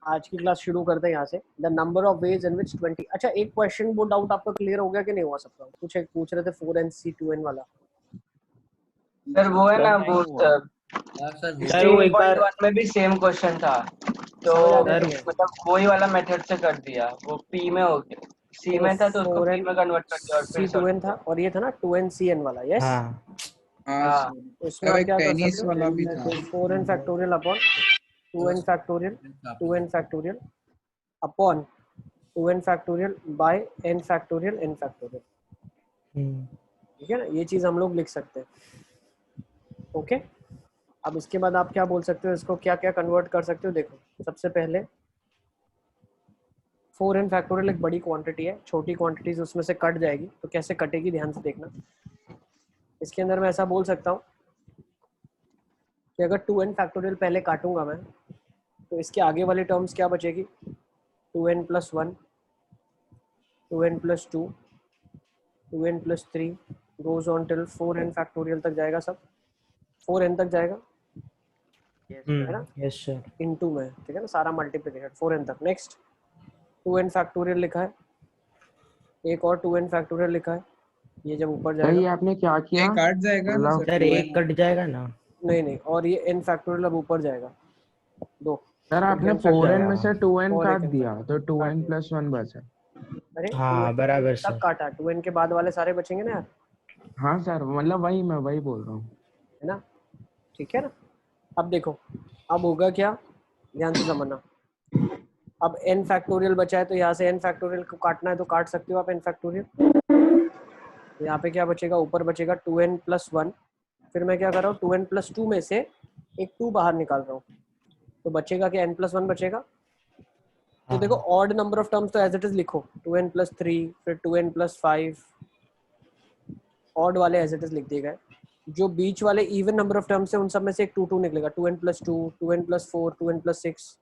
आज की क्लास शुरू करते हैं यहाँ से। The number of ways in which 20। अच्छा, एक क्वेश्चन वो डाउट आपका क्लियर हो गया कि नहीं हुआ सबका? कुछ एक पूछ रहे थे 4NC2N वाला। सर वो है ना वो सर वो एक बार 16.1 में भी सेम क्वेश्चन था, तो समझ आ गया नहीं? मतलब वही वाला मेथड से कर दिया। वो पी में हो गया, सी में था तो उसको पी में कन्वर्ट कर दिया और फिर C2N था, और ये था ना 2NCN वाला। यस, हाँ हाँ उसमें सर आप एक क्या कर टेनिस सकते वाला भी हो? था। 4n factorial upon 2n factorial 2n factorial upon 2n factorial by n factorial n factorial. ठीक है ना, ये चीज हम लोग लिख सकते हैं। ओके, अब इसके बाद आप क्या बोल सकते हो, इसको क्या क्या कन्वर्ट कर सकते हो? देखो, सबसे पहले 4n फैक्टोरियल एक बड़ी क्वांटिटी है, छोटी क्वांटिटीज उसमें से कट जाएगी, तो कैसे कटेगी ध्यान से देखना। इसके अंदर मैं ऐसा बोल सकता हूँ कि अगर 2n फैक्टोरियल पहले काटूंगा मैं, तो इसके आगे वाली टर्म्स क्या बचेगी? 2n + 1, 2n + 2, 2n + 3 goes on till 4n factorial तक जाएगा, सब 4n तक जाएगा, है ना, यस सर। इनटू में, ठीक है ना, सारा मल्टीप्लिकेशन 4n तक। नेक्स्ट 2n फैक्टोरियल लिखा है, एक और 2n फैक्टोरियल लिखा है, ये जब ऊपर सर जाएगा, ये आपने क्या किया? ये काट जाएगा ना मतलब सर एक कट जाएगा ना? नहीं नहीं, और ये n फैक्टोरियल अब ऊपर जाएगा, दो। सर आपने कैंसिल 4n जाएगा। में से 2n और काट एक n दिया तो फैक्टोरियल काट 2n दिया। + 1 बचा। अरे हाँ 2n बराबर तक सर। काटा, 2n के बाद वाले सारे बचेंगे ना यार, हाँ सर, मतलब मैं वही बोल रहा हूँ। है ना, ठीक है ना। अब देखो, अब होगा क्या, ध्यान से समझना। अब n फैक्टोरियल बचा है, तो यहाँ से n फैक्टोरियल को काटना है तो काट सकते हो आप n फैक्टोरियल। यहाँ पे क्या बचेगा? ऊपर बचेगा 2n + 1। फिर मैं क्या कर रहा हूँ, 2n + 2 में से एक 2 बाहर निकाल रहा हूँ, तो बचेगा क्या? n + 1 बचेगा। तो देखो, ऑड नंबर ऑफ टर्म्स तो एज इट इज लिखो, 2n + 3, फिर 2n + 5, ऑड वाले एज इट इज लिख दिए गए। जो बीच वाले इवन नंबर ऑफ टर्म्स है, उन सब में से एक 2 निकलेगा, 2n + 2, 2n + 4, 2n + 6।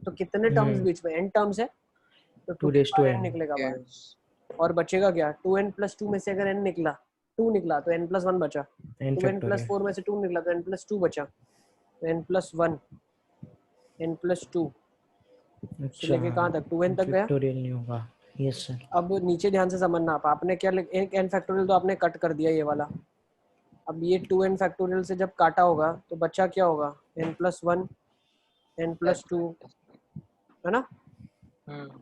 तो कितने टर्म्स बीच में? n टर्म्स है, तो 2 2n निकलेगा बाहर। Yes. और बचेगा क्या? 2n + 2 में से अगर n निकला, 2 निकला तो n + 1 बचा, 2n + 4 में से 2 निकला तो n + 2 बचा, तो n + 1, n + 2 से अच्छा लेके कहाँ तक? 2n तक गया। फैक्टोरियल नहीं होगा। Yes sir. अब नीचे ध्यान से समझना, आप आपने क्या एक n फैक्टोरियल तो आपने कट कर दिया ये वाला। अब ये 2n फैक्टोरियल से जब काटा होगा तो बच्चा क्या होगा? n + 1, n + 2, है ना,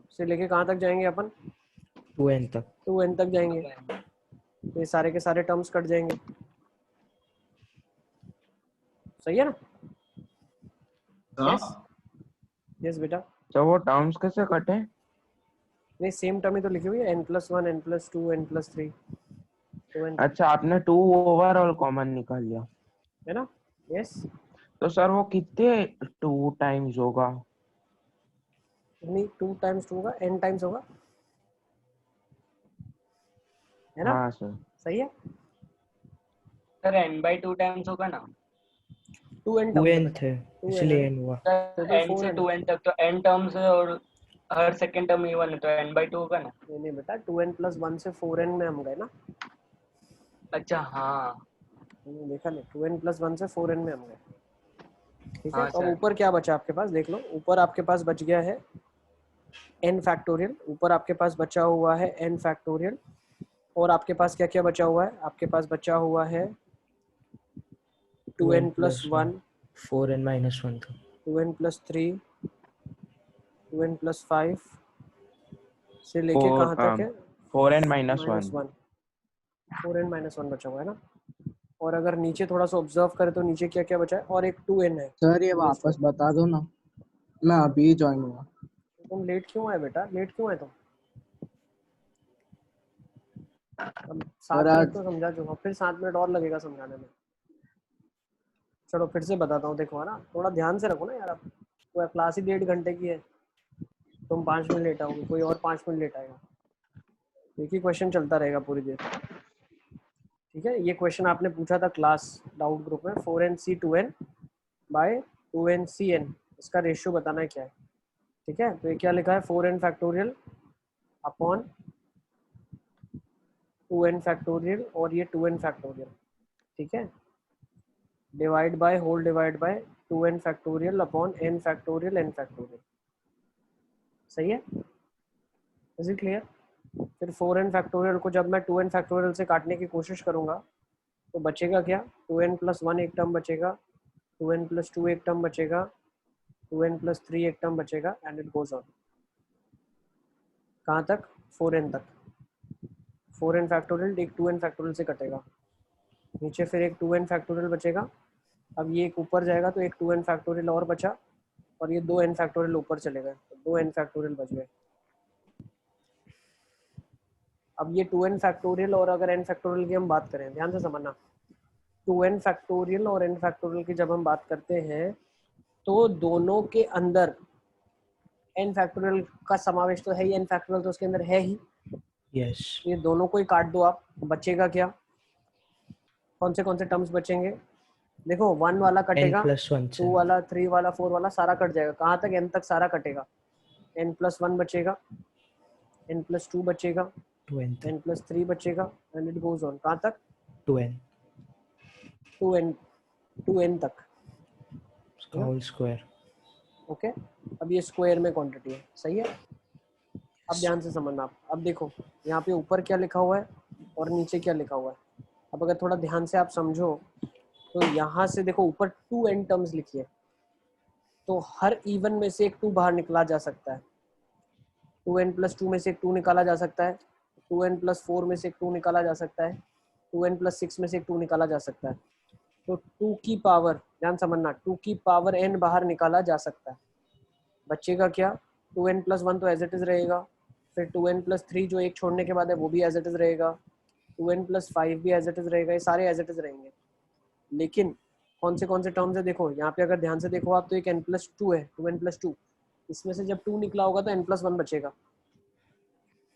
से लेके कहाँ तक जाएंगे अपन? 2n तक। 2n तक जाएंगे, तो ये सारे के सारे टर्म्स कट जाएंगे। सही है ना? यस यस बेटा। तो वो टर्म्स कैसे कटे? नहीं, सेम टर्म ही तो लिखी हुई है, n + 1, n + 2, n + 3, 2n तक, अच्छा, आपने 2 ओवरऑल कॉमन निकाल लिया। है ना। यस, तो सर वो कितने 2 टाइम्स होगा? नहीं 2 × 2 होगा, n टाइम्स होगा, है ना। हाँ सर। सही है, सर n/2 टाइम्स होगा ना। 2n टर्म्स 2n है, थे 2n इसलिए है, n हुआ। सर टोटल n 4 से है। 2n तक तो n टर्म्स है और हर सेकंड टर्म इवन है, तो n/2 होगा ना। नहीं बेटा, 2n + 1 से 4n में हम गए ना। अच्छा हाँ देखा नहीं, 2n + 1 से 4n में हम गए। ठीक है, हाँ तो अब सर। ऊपर क्या बचा आपके पास? देख लो, ऊपर आपके पास बच गया है n फैक्टोरियल, ऊपर आपके पास बचा हुआ है n फैक्टोरियल, और आपके पास क्या क्या बचा हुआ है? आपके पास बचा हुआ है 2n + 1, 4n - 1 था। 2n + 3, 2n + 5 से लेके कहाँ तक है? 4n - 1। -1, 4n - 1 बचा हुआ है ना। और अगर नीचे थोड़ा सा ऑब्जर्व करें तो नीचे क्या क्या बचा है? और एक 2n है। सर ये वापस बता दो ना, मैं अभी ज्वाइन हुआ। तुम लेट क्यों आए बेटा? लेट क्यों आए तुम? अब सर 7 मिनट आज तो समझा चुका हूँ, फिर 7 मिनट और लगेगा समझाने में। चलो फिर से बताता हूँ, देखो है ना, थोड़ा ध्यान से रखो ना यार। अब तो क्लास ही 1.5 घंटे की है, तुम 5 मिनट लेट आओगे, कोई और 5 मिनट लेट आएगा, एक ही क्वेश्चन चलता रहेगा पूरी देर। ठीक है, ये क्वेश्चन आपने पूछा था क्लास डाउट ग्रुप में, 4NC2N बाय 2NCN, इसका रेशियो बताना है क्या है। ठीक है, तो ये क्या लिखा है? 4n factorial upon 2n factorial, और ये 2n फैक्टोरियल, ठीक है, divide by whole divide by 2n factorial upon n factorial n factorial. सही है, इज इट क्लियर? फिर 4n फैक्टोरियल को जब मैं 2n फैक्टोरियल से काटने की कोशिश करूंगा तो बचेगा क्या, 2n + 1 एक टर्म बचेगा, 2n + 2 एक टर्म बचेगा, 2n + 3 एक टर्म बचेगा, एंड इट गोज ऑन। कहाँ तक? 4n तक। 4n फैक्टोरियल एक 2n फैक्टोरियल से कटेगा, नीचे फिर एक 2n फैक्टोरियल बचेगा। अब ये एक ऊपर जाएगा तो एक 2n फैक्टोरियल और बचा, और ये 2n फैक्टोरियल ऊपर चले गए तो 2n फैक्टोरियल बच गए। अब ये 2n फैक्टोरियल और अगर n फैक्टोरियल की हम बात करें, ध्यान से समझना, 2n फैक्टोरियल और n फैक्टोरियल की जब हम बात करते हैं तो दोनों के अंदर n फैक्टोरियल का समावेश तो है ही, n फैक्टोरियल तो उसके अंदर है ही। यस ये दोनों को ही काट दो आप, बचेगा क्या? कौन से टर्म्स बचेंगे? देखो 1 वाला n कटेगा, + 1 2 से वाला, 3 वाला, 4 वाला सारा कट जाएगा। कहाँ तक? n तक सारा कटेगा। n + 1 बचेगा, n + 2 बचेगा, 2n तक, n + 3 बचेगा, एंड इट गोज ऑन। कहाँ तक? 2n 2n तक, उसका होल स्क्वायर। ओके। अब ये स्क्वायर में क्वांटिटी है, सही है। अब ध्यान से समझना आप, अब देखो यहाँ पे ऊपर क्या लिखा हुआ है और नीचे क्या लिखा हुआ है। अब अगर थोड़ा ध्यान से आप समझो तो यहाँ से देखो ऊपर 2n टर्म्स लिखी है, तो हर इवन में से एक 2 बाहर निकला जा सकता है। 2n + 2 में से एक 2 निकाला जा सकता है, 2n + 4 में से एक 2 निकाला जा सकता है, 2n + 6 में से एक 2 निकाला जा सकता है। तो 2 की पावर, ध्यान समझना, 2 की पावर n बाहर निकाला जा सकता है। बचेगा क्या? 2n + 1 तो एज इट इज रहेगा, फिर 2n + 3 जो एक छोड़ने के बाद है वो भी एज इट इज रहेगा, 2n + 5 भी एज इट इज रहेगा, ये सारे एज इट इज रहेंगे। लेकिन कौन से टर्म्स है? देखो यहाँ पे अगर ध्यान से देखो आप तो एक n + 2 है, 2n + 2, इसमें से जब 2 निकला होगा तो n + 1 बचेगा।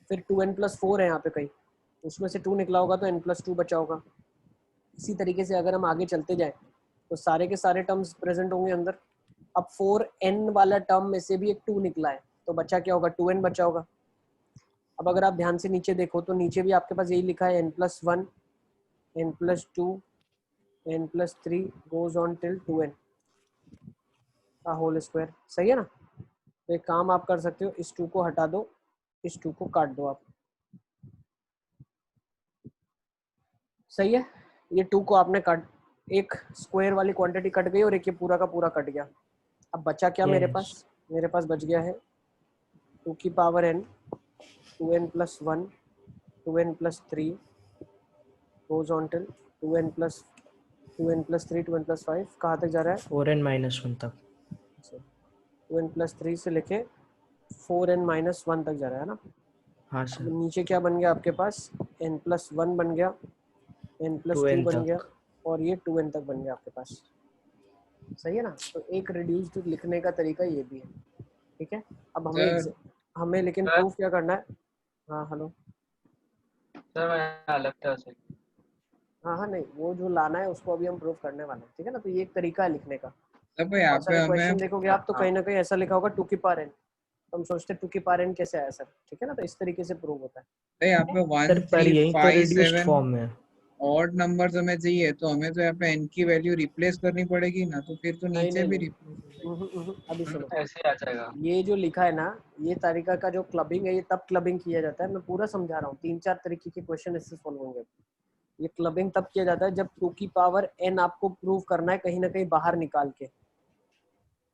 फिर 2n + 4 है यहाँ पे कहीं, उसमें से 2 निकला होगा तो n + 2 बचा होगा। इसी तरीके से अगर हम आगे चलते जाएं तो सारे के सारे टर्म्स प्रेजेंट होंगे अंदर। अब 4n वाला टर्म में से भी एक 2 निकला है तो बचा क्या होगा? 2n बचा होगा। अब अगर आप ध्यान से नीचे देखो तो नीचे भी आपके पास यही लिखा है, n + 1, n + 2, n + 3 goes on till 2n का होल स्क्वायर, सही है ना। तो एक काम आप कर सकते हो, इस 2 को हटा दो, इस 2 को काट दो आप, सही है। ये 2 को आपने काट, एक स्क्वायर वाली क्वांटिटी कट गई और एक ये पूरा का पूरा कट गया। अब बचा क्या मेरे Yes. पास? मेरे पास बच गया है 2 की power n, 2n + 1, 2n + 3 goes on till 2n + 3, 2n + 5 कहाँ तक जा रहा है? 4n - 1 तक। 2n + 3 से लेके 4n - 1 तक जा रहा है ना। हाँ अब सर, नीचे क्या बन गया आपके पास? n + 1 बन गया, n + 2 2n बन गया, तक। और ये 2n तक बन गया आपके पास, सही है ना। तो एक रिड्यूस्ड लिखने का तरीका ये भी है, ठीक है। अब सर हमें लेकिन सर प्रूफ क्या करना है? हाँ हेलो, सर मैं अलग था सर। हाँ हाँ, नहीं वो जो लाना है उसको अभी हम प्रूफ करने वाले हैं, ठीक है ना। तो ये एक तरीका है लिखने का। सर पर यहाँ बहुत पे सारे क्वेश्चन हमें देखोगे आप तो हाँ कहीं ना कहीं ऐसा लिखा होगा 2 की पावर n, तो हम सोचते 2 की पावर n कैसे आया सर, ठीक है ना। तो इस तरीके से प्रूव होता है, सर यहाँ पे सर 1 पर 3 यही तो 5 रिड्यूस्ड 7 फॉर्म है। ऑड नंबर्स हमें चाहिए, तो हमें तो यहाँ पे n की वैल्यू रिप्लेस करनी पड़ेगी ना, तो फिर तो नहीं नीचे नहीं भी नहीं, रिप्लेस। अभी सुनो, ऐसे ही आ जाएगा। ये जो लिखा है ना, ये तरीका का जो क्लबिंग है, ये तब क्लबिंग किया जाता है, मैं पूरा समझा रहा हूँ, 3-4 तरीके के क्वेश्चन इससे सॉल्व होंगे। ये क्लबिंग तब किया जाता है जब 2 की पावर n आपको प्रूव करना है कहीं ना कहीं बाहर निकाल के,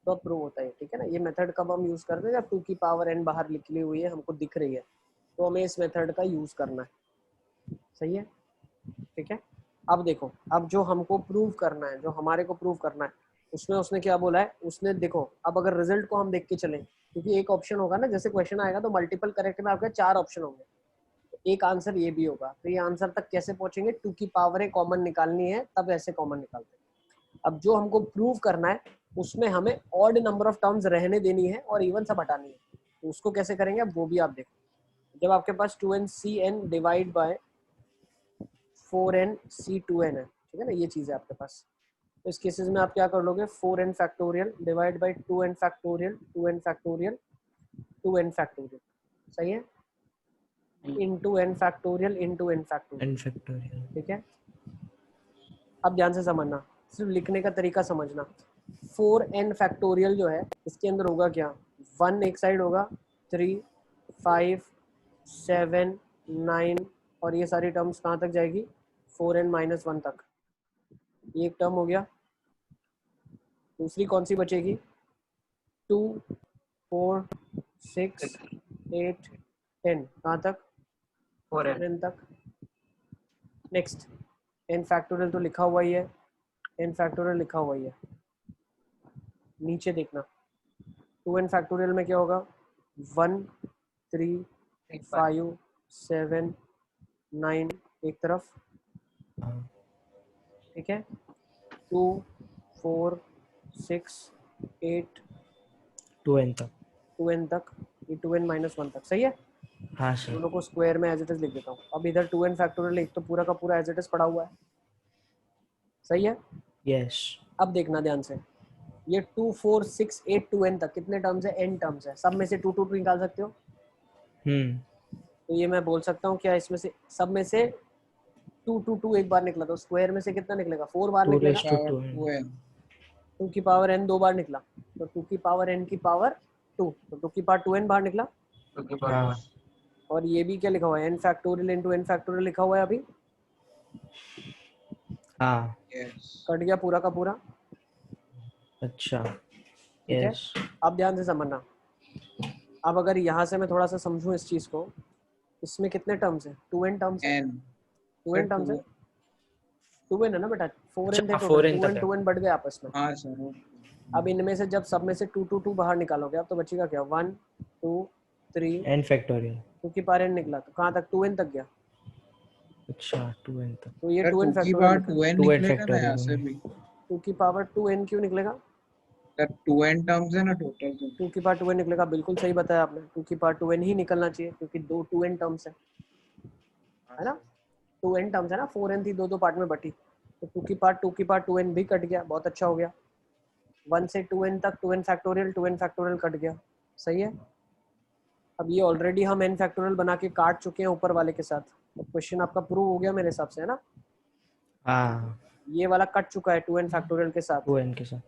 तो प्रूव होता है, ठीक है ना। ये मेथड कब हम यूज करते हैं? जब 2 की पावर n बाहर निकली हुई है, हमको दिख रही है, तो हमें इस मेथड का यूज करना है, सही है, ठीक है। अब देखो, अब जो हमको प्रूव करना है, जो हमारे को प्रूव करना है, उसमें उसने क्या बोला है? उसने देखो, अब अगर रिजल्ट को हम देख के चलें, क्योंकि एक ऑप्शन होगा ना, जैसे क्वेश्चन आएगा तो मल्टीपल करेक्ट में आपके 4 ऑप्शन होंगे, एक आंसर ये भी होगा, तो ये आंसर तक कैसे पहुंचेंगे? 2 की पावर कॉमन निकालनी है, तब ऐसे कॉमन निकालते हैं। अब जो हमको प्रूव करना है उसमें हमें ऑड नंबर ऑफ टर्म्स रहने देनी है और इवन सब हटानी है, तो उसको कैसे करेंगे अब वो भी आप देखो। जब आपके पास 2n/cn डिवाइड बाय 4n/c2n है, ठीक है ना, ये चीज है आपके पास। तो इस केसेस में आप क्या कर लोगे? 4n factorial divide by 2n factorial, 2n factorial, 2n factorial, सही है, into n factorial into n factorial, n factorial. ठीक है। अब ध्यान से समझना, सिर्फ लिखने का तरीका समझना। 4n फैक्टोरियल जो है इसके अंदर होगा क्या? 1 एक साइड होगा, 3 5 7 9 और ये सारी टर्म्स कहाँ तक जाएगी 4n-1 तक। ये एक टर्म हो गया। दूसरी कौन सी बचेगी 2 4 6 8 10 कहाँ तक 4n। n तक। नेक्स्ट n फैक्टोरियल तो लिखा हुआ ही है, n फैक्टोरियल लिखा हुआ ही है। नीचे देखना 2n फैक्टोरियल में क्या होगा 1 3 5 7 9 एक तरफ, हाँ ठीक है 2 4 6 8 2n तक। 2n तक, ये 2n-1 तक सही है। हाँ सर। दोनों को स्क्वायर में एज इट इज लिख देता हूँ। अब इधर 2n फैक्टोरियल एक तो पूरा का पूरा एज इट इज पड़ा हुआ है, सही है। यस। अब देखना ध्यान से, ये 2 4 6 8 2n तक कितने टर्म्स है n टर्म्स है, सब में से 2 2 2 निकाल सकते हो। तो ये मैं बोल सकता हूँ क्या इसमें से सब में से 2 2 2 एक बार निकला तो स्क्वायर में से कितना निकलेगा 4 बार 2 निकलेगा। raised to power 2n। 2n 2 की पावर n 2 बार निकला तो 2 की पावर n की पावर 2 तो 2 की पावर 2n बाहर निकला। हाँ और ये भी क्या लिखा हुआ है n factorial into n factorial लिखा हुआ है अभी, हाँ। यस कट गया पूरा का पूरा, अच्छा ठीक है। यस। अब ध्यान से समझना, अब अगर यहाँ से मैं थोड़ा सा समझूं इस चीज को, इसमें कितने टर्म्स है 2n टर्म्स है, n 2n टर्म्स है 2n है ना बेटा, 4n थे अच्छा, टोटल, 4n तक 2n है। 2n बढ़ गए आपस में। हाँ सर अब इनमें से जब सब में से 2 2 2 बाहर निकालोगे आप तो बचेगा क्या 1 2 3 n फैक्टोरियल। 2 की पावर n निकला तो कहाँ तक 2n तक गया, अच्छा 2n तक। तो ये सर 2n 2 की फैक्टोरियल पावर लिखा है। 2n 2n निकलेगा ना यहाँ फैक्टोरियल से है। भी 2 की पावर 2n क्यों निकलेगा, सर 2n टर्म्स है ना टोटल तो 2 की पावर 2n निकलेगा, बिल्कुल सही बताया आपने, 2 की पावर 2n ही निकलना चाहिए क्योंकि दो 2n टर्म्स है ना, 2n टर्म्स है ना, 4n थी दो दो पार्ट में बटी, तो 2 की पावर 2n भी कट गया, बहुत अच्छा हो गया। 1 से 2n तक 2n फैक्टोरियल कट गया, सही है। अब ये ऑलरेडी हम n फैक्टोरियल बना के काट चुके हैं ऊपर वाले के साथ, तो क्वेश्चन आपका प्रूव हो गया मेरे हिसाब से, है ना। हाँ ये वाला कट चुका है 2n फैक्टोरियल के साथ, 2n के साथ।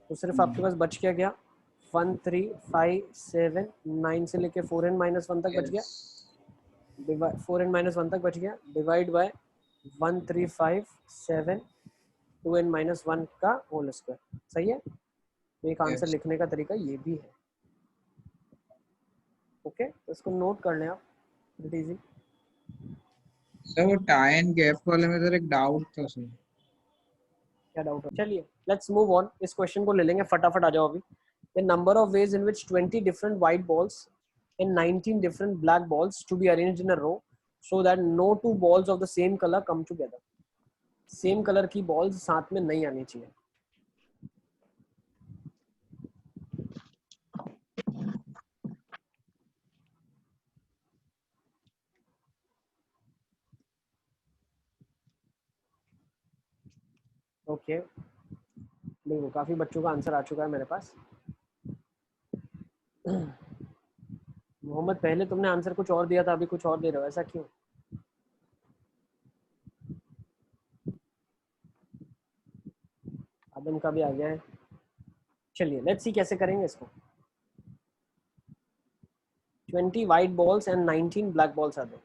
तो सिर्फ आपके पास बच क्या गया 1 3 5 7 9 से लेके 4n-1 तक बच गया, 4n-1 तक बच गया, डिवाइड बाय 1 3 5 7 2n-1 का होल स्क्वायर, सही है। तो एक आंसर Yes. लिखने का तरीका ये भी है, ओके। तो इसको नोट कर लें आप, इट इजी। सर वो टाई एंड गैप वाले में सर एक डाउट था सर। क्या डाउट है, चलिए लेट्स मूव ऑन, इस क्वेश्चन को ले लेंगे, फटाफट आ जाओ अभी। The number of ways in which 20 different white balls and 19 different black balls to be arranged in a row so that no two balls of the same color come together. Same colour की balls साथ में नहीं आनी चाहिए। Okay देखो काफी बच्चों का आंसर आ चुका है मेरे पास। मोहम्मद पहले तुमने आंसर कुछ और दिया था, अभी कुछ और दे रहे हो, ऐसा क्यों? आदम का भी आ गया है। चलिए लेट्स सी कैसे करेंगे इसको। 20 white balls and 19 black balls आते हैं,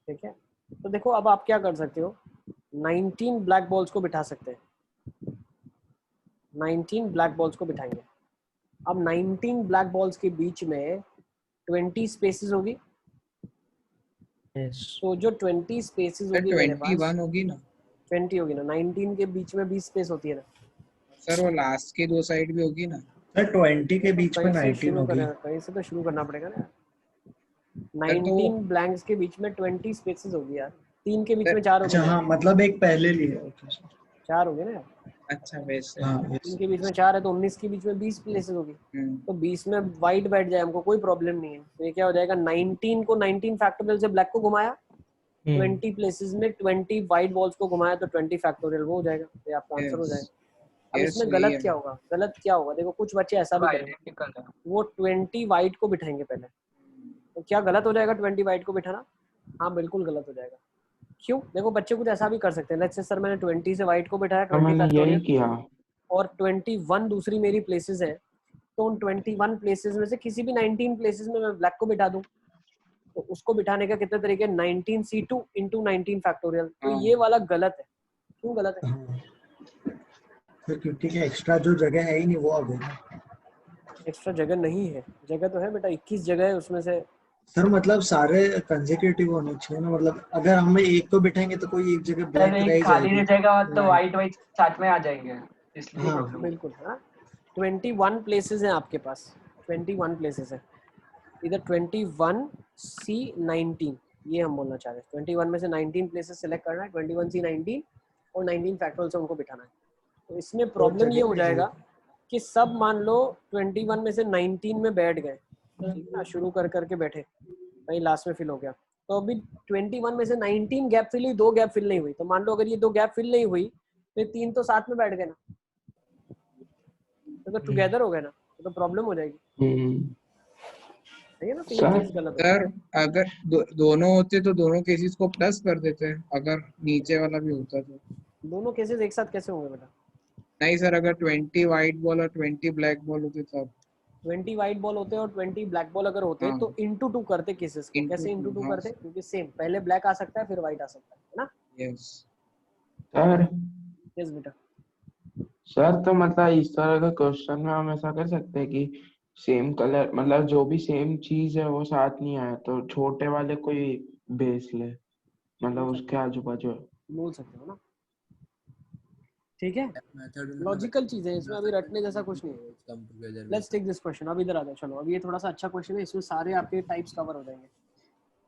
ठीक है। तो देखो अब आप क्या कर सकते हो, 19 ब्लैक बॉल्स को बिठा सकते हैं, 19 ब्लैक बॉल्स को बिठाएंगे। अब 19 ब्लैक बॉल्स के बीच में 20 स्पेसेस होगी, यस। तो जो 20 स्पेसेस सर होगी मेरे पास 21 होगी ना 20 होगी ना, 19 के बीच में 20 स्पेस होती है ना। सर, वो लास्ट की दो साइड भी होगी ना सर 20 के बीच में कहीं से 19 शुरू होगी। करें, कहीं से तो शुरू करना पड़ेगा ना। सर तो 19 ब्लैंक्स के बीच में 20 स्पेसेस होगी यार, 3 के बीच में 4 अच्छा होगी ना, हाँ, मतलब एक पहले लिए। Okay sir. 4 होगी ना यार, अच्छा वैसे हाँ 3 yes। के बीच में 4 है तो 19 के बीच में 20 प्लेसेस होगी, तो 20 में वाइट बैठ जाए हमको कोई प्रॉब्लम नहीं है। तो ये क्या हो जाएगा, 19 को 19 फैक्टोरियल से ब्लैक को घुमाया, 20 प्लेसेस में 20 वाइट बॉल्स को घुमाया तो 20 फैक्टोरियल वो हो जाएगा, तो ये आपका आंसर हो जाएगा। अब यस इसमें वही गलत है क्या होगा, गलत क्या होगा, देखो कुछ बच्चे ऐसा भी करेंगे, आइडेंटिकल है। वो 20 वाइट को बिठाएंगे पहले, तो क्या गलत हो जाएगा 20 वाइट को बिठाना? हाँ बिल्कुल गलत हो जाएगा। क्यों? देखो बच्चे कुछ ऐसा भी कर सकते हैं, लेट्स से सर मैंने 20 से वाइट को बिठाया, तो 20 मैंने यही फैक्टोरियल किया। और 21 दूसरी मेरी प्लेसेस है, तो उन 21 प्लेसेस में से किसी भी 19 प्लेसेस में मैं ब्लैक को बिठा दूं, तो उसको बिठाने का कितने तरीके, 19c2 into 19 फैक्टोरियल। तो ये वाला गलत है। क्यों गलत है? हाँ, फिर क्योंकि एक्स्ट्रा जो जगह है ही नहीं वो आ गई ना। एक्स्ट्रा जगह नहीं है, जगह तो है बेटा, 21 जगह है उसमें से। सर मतलब सारे कंसेक्यूटिव होने चाहिए ना, मतलब अगर हम एक को बिठाएंगे तो कोई एक जगह सर ब्लैक रह ही एक खाली जाएगी। रह जाएगा तो Right. वाइट वाइट साथ में आ जाएंगे, इसलिए हाँ। प्रॉब्लम। बिल्कुल हाँ, 21 प्लेसेस हैं आपके पास, 21 प्लेसेस है, इधर 21C19, ये हम बोलना चाह रहे हैं। 21 में से 19 प्लेसेस सेलेक्ट करना है, 21C19 और 19 फैक्टोरियल से उनको बिठाना है। तो इसमें प्रॉब्लम ये हो जाएगा कि सब मान लो 21 में से 19 में बैठ गए, ठीक है ना, शुरू कर करके बैठे, भाई लास्ट में फिल हो गया, तो अभी 21 में से 19 गैप फिल हुई, 2 गैप फिल नहीं हुई, तो मान लो अगर ये 2 गैप फिल नहीं हुई तो 3 तो साथ में बैठ गए ना, तो टुगेदर हो गए ना, तो प्रॉब्लम हो जाएगी, सही है ना। तो ये चीज गलत है। सर अगर दोनों होते तो दोनों केसेस को प्लस कर देते, अगर नीचे वाला भी होता तो। दोनों केसेस एक साथ कैसे होंगे बेटा? नहीं सर, अगर 20 व्हाइट बॉल और 20 ब्लैक बॉल होते तब। 20 व्हाइट बॉल होते और 20 ब्लैक बॉल अगर होते हाँ। तो इंटू 2 करते केसेस को। Into कैसे इंटू 2 two, करते? हाँ। क्योंकि सेम, पहले ब्लैक आ सकता है फिर व्हाइट आ सकता है ना। यस सर यस बेटा। सर तो मतलब इस तरह के क्वेश्चन में हम ऐसा कर सकते हैं कि सेम कलर, मतलब जो भी सेम चीज है वो साथ नहीं आया तो छोटे वाले कोई बेस ले, मतलब उसके आजू बाजू। बोल सकते हो ना, ठीक है, लॉजिकल चीज है, इसमें अभी रटने जैसा कुछ नहीं है। Let's take this question. अब इधर आ जाओ, चलो अब ये थोड़ा सा अच्छा क्वेश्चन है, इसमें सारे आपके टाइप्स कवर हो जाएंगे,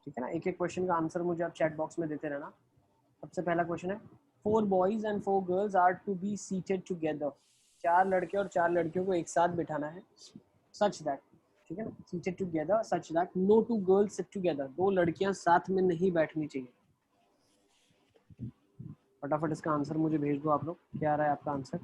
ठीक है ना। एक एक क्वेश्चन का आंसर मुझे आप चैट बॉक्स में देते रहना। सबसे पहला क्वेश्चन है, 4 boys and 4 girls are to be seated together. 4 लड़के और 4 लड़कियों को एक साथ बिठाना है, सच दैट, ठीक है ना, seated together such that no 2 girls sit together. 2 लड़कियां साथ में नहीं बैठनी चाहिए। फटाफट इसका आंसर मुझे भेज दो आप लोग, क्या आ रहा है आपका आंसर?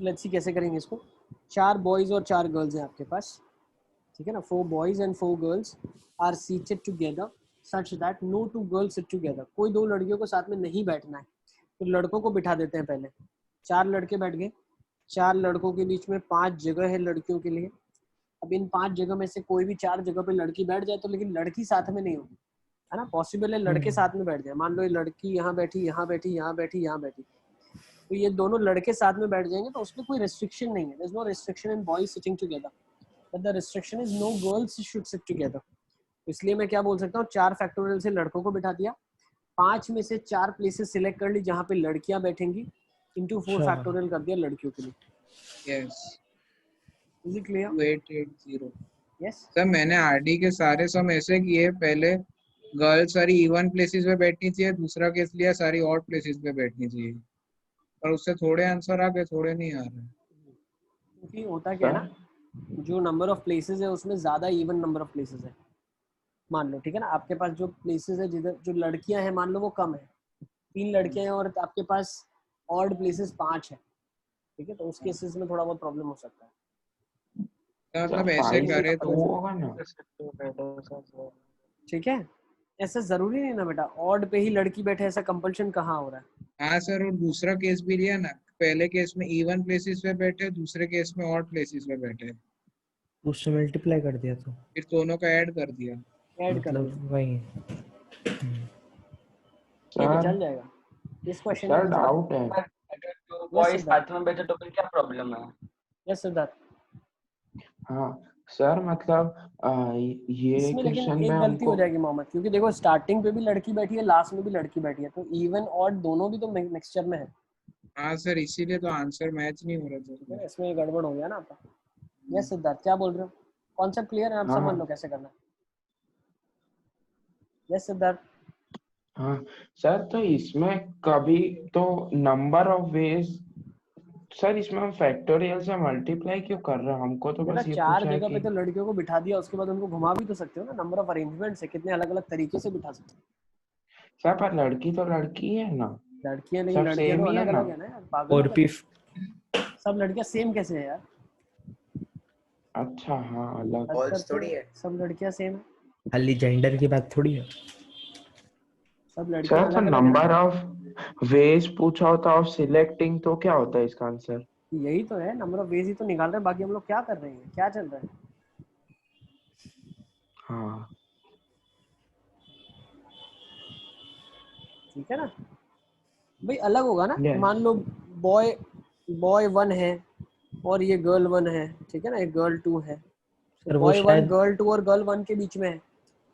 लेट्स सी कैसे करेंगे इसको। 4 बॉयज और 4 गर्ल्स हैं आपके पास, ठीक है ना। 4 boys and 4 girls are seated together such that no 2 girls sit together. कोई 2 लड़कियों को साथ में नहीं बैठना है, तो लड़कों को बिठा देते हैं पहले। 4 लड़के बैठ गए, 4 लड़कों के बीच में 5 जगह है लड़कियों के लिए। अब इन 5 जगह में से कोई भी 4 जगह पे लड़की बैठ जाए तो, लेकिन लड़की साथ में नहीं होगी, है ना। पॉसिबल है लड़के साथ में बैठ जाए, मान लो ये लड़की यहाँ बैठी, यहाँ बैठी, यहाँ बैठी, यहाँ बैठी, तो ये दोनों लड़के साथ में बैठ जाएंगे, तो उसमें कोई रिस्ट्रिक्शन नहीं है। There is no restriction in boys sitting together, but the restriction is no girls should sit together. इसलिए मैं क्या बोल सकता हूँ, 4 फैक्टोरियल से लड़कों को बिठा दिया, 5 में से 4 प्लेसेस सिलेक्ट कर ली जहाँ पे लड़कियां बैठेंगी, इंटू 4 अच्छा। फैक्टोरियल कर दिया लड़कियों के लिए। Yes is it clear? 2880। Yes. Sir मैंने आरडी के सारे सम ऐसे किए, पहले गर्ल्स सारी इवन प्लेसेस पे बैठनी चाहिए, दूसरा केस लिया सारी ऑड प्लेसेस पे बैठनी चाहिए, और उससे थोड़े आंसर आ गए, थोड़े नहीं आ रहे। क्योंकि होता क्या है ना, जो नंबर ऑफ प्लेसेस है उसमें ज्यादा इवन नंबर ऑफ प्लेसेस है, मान लो, ठीक है ना। आपके पास जो प्लेसेस है, जिधर जो लड़कियां हैं मान लो वो कम है, 3 लड़कियां हैं, और आपके पास ऑड प्लेसेस 5 है, ठीक है, तो उस केसेस में थोड़ा बहुत प्रॉब्लम हो सकता है। तो मतलब ऐसे करे तो होगा ना। ठीक है, ऐसा जरूरी नहीं ना बेटा, ऑड पे ही लड़की बैठे, ऐसा कंपल्शन कहाँ हो रहा है। हाँ सर, और दूसरा केस भी लिया ना, पहले केस में इवन प्लेसेस पे बैठे, दूसरे केस में ऑड प्लेसेस पे बैठे, उससे मल्टीप्लाई कर दिया तो फिर दोनों का ऐड कर दिया। ऐड कर दिया, मतलब वही। ठीक है, सर चल जाएगा। इस क्वेश्चन सर में डाउट है। अगर 2 बॉयज साथ में बैठे तो फिर क्या प्रॉब्लम है? यस सिद्धार्थ, हाँ सर मतलब ये इसमें लेकिन क्वेश्चन में एक गलती हो हमको, जाएगी मोहम्मद, क्योंकि देखो स्टार्टिंग पे भी लड़की बैठी है, लास्ट में भी लड़की बैठी है, तो इवन ऑड दोनों भी तो मिक्सचर में है, हाँ सर, इसीलिए तो आंसर मैच नहीं हो रहा ठीक है, था। इसमें गड़बड़ हो गया ना आपका। यस सिद्धार्थ, क्या बोल रहे हो? कॉन्सेप्ट क्लियर है, आप हाँ समझ लो कैसे करना है। यस सिद्धार्थ, हाँ सर, तो इसमें कभी तो नंबर ऑफ वेज, सर इसमें हम फैक्टोरियल से मल्टीप्लाई क्यों कर रहे हैं? हमको तो बेटा बस ये 4 पूछा है जगह पे कि तो लड़कियों को बिठा दिया, उसके बाद उनको घुमा भी तो सकते हो ना, नंबर ऑफ अरेंजमेंट्स है, कितने अलग अलग तरीके से बिठा सकते सर पर लड़की तो लड़की है ना, हो। लड़कियां, लेकिन सब लड़कियां सेम तो ही है अलग ना। अलग है ना यार, पागल और हो भी क्या? सब लड़कियां सेम कैसे है यार? अच्छा हाँ अलग। हद Balls करते थोड़ी हैं, है। सब लड़कियां सेम है, खाली जेंडर की बात थोड़ी है। सब लड़कियां सर तो अलग अलग नंबर है। ऑफ वेज पूछा होता ऑफ सिलेक्टिंग, तो क्या होता है इसका आंसर? यही तो है, नंबर ऑफ वेज ही तो निकाल रहे हैं, बाकी हम लोग क्या कर रहे हैं, क्या चल रहा है। हाँ ठीक है ना भाई, अलग होगा ना। Yes. मान लो बॉय बॉय 1 है और ये गर्ल 1 है, ठीक है ना, एक गर्ल 2 है, सर वो बॉय 1 शायद गर्ल 2 और गर्ल 1 के बीच में है,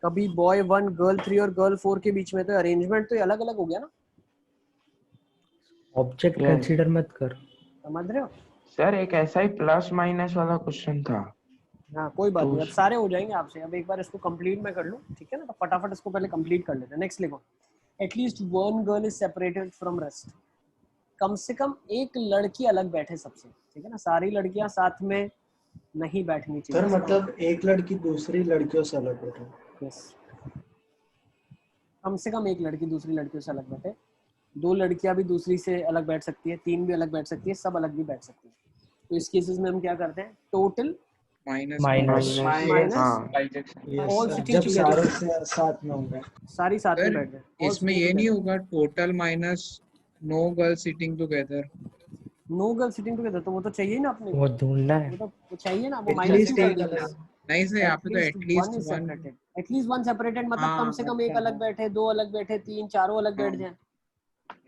कभी बॉय 1 गर्ल 3 और गर्ल 4 के बीच में, तो अरेंजमेंट तो अलग अलग हो गया ना, ऑब्जेक्ट Yes. कंसीडर मत कर। समझ रहे हो। सर एक ऐसा ही प्लस माइनस वाला क्वेश्चन था। हाँ कोई बात तो नहीं, अब सारे हो जाएंगे आपसे। अब एक बार इसको कंप्लीट मैं कर लूँ, ठीक है ना, तो फटाफट इसको पहले कंप्लीट कर लेते हैं। नेक्स्ट लिखो, at least one girl is separated from rest. कम से कम एक लड़की अलग बैठे सबसे, ठीक है ना, सारी लड़कियां साथ में नहीं बैठनी चाहिए। सर मतलब एक लड़की दूसरी लड़कियों से अलग बैठे। यस, कम से कम एक लड़की दूसरी लड़कियों से अलग बैठे। 2 लड़कियां भी दूसरी से अलग बैठ सकती है, 3 भी अलग बैठ सकती है, सब अलग भी बैठ सकती है। तो इस केसेस में हम क्या करते हैं, टोटल माइनस माइनस हाँ ऑल Yes, सिटिंग जब सारे टुगेदर, से साथ में होंगे। सारी साथ में सर बैठ जाए। इसमें ये नहीं होगा total minus no girl sitting together? No girl sitting together, तो वो तो चाहिए ना अपने वो ढूंढना है। वो तो चाहिए ना, वो माइनस एटलीस्ट क्यों कर एक देंगे। अलग। नहीं सर यहाँ पे तो at least one at least is one. Separated, at least one separated मतलब कम से कम एक अलग बैठे, 2 अलग बैठे, 3 चारों अलग बैठ जाए।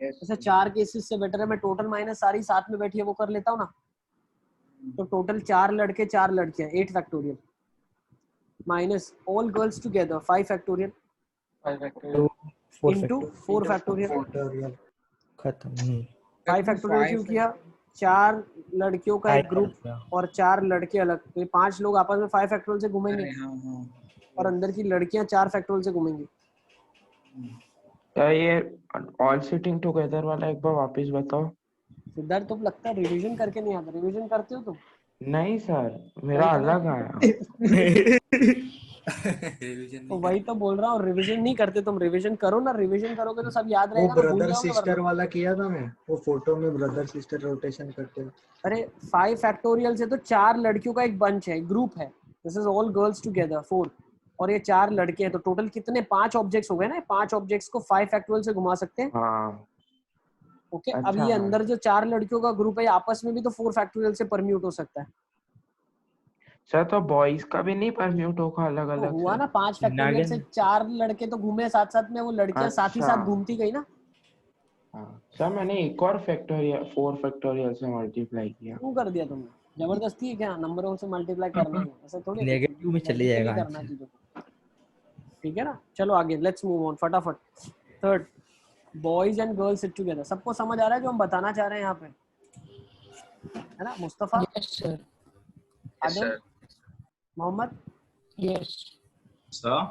जैसे 4 केसेस से बेटर है मैं टोटल माइनस सारी साथ में बैठी है वो कर लेता हूँ ना। तो टोटल 4 लड़के 4 लड़कियां 8 factorial minus all girls together 5 factorial into 4 factorial factorial खत्म। 5 फैक्टोरियल क्यों किया, 4 लड़कियों का एक ग्रुप और 4 लड़के अलग, तो ये 5 लोग आपस में 5 फैक्टोरियल से घूमेंगे अरे हाँ हाँ और अंदर की लड़कियां 4 फैक्टोरियल से घूमेंगी। क्या ये ऑल सिटिंग टुगेदर वाला एक बार वापस बताओ। सिद्धार्थ तुम लगता है रिवीजन करके नहीं आता, रिवीजन करते हो तुम? नहीं सर मेरा वही तो अलग आया। रिवीजन तो नहीं वही तो बोल रहा हूँ, रिवीजन नहीं करते तुम, रिवीजन करो ना, रिवीजन करोगे तो सब याद वो रहेगा ना, भूल ब्रदर जाओगे सिस्टर वरना। वाला किया था मैं, वो फोटो में ब्रदर सिस्टर रोटेशन करते हैं। अरे 5 फैक्टोरियल से तो 4 लड़कियों का एक बंच है, ग्रुप है, this is all girls together 4, और ये 4 लड़के हैं, तो टोटल कितने 5 ऑब्जेक्ट्स हो गए ना, 5 ऑब्जेक्ट्स को 5 फैक्टोरियल से घुमा सकते हैं। हाँ ओके अब अच्छा ये हाँ अंदर जो 4 लड़कियों का ग्रुप है आपस में भी तो 4 फैक्टोरियल से परम्यूट हो सकता है। सर, तो बॉयज का भी नहीं परम्यूट होगा अलग तो अलग हुआ से? ना 5 फैक्टोरियल से 4 लड़के तो घूमे साथ साथ में, वो लड़कियां साथ ही अच्छा साथ घूमती गई ना। हाँ सर, मैंने एक और फैक्टोरियल 4 फैक्टोरियल से मल्टीप्लाई किया। क्यों कर दिया तुमने, जबरदस्ती है क्या नंबरों से मल्टीप्लाई करना है, ऐसा थोड़ी है, नेगेटिव में चले लॉजिकली जाएगा करना है आंसर। चीजों को। ठीक है ना, चलो आगे, लेट्स मूव ऑन फटाफट। Third, boys and girls sit together. सबको समझ आ रहा है जो हम बताना चाह रहे हैं यहाँ पे, है ना? Mustafa, yes sir. Adil, Mohammad, sir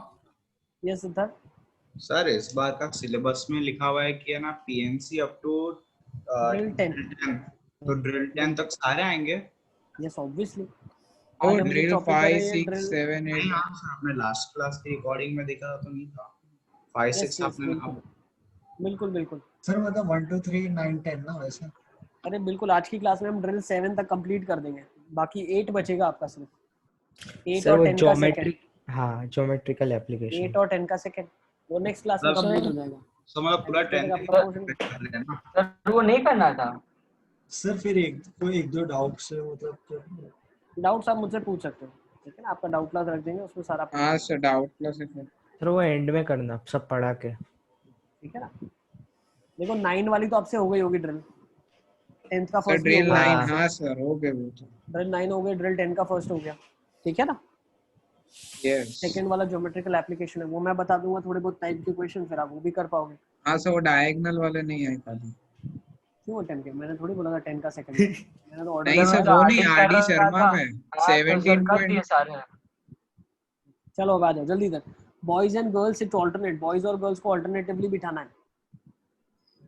yes Siddharth. Sir इस बार का सिलेबस में लिखा हुआ है कि है ना पीएनसी अप टू ड्रिल 10, तो ड्रिल 10 तक सारे आएंगे? Yes obviously. तो आज हम जो ड्रिल टॉपिक कर 5 रहे हैं 6 ड्रिल, 7 नहीं 8 हाँ सर, आपने लास्ट क्लास की रिकॉर्डिंग में देखा था तो नहीं था 5 यस 6 यस आपने बिल्कुल बिल्कुल बिल्कुल। सर मतलब 1 2 3 9 10 ना वैसे। अरे बिल्कुल, आज की क्लास में हम ड्रिल 7 तक कंप्लीट कर देंगे, बाकी 8 बचेगा आपका सिर्फ, 8 सर और वो 10 का सेकंड, ज्योमेट्रिक, हाँ ज्योमेट्रिकल 8 एप्लीकेशन। और 10 का सेकंड, वो नेक्स्ट क्लास में मतलब कंप्लीट हो जाएगा। सर मतलब पूरा जब तक 10 आपका पोर्शन कर लेना। सर वो नहीं करना था। सर फिर कोई एक दो डाउट से मतलब डाउट्स आप मुझसे पूछ सकते हो, ठीक है ना, आपका डाउट क्लास रख देंगे उसमें सारा पूछ हाँ लेंगे, सर डाउट प्लस है। सर वो एंड में करना सब पढ़ा के। ठीक है ना। देखो 9 वाली तो आपसे हो गई होगी ड्रिल, 10th का सर फर्स्ट भी हो ड्रिल गया, 9 हाँ सर हो गए वो तो। ड्रिल 9 हो गया, ड्रिल 10 का फर्स्ट हो गया, ठीक है ना। यस सेकंड वाला ज्योमेट्रिकल एप्लीकेशन है, वो मैं बता दूंगा थोड़े बहुत टाइप के क्वेश्चन, फिर आप वो भी कर पाओगे। हाँ सर वो डायगोनल वाले नहीं आए खाली। क्यों 10 के, मैंने थोड़ी बोला था 10 का सेकंड, मैंने तो ऑर्डर नहीं मैं सर तो वो नहीं आरडी आरडी कर रहा शर्मा था। में हाँ, तो सर 17 कर दिए सारे। चलो अब आ जाओ जल्दी तक। Boys and girls it alternate, boys और गर्ल्स को ऑल्टरनेटिवली बिठाना है,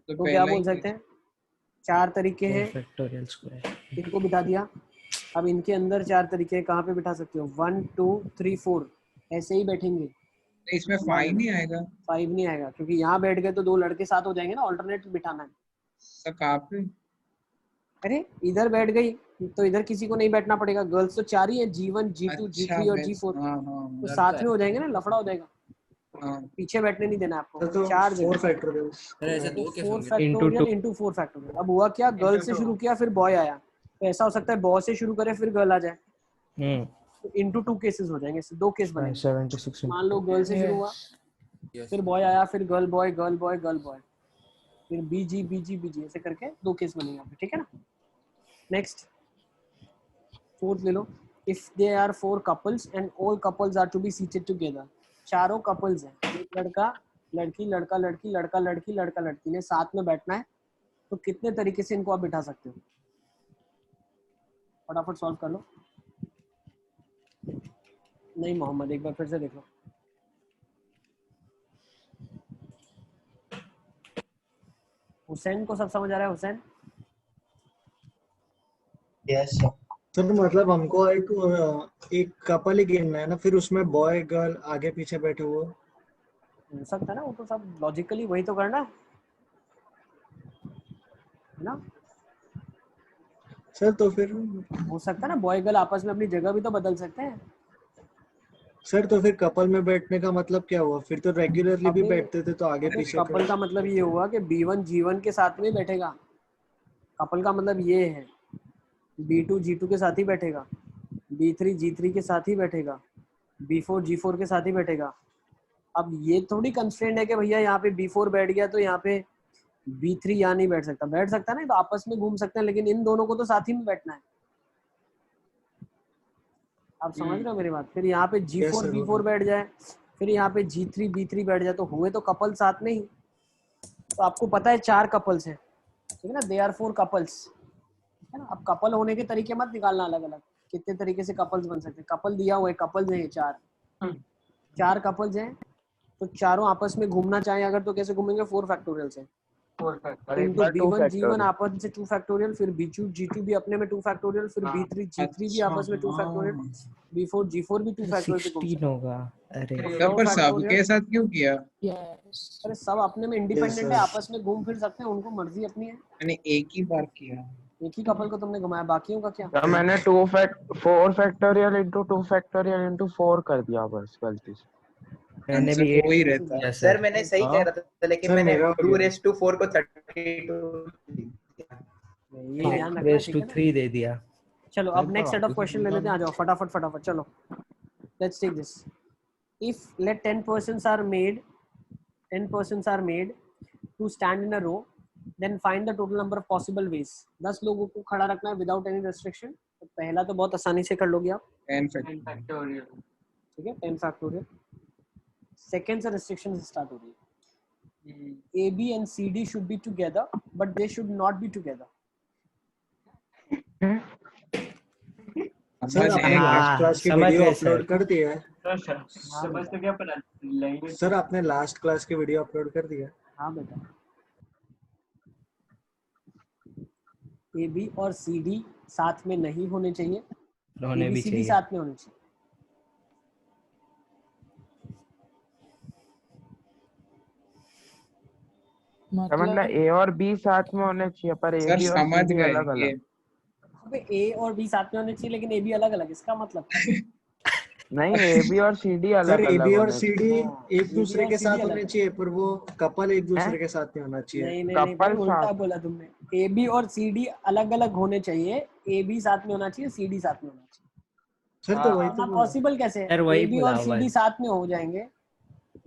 तो क्या बोल सकते हैं, 4 तरीके हैं, फैक्टोरियल स्क्वायर। इनको बिठा दिया। अब इनके अंदर 4 तरीके हैं, कहाँ पे बिठा सकते हो, 1 2 3 4 ऐसे ही बैठेंगे। इसमें 5 नहीं आएगा 5 नहीं आएगा क्योंकि यहाँ बैठ गए तो 2 लड़के साथ हो जाएंगे ना, ऑल्टरनेट बिठाना है। सर कहाँ पे? अरे इधर बैठ गई तो इधर किसी को नहीं बैठना पड़ेगा, गर्ल्स तो 4 ही है, G1 G2 अच्छा G3 और मैं G4, हाँ तो हाँ साथ में हो जाएंगे ना, लफड़ा हो जाएगा, हाँ पीछे बैठने नहीं देना आपको, तो 4 4 जगह। फैक्टोरियल सर ऐसे तो दो केस 4 होंगे। Factorial into 4 factorial. अब हुआ क्या, गर्ल से शुरू किया फिर बॉय आया, तो ऐसा हो सकता है बॉय से शुरू करे फिर गर्ल आ जाए, तो इंटू 2 केसेस हो जाएंगे, 2 केस बनेंगे। 76 मान लो गर्ल से शुरू हुआ, यस फिर बॉय आया, फिर girl boy girl boy girl boy, फिर बीजी बीजी बीजी, ऐसे करके 2 केस बनेंगे यहाँ पे, ठीक है ना। नेक्स्ट 4th ले लो, if they are 4 couples and all couples are to be seated together, चारों कपल्स हैं, एक लड़का लड़की लड़का लड़की लड़का लड़की लड़का लड़की ने साथ में बैठना है, तो कितने तरीके से इनको आप बिठा सकते हो, फटाफट सॉल्व कर लो। नहीं मोहम्मद, एक बार फिर से देख लो। हुसैन को सब समझ आ रहा है? हुसैन यस सर मतलब हमको एक कपल ही गिनना है ना, फिर उसमें बॉय गर्ल आगे पीछे बैठे हुए। हो सकता है ना, वो तो सब लॉजिकली वही तो करना है ना। सर तो फिर हो सकता है ना बॉय गर्ल आपस में अपनी जगह भी तो बदल सकते हैं। सर तो फिर कपल में बैठने का मतलब क्या हुआ, फिर तो रेगुलरली भी अबे, बैठते थे तो आगे पीछे कपल का मतलब ये हुआ कि B1 G1 के साथ में बैठेगा, कपल का मतलब ये है, B2 G2 के साथ ही बैठेगा, B3 G3 के साथ ही बैठेगा, B4 G4 के साथ ही बैठेगा। अब ये थोड़ी कंस्ट्रेंट है कि भैया यहाँ पे B4 बैठ गया तो यहाँ पे B3 यहाँ नहीं बैठ सकता, बैठ सकता है ना, तो आपस में घूम सकते हैं, लेकिन इन दोनों को तो साथ ही में बैठना है। आप समझ रहे हो मेरी बात। फिर यहाँ पे G4 sir, B4 बैठ जाए, फिर यहाँ पे G3 B3 बैठ जाए, तो हुए तो कपल साथ में ही। तो आपको पता है 4 कपल्स हैं, ठीक है ना, दे आर 4 कपल्स, है ना। अब कपल होने के तरीके मत निकालना अलग अलग, कितने तरीके से कपल्स बन सकते हैं, कपल दिया हुआ है, कपल्स हैं 4 कपल्स हैं, तो चारों आपस में घूमना चाहें अगर तो कैसे घूमेंगे, 4 फैक्टोरियल से, 4 फैक्टर इंटू B1 G1 आपस में 2 फैक्टोरियल, फिर B2 G2 भी अपने में 2 फैक्टोरियल, फिर B3 G3 भी आपस में 2 फैक्टोरियल, B4 G4 भी 2 फैक्टोरियल से घूम 16 सकते हैं। होगा। अरे तब पर सबके साथ क्यों किया? अरे सब अपने में इंडिपेंडेंट है, आपस में घूम फिर सकते हैं, उनको मर्जी अपनी है। मैंने एक ही बार किया। एक ही कपल को तुमने घुमाया, बाकियों का क्या? तो मैंने 4 फैक्टोरियल इंटू 2 फैक्टोरियल इंटू 4 कर दिया बस गलती से। मैंने आंसर भी वो ही रहता है। किया सर मैंने सही हाँ? कह रहा था, लेकिन सर, मैंने मेरा हो 2:4 को 32 ये ध्यान रखना, रेस ठीक टू है ना। 3 दे दिया। चलो अब नेक्स्ट सेट ऑफ क्वेश्चन ले लेते हैं, आ जाओ फटाफट फटाफट, चलो let's take this. If let 10 persons are made to stand in a row, then find the total number of possible ways। 10 लोगों को खड़ा रखना है विदाउट एनी रेस्ट्रिक्शन। तो पहला तो बहुत आसानी से कर लोगे आप, 10 10 फैक्टोरियल ठीक है, 10 फैक्टोरियल। सेकेंड से रेस्ट्रिक्शन स्टार्ट हो रही है, A B and C D should be together but they should not be together। Sir आपने हाँ, लास्ट क्लास की समझ वीडियो गए अपलोड सर। कर दिया है? समझ तो क्या पता लैंग्वेज। सर आपने लास्ट क्लास की वीडियो अपलोड कर दिया है? हाँ बेटा, A B और C D साथ में नहीं होने चाहिए, होने भी ABCD चाहिए। साथ में होने चाहिए। मतलब ए और बी साथ में होने चाहिए पर ए सर बी और समझ सी डी गए अलग ये। अलग। अबे A और B साथ में होने चाहिए लेकिन A B अलग अलग, इसका मतलब नहीं ए बी और सी डी सर अलग ए अलग बी और होने सी चाहिए। डी एक दूसरे और के CD साथ अलग होने है। चाहिए, पर वो कपल एक दूसरे के साथ नहीं होना चाहिए। नहीं नहीं नहीं भाई, कपल उल्टा साथ। बोला तुमने। A B और C D अलग अलग होने चाहिए, A B साथ में होना चाहिए, C D साथ में होना चाहिए। सर तो वही ना तो बोला। पॉसिबल कैसे है, सर वही A B बोला और C D बस। साथ में हो जाएंगे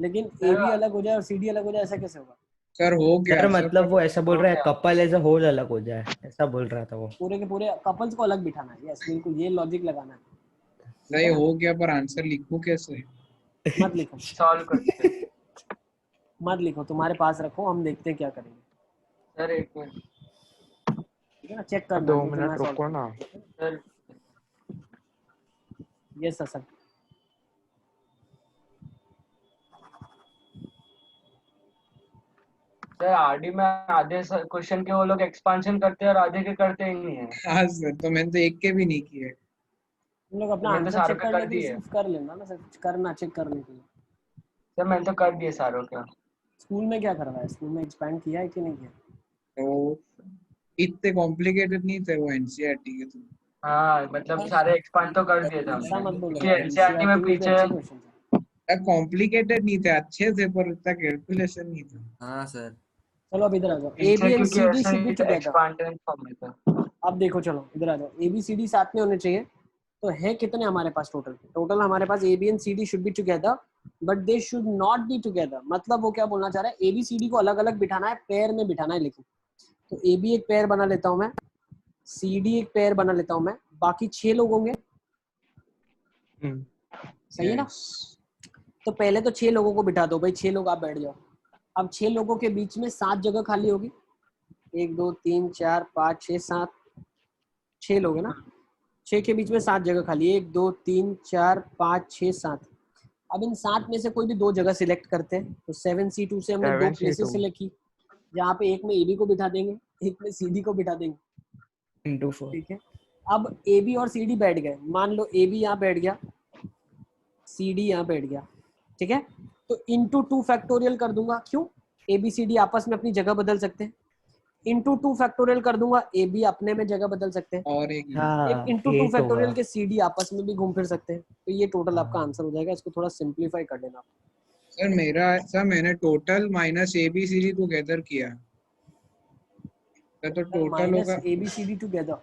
लेकिन A B अलग हो जाए और C D अलग हो जाए, ऐसा कैसे होगा? सर हो गया सर सर, मतलब पर वो ऐसा बोल रहा है कपल एज अ होल अलग हो जाए, ऐसा बोल रहा था वो। पूरे के पूरे कपल्स को अलग बिठाना है, यस बिल्कुल, ये लॉजिक लगाना है। नहीं हो गया, पर आंसर लिखूं कैसे? मत लिखो सॉल्व करते हैं। मत लिखो, तुम्हारे पास रखो, हम देखते हैं क्या करेंगे, सर एक मिनट ठीक है ना। चेक करना 2 नहीं तो मैं मिनट सॉल्व रुको ना। Sir. Yes sir. Sir RD में आधे क्वेश्चन के वो लोग एक्सपांशन करते हैं और आधे के करते ही नहीं है। हाँ सर, तो मैंने तो एक के भी नहीं किए। तुम लोग अपना मैंने तो आंसर सारों चेक के करने कर के लिए दिए। सिर्फ कर लेना ना, सिर्फ करना चेक करने के लिए। सर मैंने तो कर दिए सारों का। स्कूल में क्या करवाया, स्कूल में एक्सपैंड किया है कि नहीं किया? तो इतने कॉम्प्लिकेटेड नहीं थे वो एनसीईआरटी के थ्रू। हाँ मतलब सारे एक्सपांड तो कर दिए थे ऐसा हमने, मत बोलो क्योंकि यार, एनसीईआरटी में NCERT में भी पीछे अच्छे क्वेश्चन है। कॉम्प्लिकेटेड नहीं थे, अच्छे थे, पर उतना कैलकुलेशन नहीं था। हाँ सर। चलो अब इधर आ जाओ, ए बी पीछे एंड क्योंकि सी डी ऐसे should be he together. Expanded form में था। अब देखो चलो इधर आ जाओ, ए बी सी डी साथ में होने चाहिए। तो है कितने हमारे पास टोटल हमारे पास A B and C D should be together but they should not be together. मतलब वो क्या बोलना चाह रहा है, ए बी सी डी को अलग अलग बिठाना है, पेयर में बिठाना है। लेकिन तो ए बी एक पेयर बना लेता हूँ मैं, सी डी एक पेयर बना लेता हूँ मैं, बाकी 6 लोग होंगे, सही है ना। तो पहले तो 6 लोगों को बिठा दो भाई, 6 लोग आप बैठ जाओ। अब 6 लोगों के बीच में 7 जगह खाली होगी, 1 2 3 4 5 6 7, 6 लोग है ना, 6 के बीच में 7 जगह खाली, 1 2 3 4 5 6 7। अब इन 7 में से कोई भी 2 जगह सिलेक्ट करते हैं। तो 7C2 से हमने 2 प्लेसेस सिलेक्ट की, जहाँ पे एक में ए बी को बिठा देंगे, एक में सी डी को बिठा देंगे, into 4 ठीक है। अब ए बी और सी डी बैठ गए, मान लो ए बी यहाँ बैठ गया, सी डी यहाँ बैठ गया, ठीक है। तो इंटू 2 फैक्टोरियल कर दूंगा, क्यों, ए बी सी डी आपस में अपनी जगह बदल सकते हैं। इंटू 2 फैक्टोरियल कर दूंगा, ए बी अपने में जगह बदल सकते हैं। और एक एक इंटू 2 8 फैक्टोरियल होगा। के सी डी आपस में भी घूम फिर सकते हैं। तो ये टोटल आपका आंसर हो जाएगा। इसको थोड़ा सिंप्लीफाई कर देना। सर मैंने total minus A B C D together किया, तो टोटल माइनस होगा। A B C D together,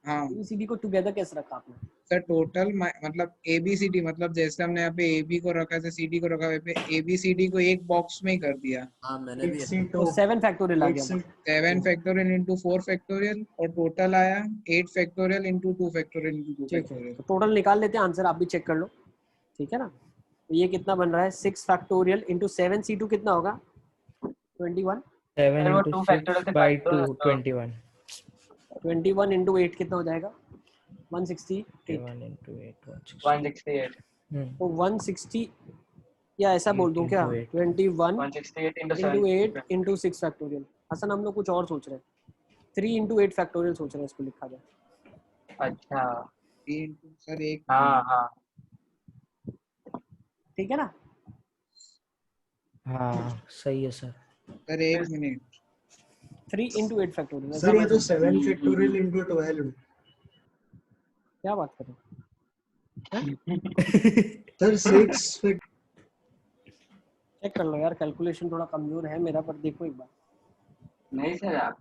हाँ ए बी सी डी को टुगेदर कैसे रखा आपने? सर टोटल मतलब ए बी सी डी, मतलब जैसे हमने यहाँ पे ए बी को रखा है, सी डी को रखा है, ए बी सी डी को एक बॉक्स में ही कर दिया। हाँ मैंने भी ऐसा। 8C2 तो 7 फैक्टोरियल आ गया। 7 फैक्टोरियल इंटू 4 फैक्टोरियल, और टोटल आया 8 फैक्टोरियल इंटू 2 फैक्टोरियल इंटू 2 ठीक है, फैक्टोरियल। तो टोटल निकाल लेते हैं, आंसर आप भी चेक कर लो, ठीक है ना। तो ये कितना बन रहा है, 6 फैक्टोरियल इंटू 7C2 कितना होगा, 21। 7 वो into 2 6 फैक्टोरियल से by काट 2 दो तो 21 21 इंटू 8 कितना हो जाएगा, 168। 21 into 8 160 168 तो 160, या ऐसा बोल दूं 8 क्या, into 8 21 168 into into 8 7। Into 6 factorial. Hasan हम लोग कुछ और सोच रहे हैं, 3 इंटू 8 फैक्टोरियल सोच रहे हैं, इसको लिखा जाए। अच्छा सर एक हाँ हाँ ठीक है ना। हाँ सही है सर। सर एक मिनट, 3 इंटू 8 फैक्टोरियल। सर ये तो 7 फैक्टोरियल इंटू 12। क्या बात कर रहे हो? सर 6 चेक कर लो यार, कैलकुलेशन थोड़ा कमजोर है मेरा, पर देखो एक बार, नहीं सर आप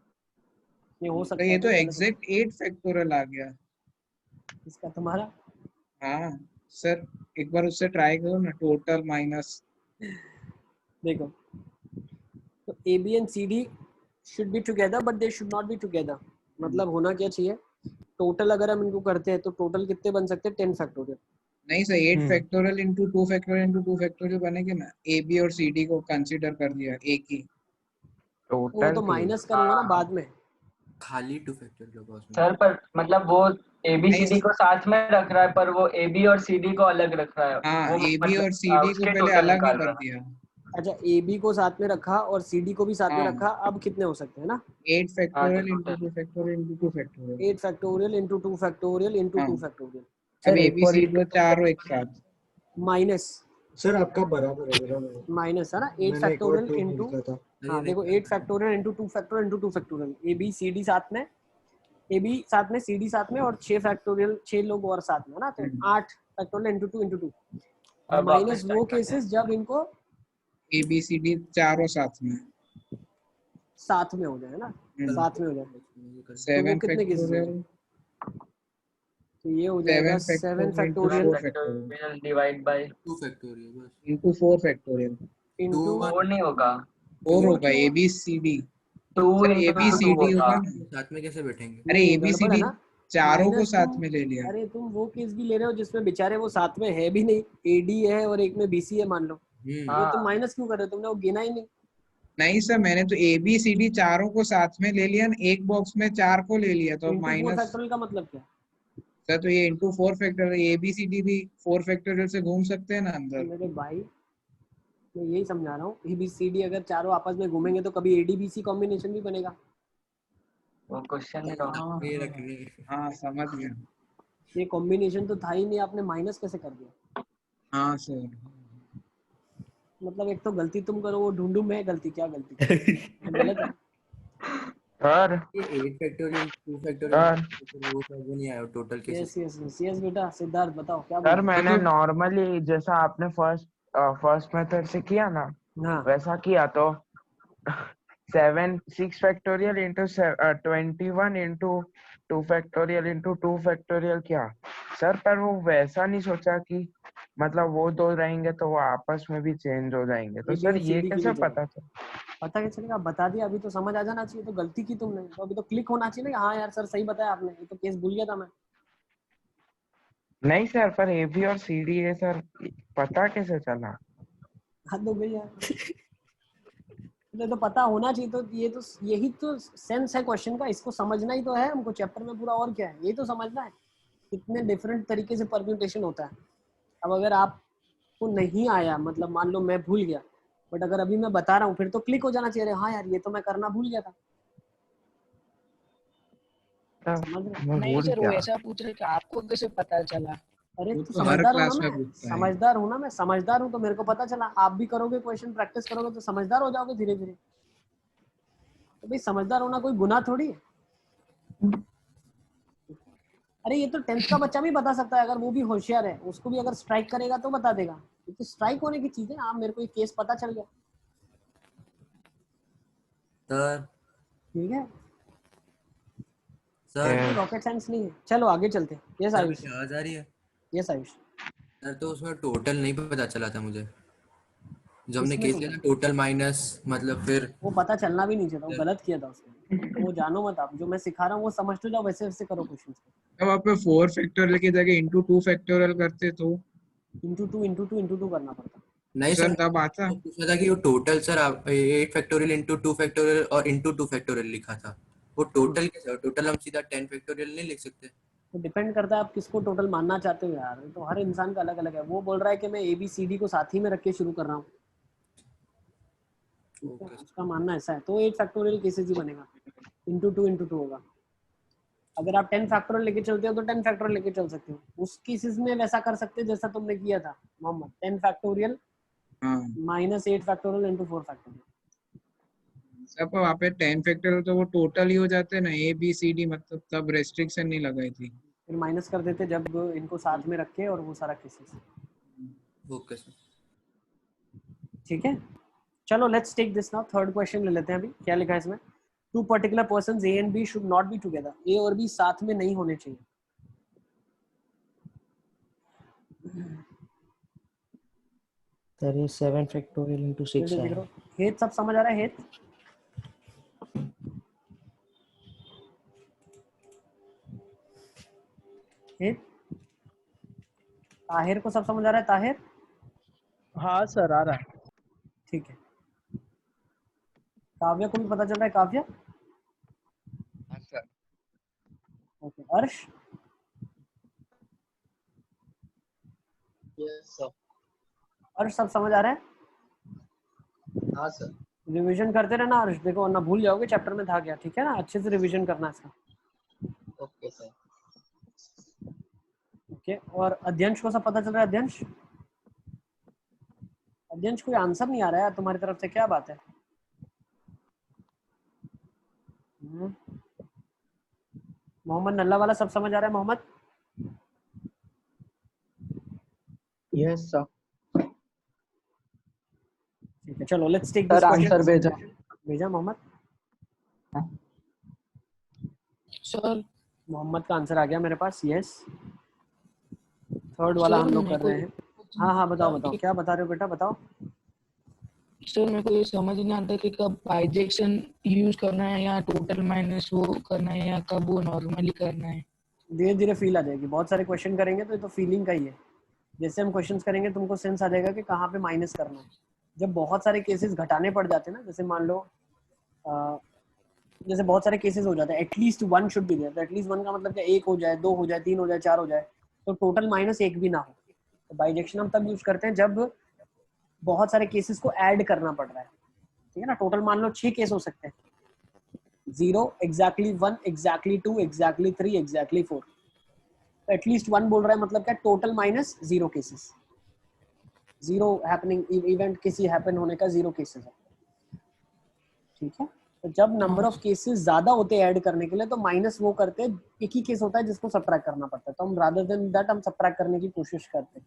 ये हो तो सकता ये है तो क्या, एग्जैक्ट 8 फैक्टोरियल आ गया। इसका तुम्हारा। हाँ सर एक बार उससे ट्राई करो ना, टोटल माइनस। देखो, तो A B and C D should be together but they should not be together. मतलब होना क्या चाहिए, टोटल अगर हम इनको करते हैं तो टोटल कितने बन सकते हैं, 10 फैक्टोरियल। नहीं sir 8 factorial into 2 factorial into 2 factorial बनेगा ना, ए बी और सी डी को कंसीडर कर दिया एक ही। वो तो माइनस करूंगा ना बाद में। खाली 2 फैक्टोरियल होगा उसमें। सर पर मतलब वो ए बी सी डी को साथ में रख रहा है, पर वो ए बी और सी डी को अलग रख रहा है। हाँ वो ए बी मतलब और सी डी को उसके पहले टोटल अलग ही निकाल कर रहा है। दिया। अच्छा, ए बी को साथ में रखा और सी डी को भी साथ में हाँ। रखा, अब कितने हो सकते हैं ना, 8 फैक्टोरियल तो into 2 factorial into 2 factorial. 8 factorial into 2 factorial into हाँ। 2 फैक्टोरियल अब सर ए एक बी और सी डी चारों एक साथ माइनस सर आपका बराबर है मेरा में। माइनस है ना, 8 मैंने एक और फैक्टोरियल 2 इंटू, लिखा था। हाँ देखो 8 factorial into 2 factorial into 2 factorial, A B C D साथ में, ए बी साथ में, सी डी साथ में, और 6 फैक्टोरियल 6 लोग और साथ में, है ना। तो 8 फैक्टोरियल इंटू 2 इंटू 2 अब माइनस वापस वो start करते केसेस जब इनको ए बी सी डी चारों साथ में। साथ में हो जाए ना, साथ में हो जाए। तो वो 7 कितने केसेस हो फैक्टोरियल जाए, तो ये हो जाएगा 7 factorial factorial divide by 2 factorial बस। Into 4 factorial. इंटू 4 नहीं होगा, 4 होगा A B C D. 2 sir A B into C 2 D होगा। होगा ना। साथ में कैसे बैठेंगे? अरे ए बी सी गड़बड़ है डी ना, चारों को माइनस साथ तुम, में ले लिया। अरे तुम वो केस भी ले रहे हो जिसमें बेचारे वो साथ में है भी नहीं, एडी है और एक में बीसी है मान लो, वो तुम माइनस क्यों कर रहे हो, तुमने वो गिना ही नहीं। नहीं सर मैंने तो ए बी सी डी चारों को साथ में ले लिया, एक बॉक्स में 4 को ले लिया, तो इंटू 4 माइनस। फैक्टोरियल का मतलब क्या, सर तो ये into 4 factorial, A B C D भी 4 फैक्टोरियल से घूम सकते हैं ना अंदर। मेरे भाई मैं यही समझा रहा हूँ, ए बी सी डी अगर चारों आपस में घूमेंगे तो कभी एडी बीसी कॉम्बिनेशन भी बनेगा। वो क्वेश्चन ही रहा। ये रख रहे हैं। हाँ समझ गया। ये कॉम्बिनेशन तो था ही नहीं, आपने माइनस कैसे कर दिया। हाँ सर मतलब एक तो गलती तुम करो, वो ढूंढू मैं गलती, क्या गलती गलत है। सर ये 8 फैक्टोरियल 2 सर फैक्टोरियल वो सब नहीं आया total cases. Yes yes yes yes बेटा सिद्धार्थ बताओ क्या सर बोल मैंने तो नॉर्मली जैसा आपने फर्स्ट मेथड से किया ना हाँ वैसा किया तो 6 factorial into 21 into 2 factorial into 2 factorial किया सर। पर वो वैसा नहीं सोचा कि मतलब वो दो रहेंगे तो वो आपस में भी चेंज हो जाएंगे, तो ए बी सर और सी ये डी के कैसे लिए चलो पता चला? पता क्या चलेगा बता दिया अभी तो समझ आ जाना चाहिए तो गलती की तुमने तो अभी तो क्लिक होना चाहिए ना हाँ यार सर सही बताया आपने ये तो केस भूल गया था मैं नहीं सर, पर ए बी और सी डी है सर, पता कैसे चला? हद हो गई यार ये तो पता होना चाहिए तो ये तो यही तो सेंस है क्वेश्चन का इसको समझना ही तो है हमको चैप्टर में पूरा और क्या है यही तो समझना है कितने डिफरेंट तरीके से परम्यूटेशन होता है। अब अगर आपको नहीं आया मतलब मान लो मैं भूल गया बट अगर अभी मैं बता रहा हूँ फिर तो क्लिक हो जाना चाहिए हाँ यार ये तो मैं करना भूल गया था समझ रहे मैं नहीं भूल सर वो गया। ऐसा पूछ रहे कि आपको कैसे पता चला। अरे वो तो तो हर समझदार हूँ ना क्लास में मैं पूछता है। समझदार हूँ ना मैं समझदार हूँ तो मेरे को पता चला आप भी करोगे क्वेश्चन प्रैक्टिस करोगे तो समझदार हो जाओगे धीरे धीरे तो भाई समझदार होना कोई गुनाह थोड़ी है। अरे ये तो 10th का बच्चा भी बता सकता है अगर वो भी होशियार है उसको भी अगर स्ट्राइक करेगा तो बता देगा क्योंकि स्ट्राइक होने की चीज है आप मेरे को ये केस पता चल गया सर ठीक है सर रॉकेट साइंस नहीं है चलो आगे चलते हैं यस सर आयुष मेरी आवाज आ रही है? यस आयुष सर तो उसमें टोटल नहीं पता चला था मुझे जब हमने किसमें केस लिया टोटल ना टोटल माइनस मतलब फिर वो पता चलना भी नहीं चाहिए वो गलत किया था उसने तो वो जानो मत आप जो मैं सिखा रहा हूँ वो समझ तो जाओ वैसे वैसे करो क्वेश्चन अब आप 4 फैक्टोरियल की जगह इंटू 2 फैक्टोरियल करते तो इंटू टू करना पड़ता नहीं सर सर तब आता। तो पूछा था कि वो टोटल सर आप 8 फैक्टोरियल इंटू 2 फैक्टोरियल और इंटू 2 फैक्टोरियल लिखा था वो टोटल कैसे टोटल हम सीधा 10 फैक्टोरियल नहीं लिख सकते? तो डिपेंड करता है आप किसको टोटल मानना चाहते हो यार तो हर इंसान का अलग अलग है वो बोल रहा है कि मैं ए बी सी डी को साथ ही में रख के शुरू कर रहा हूँ ठीक है ओके उसका मानना ऐसा है तो 8 फैक्टोरियल केसेस ही बनेगा इंटू टू होगा अगर आप 10 फैक्टोरियल लेके चलते हो तो 10 फैक्टोरियल लेके चल सकते हो उस केसेस में वैसा कर सकते हो जैसा तुमने किया था मोहम्मद 10 फैक्टोरियल हाँ माइनस 8 फैक्टोरियल इंटू 4 फैक्टोरियल सब वहाँ पे 10 फैक्टोरियल तो वो टोटल ही हो जाते हैं ना ए बी सी डी मतलब तब रेस्ट्रिक्शन नहीं लगाई थी। फिर माइनस कर देते जब इनको साथ में रखे और वो सारा केसेस ओके सर ठीक है चलो let's take this now third question ले लेते हैं अभी क्या लिखा है इसमें two particular persons A and B should not be together A और बी साथ में नहीं होने चाहिए सर ये 7 फैक्टोरियल इंटू 6 जल्दी है। करो हेत सब समझ आ रहा है हेत हेत ताहिर को सब समझ आ रहा है ताहिर हाँ सर आ रहा है। ठीक है काव्या को भी पता चल रहा है काव्या हाँ सर। ओके अर्श यस सर। अर्श सब समझ आ रहा है हाँ सर। रिवीजन करते रहना अर्श देखो वरना भूल जाओगे चैप्टर में था क्या ठीक है ना अच्छे से रिवीजन करना इसका ओके सर। ओके और अध्यंश को सब पता चल रहा है अध्यंश अध्यंश कोई आंसर नहीं आ रहा है तुम्हारी तरफ से क्या बात है मोहम्मद नल्ला वाला सब समझ आ रहा है मोहम्मद यस सर। ठीक है चलो let's take this sir answer भेजा। भेजा मोहम्मद सर मोहम्मद का आंसर आ गया मेरे पास यस थर्ड वाला हम लोग कर रहे हैं हाँ हाँ बताओ बताओ क्या बता रहे हो बेटा बताओ सर मेरे को ये समझ नहीं आता कि कब बाइजेक्शन यूज करना है या टोटल माइनस वो करना है या कब वो नॉर्मली करना है धीरे धीरे फील आ जाएगी बहुत सारे क्वेश्चन करेंगे तो ये तो फीलिंग का ही है जैसे हम क्वेश्चंस करेंगे तुमको सेंस आ जाएगा कि कहाँ पे माइनस करना है जब बहुत सारे केसेस घटाने पड़ जाते हैं ना जैसे मान लो जैसे बहुत सारे केसेस हो जाते हैं एटलीस्ट 1 शुड बी देयर तो एटलीस्ट 1 का मतलब क्या 1 हो जाए 2 हो जाए 3 हो जाए 4 हो जाए तो टोटल माइनस 1 भी ना हो तो बाइजेक्शन हम तब यूज करते हैं जब बहुत सारे केसेस को ऐड करना पड़ रहा है ठीक है ना टोटल मान लो 6 केस हो सकते हैं 0 एग्जैक्टली 1 एग्जैक्टली 2 एग्जैक्टली 3 एग्जैक्टली 4 तो एटलीस्ट 1 बोल रहा है मतलब क्या total minus 0 cases 0 happening event किसी हैपन होने का 0 केसेस है ठीक है तो जब नंबर ऑफ केसेस ज्यादा होते हैं ऐड करने के लिए तो माइनस वो करते हैं, एक ही केस होता है जिसको सब्ट्रैक्ट करना पड़ता है, तो हम रादर देन दैट हम सब्ट्रैक्ट करने की कोशिश करते हैं।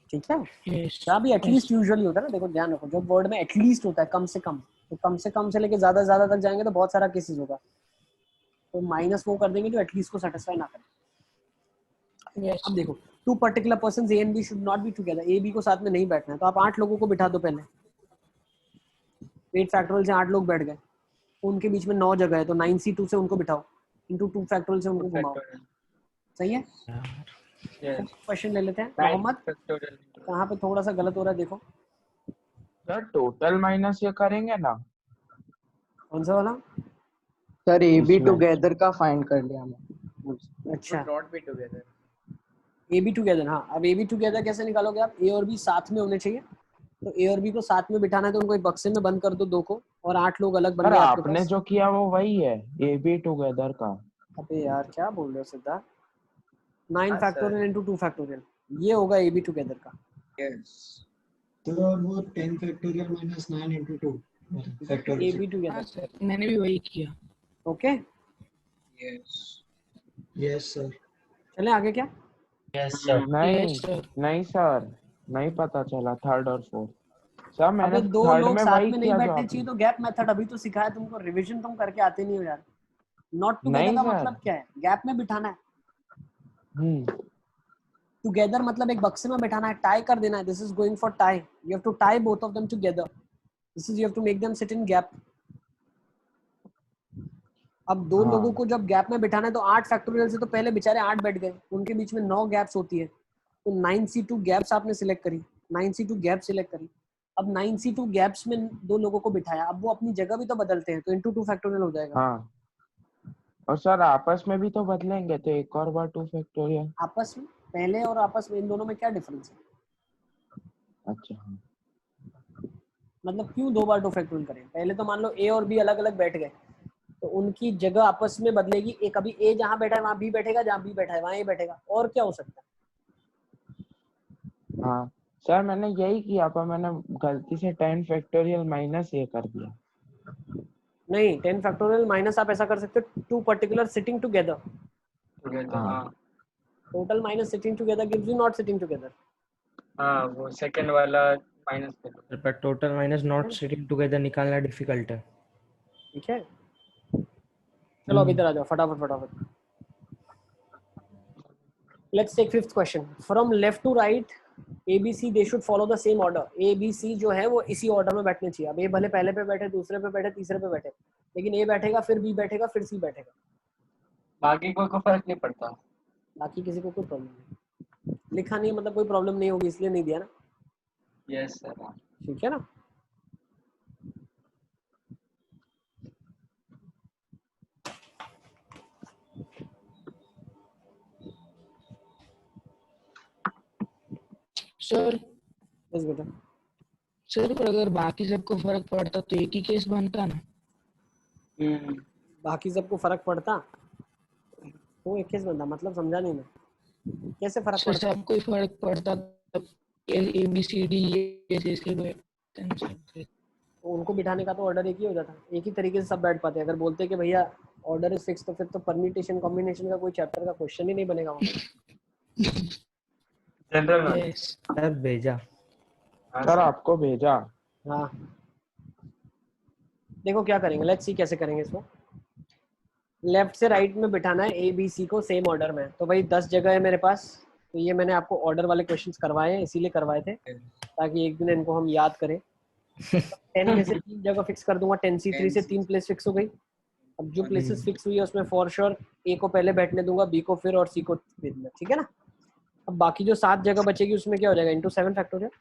ठीक है, Yes. जहाँ भी एटलीस्ट यूजुअली होता है ना, देखो ध्यान रखो, जब वर्ड में एटलीस्ट होता है कम से कम, तो कम से लेके ज्यादा ज्यादा तक जाएंगे तो बहुत सारा केसेस होगा, तो माइनस वो कर देंगे जो एटलीस्ट को सेटिस्फाई ना करे। Yes. अब देखो, two particular persons A and B should not be together, A B को साथ में नहीं बैठना है, तो आप 8 लोगों को बिठा दो पहले, 8 फैक्टोरियल से 8 लोग बैठ गए, उनके बीच में 9 जगह है, तो 9c2 से उनको बिठाओ, इनटू 2 फैक्टोरियल से उनको घुमाओ। सही है, क्वेश्चन ले लेते हैं। मोहम्मद, कहाँ पे थोड़ा सा गलत हो रहा है देखो। सर टोटल माइनस ये करेंगे ना? कौन सा वाला? सर ए बी इसमें। टुगेदर का फाइंड कर लिया मैं। अच्छा, not be together. A be together, हाँ। अब ए बी टुगेदर कैसे निकालोगे आप? ए और बी साथ में होने चाहिए, तो ए और बी को साथ में बिठाना है, तो उनको एक बक्से में बंद कर दो 2 को, और 8 लोग अलग बन सर गए आपके आपने पास। जो किया वो वही है, ए बी टुगेदर का। अबे यार क्या बोल रहे हो सिद्धार्थ? 9 हाँ, फैक्टोरियल इनटू 2 फैक्टोरियल, ये होगा ए बी टुगेदर का। यस तो और वो 10 फैक्टोरियल माइनस 9 इंटू 2 ए फैक्टोरियल। बी हाँ टुगेदर। सर, मैंने भी वही किया। Okay, yes yes sir. चलें आगे क्या? नहीं Yes, sir. नहीं सर, नहीं पता चला थर्ड और फोर्थ। सर मैंने अबे 2 थर्ड लोग में साथ वही में नहीं किया जो बैठने आपने। चाहिए, तो गैप मेथड अभी तो सिखाया तुमको, रिवीजन तुम करके आते नहीं हो यार। नॉट टुगेदर नहीं का सर। मतलब क्या है? गैप में बिठाना है। हम्म टुगेदर मतलब एक बक्से में बैठाना है, टाई कर देना है। This is going for tie, you have to tie both of them together, this is you have to make them sit in gap. अब 2 हाँ। लोगों को जब गैप में बिठाना है, तो 8 फैक्टोरियल से तो पहले बेचारे 8 बैठ गए, उनके बीच में 9 गैप्स होती है, तो 9c2 गैप्स आपने सिलेक्ट करी, 9c2 गैप सिलेक्ट करी। अब 9c2 गैप्स में 2 लोगों को बिठाया, अब वो अपनी जगह भी तो बदलते हैं, तो इनटू 2 फैक्टोरियल हो जाएगा। हाँ, और सर आपस में भी तो बदलेंगे, तो एक और बार 2 फैक्टोरियल। आपस में, पहले और आपस में, इन दोनों में क्या डिफरेंस है? अच्छा हाँ। मतलब क्यों 2 बार 2 फैक्टोरियल करें? पहले तो मान लो ए और बी अलग अलग बैठ गए, तो उनकी जगह आपस में बदलेगी। एक अभी ए जहां बैठा है वहां बी बैठेगा, जहां बी बैठा है वहां ए बैठेगा, और क्या हो सकता है? हाँ सर, मैंने यही किया, पर मैंने गलती से 10 फैक्टोरियल माइनस ये कर दिया। नहीं, 10 फैक्टोरियल माइनस आप ऐसा कर सकते हो, 2 पर्टिकुलर सिटिंग टुगेदर, हाँ total minus sitting together gives you not sitting together. हाँ, वो सेकंड वाला माइनस कर दो। पर total minus not sitting together निकालना डिफिकल्ट है। ठीक है, चलो अब इधर आ जाओ फटाफट। Let's take 5th question. From left to right A B C they should follow the same order. A B C जो है वो इसी ऑर्डर में बैठने चाहिए। अब ए भले पहले पे बैठे, दूसरे पे बैठे, तीसरे पे बैठे, लेकिन ए बैठेगा, फिर बी बैठेगा, फिर सी बैठेगा। बाकी कोई को फर्क नहीं पड़ता। बाकी किसी को कोई प्रॉब्लम नहीं, लिखा नहीं मतलब कोई प्रॉब्लम नहीं होगी, इसलिए नहीं दिया ना। Yes sir. ठीक है ना? सर बस बेटा, सर पर अगर बाकी सबको फर्क पड़ता तो एक ही केस बनता ना। बाकी सबको फर्क पड़ता तो 21 बंदा, मतलब समझा नहीं मैं, कैसे फर्क सर पड़ता? सबको ही फर्क पड़ता तब ए बी सी डी ये जैसे तो उनको बिठाने का तो ऑर्डर एक ही हो जाता, एक ही तरीके से सब बैठ पाते। अगर बोलते कि भैया ऑर्डर इज फिक्स, तो फिर तो परम्यूटेशन कॉम्बिनेशन का कोई चैप्टर का क्वेश्चन ही नहीं बनेगा वहाँ। General knowledge. यस सर भेजा। सर आपको भेजा। हाँ, देखो क्या करेंगे, लेट्स सी कैसे करेंगे इसको। लेफ्ट से राइट में बिठाना है ए बी सी को सेम ऑर्डर में, तो भाई 10 जगह है मेरे पास, तो ये मैंने आपको ऑर्डर वाले क्वेश्चंस करवाए हैं, इसीलिए करवाए थे ताकि एक दिन इनको हम याद करें। 10 में से 3 जगह फिक्स कर दूंगा, 10c3 से 3 प्लेस फिक्स हो गई। अब जो प्लेसेस फिक्स हुई है उसमें फॉर श्योर ए को पहले बैठने दूंगा, बी को फिर, और सी को फिर में, ठीक है ना? अब बाकी जो 7 जगह बचेगी उसमें क्या हो जाएगा, into 7 factorial.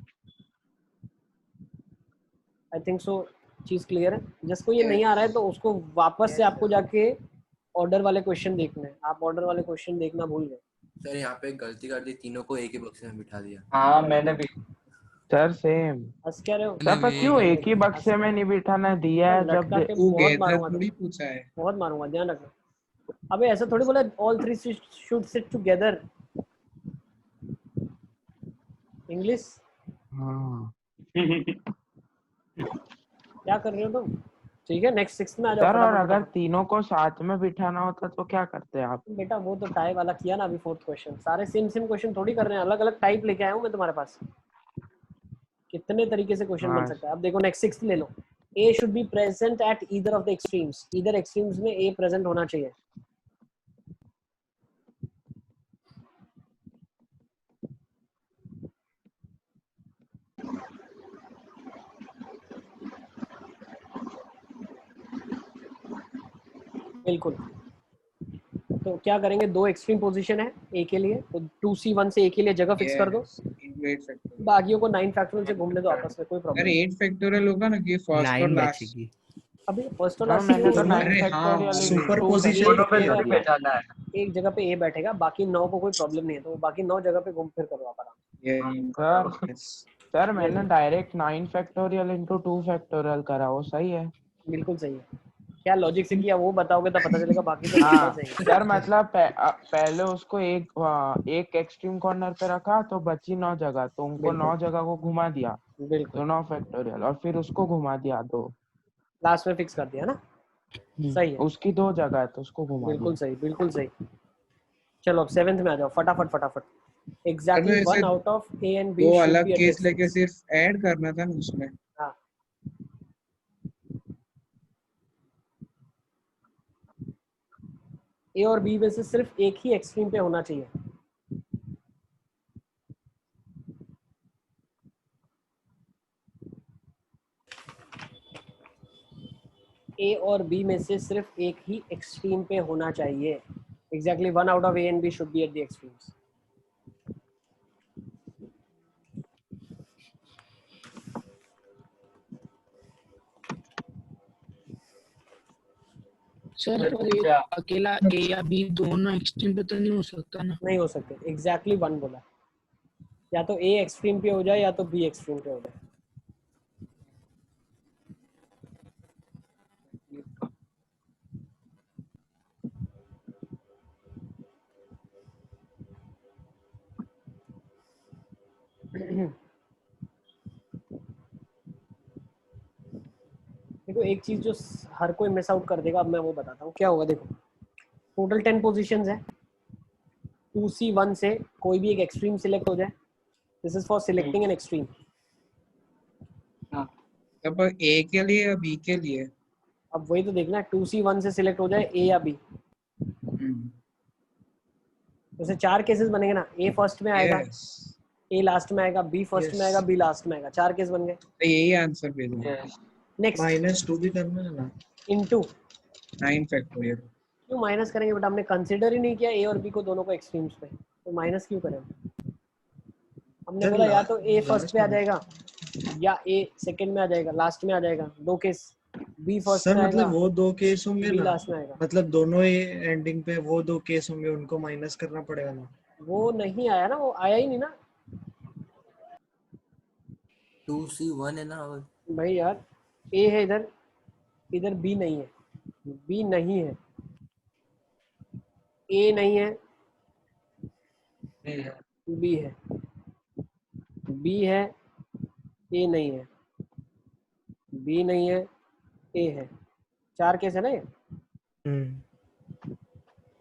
I think so चीज क्लियर है। जिसको ये नहीं आ रहा है तो उसको वापस से आपको जाके ऑर्डर वाले क्वेश्चन देखने हैं। आप ऑर्डर वाले क्वेश्चन देखना भूल गए। सर यहाँ पे गलती कर दी, तीनों को एक ही बक्से में बिठा दिया। हाँ मैंने भी। Sir same. हंस क्या रहे हो? सर पर क्यों एक ही बक्से में नहीं बिठाना दिया है? जब लटका के बहुत मारूंगा तुझे, बहुत मारूंगा, ध्यान रखना। अबे ऐसा थोड़ी बोला all 3 should sit together, English. हाँ क्या कर रहे हो तुम? ठीक है, नेक्स्ट 6 में आ जाओ सर और फटाफट अगर फटाफट। तीनों को साथ में बिठाना होता तो क्या करते आप? बेटा वो तो टाइप वाला किया ना अभी, फोर्थ क्वेश्चन। सारे सेम सेम क्वेश्चन थोड़ी कर रहे हैं, अलग अलग टाइप लेके आया हूँ मैं तुम्हारे पास। कितने तरीके से क्वेश्चन बन हाँ सकता है। अब देखो नेक्स्ट 6 ले लो। A should be present at either of the extremes. Either extremes में ए प्रेजेंट होना चाहिए। बिल्कुल। तो क्या करेंगे, दो एक्सट्रीम पोजीशन है ए के लिए, तो 2C1 से ए के लिए जगह फिक्स कर दो। Yes into 8 factorial. बाकियों को 9 फैक्टोरियल से घूमने दो आपस में, कोई प्रॉब्लम अरे नहीं। 8 फैक्टोरियल होगा ना कि फर्स्ट और 9 लास्ट। बचेगी। अभी फर्स्ट और सर लास्ट मैंने तो क्यों? 9 अरे हाँ फैक्टोरियल सुपर टू पोजीशन दोनों पे फैक्टोरियल थोड़ी दिया। बैठाना है। एक जगह पे ए बैठेगा, बाकी 9 को कोई प्रॉब्लम नहीं है, तो बाकी 9 जगह पे घूम फिर करो आप आराम सर यस सर मैंने बिल्कुल। डायरेक्ट 9 फैक्टोरियल इंटू 2 फैक्टोरियल करा, वो सही है? से। बिल्कुल सही है। क्या लॉजिक से किया वो बताओगे तब पता चलेगा, बाकी तो हाँ सिंपल सही है। सर मतलब पहले उसको एक एक्सट्रीम कॉर्नर पे रखा तो बची 9 जगह, तो उनको 9 बिल्कुल जगह को घुमा दिया बिल्कुल। तो 9 फैक्टोरियल, और फिर उसको घुमा दिया 2। लास्ट में फिक्स कर दिया ना, सही है। उसकी 2 जगह है तो उसको घुमा बिल्कुल दिया। सही, बिल्कुल सही। चलो अब 7th में आ जाओ फटाफट फटाफट। तो एग्जैक्टली ऐसे 1 out of A and B दो शुड अलग बी एट द केस लेके एक्सट्रीम्स। सिर्फ ऐड करना था ना उसमें। हाँ, ए और बी में से सिर्फ एक ही एक्सट्रीम पे होना चाहिए। ए और बी में से सिर्फ एक ही एक्सट्रीम पे होना चाहिए। Exactly 1 out of A and B should be at the extremes. Sir और ये अकेला ए या बी दोनों एक्सट्रीम पे तो नहीं हो सकता ना? नहीं हो सकते, एग्जैक्टली 1 बोला। या तो ए एक्सट्रीम पे हो जाए या तो बी एक्सट्रीम पे हो जाए। देखो एक चीज जो हर कोई मिस आउट कर देगा, अब मैं वो बताता हूँ क्या होगा। देखो टोटल 10 पोजीशंस है। 2C1 से कोई भी एक एक्सट्रीम सिलेक्ट हो जाए। This is for selecting an extreme. तब ए के लिए या बी के लिए? अब वही तो देखना है, 2C1 से सिलेक्ट हो जाए ए या बी। जैसे 4 केसेस बनेंगे ना, ए फर्स्ट में आएगा, यस ए लास्ट में आएगा, बी फर्स्ट में आएगा, बी लास्ट में आएगा। 4 केस बन गए। तो यही आंसर भेजना। नेक्स्ट -2 भी करना है ना। Into 9 factorial. क्यों माइनस करेंगे बेटा, हमने कंसीडर ही नहीं किया ए और बी को दोनों को एक्सट्रीम्स पे, तो माइनस क्यों करें। हमने सर, बोला या तो ए फर्स्ट लास्ट पे आ में। जाएगा या ए सेकंड में आ जाएगा, लास्ट में आ जाएगा। 2 केस, बी फर्स्ट सर में मतलब आएगा, वो 2 केस होंगे बी ना, लास्ट में आएगा। मतलब दोनों ही एंडिंग पे वो 2 केस होंगे, उनको माइनस करना पड़ेगा ना। वो नहीं आया ना, वो आया ही नहीं ना 2C1 है ना। और भाई यार। ए है इधर, इधर बी नहीं है, बी नहीं है, ए नहीं है, बी है, बी है, ए नहीं है, बी नहीं है, ए है। 4 केस है ना ये।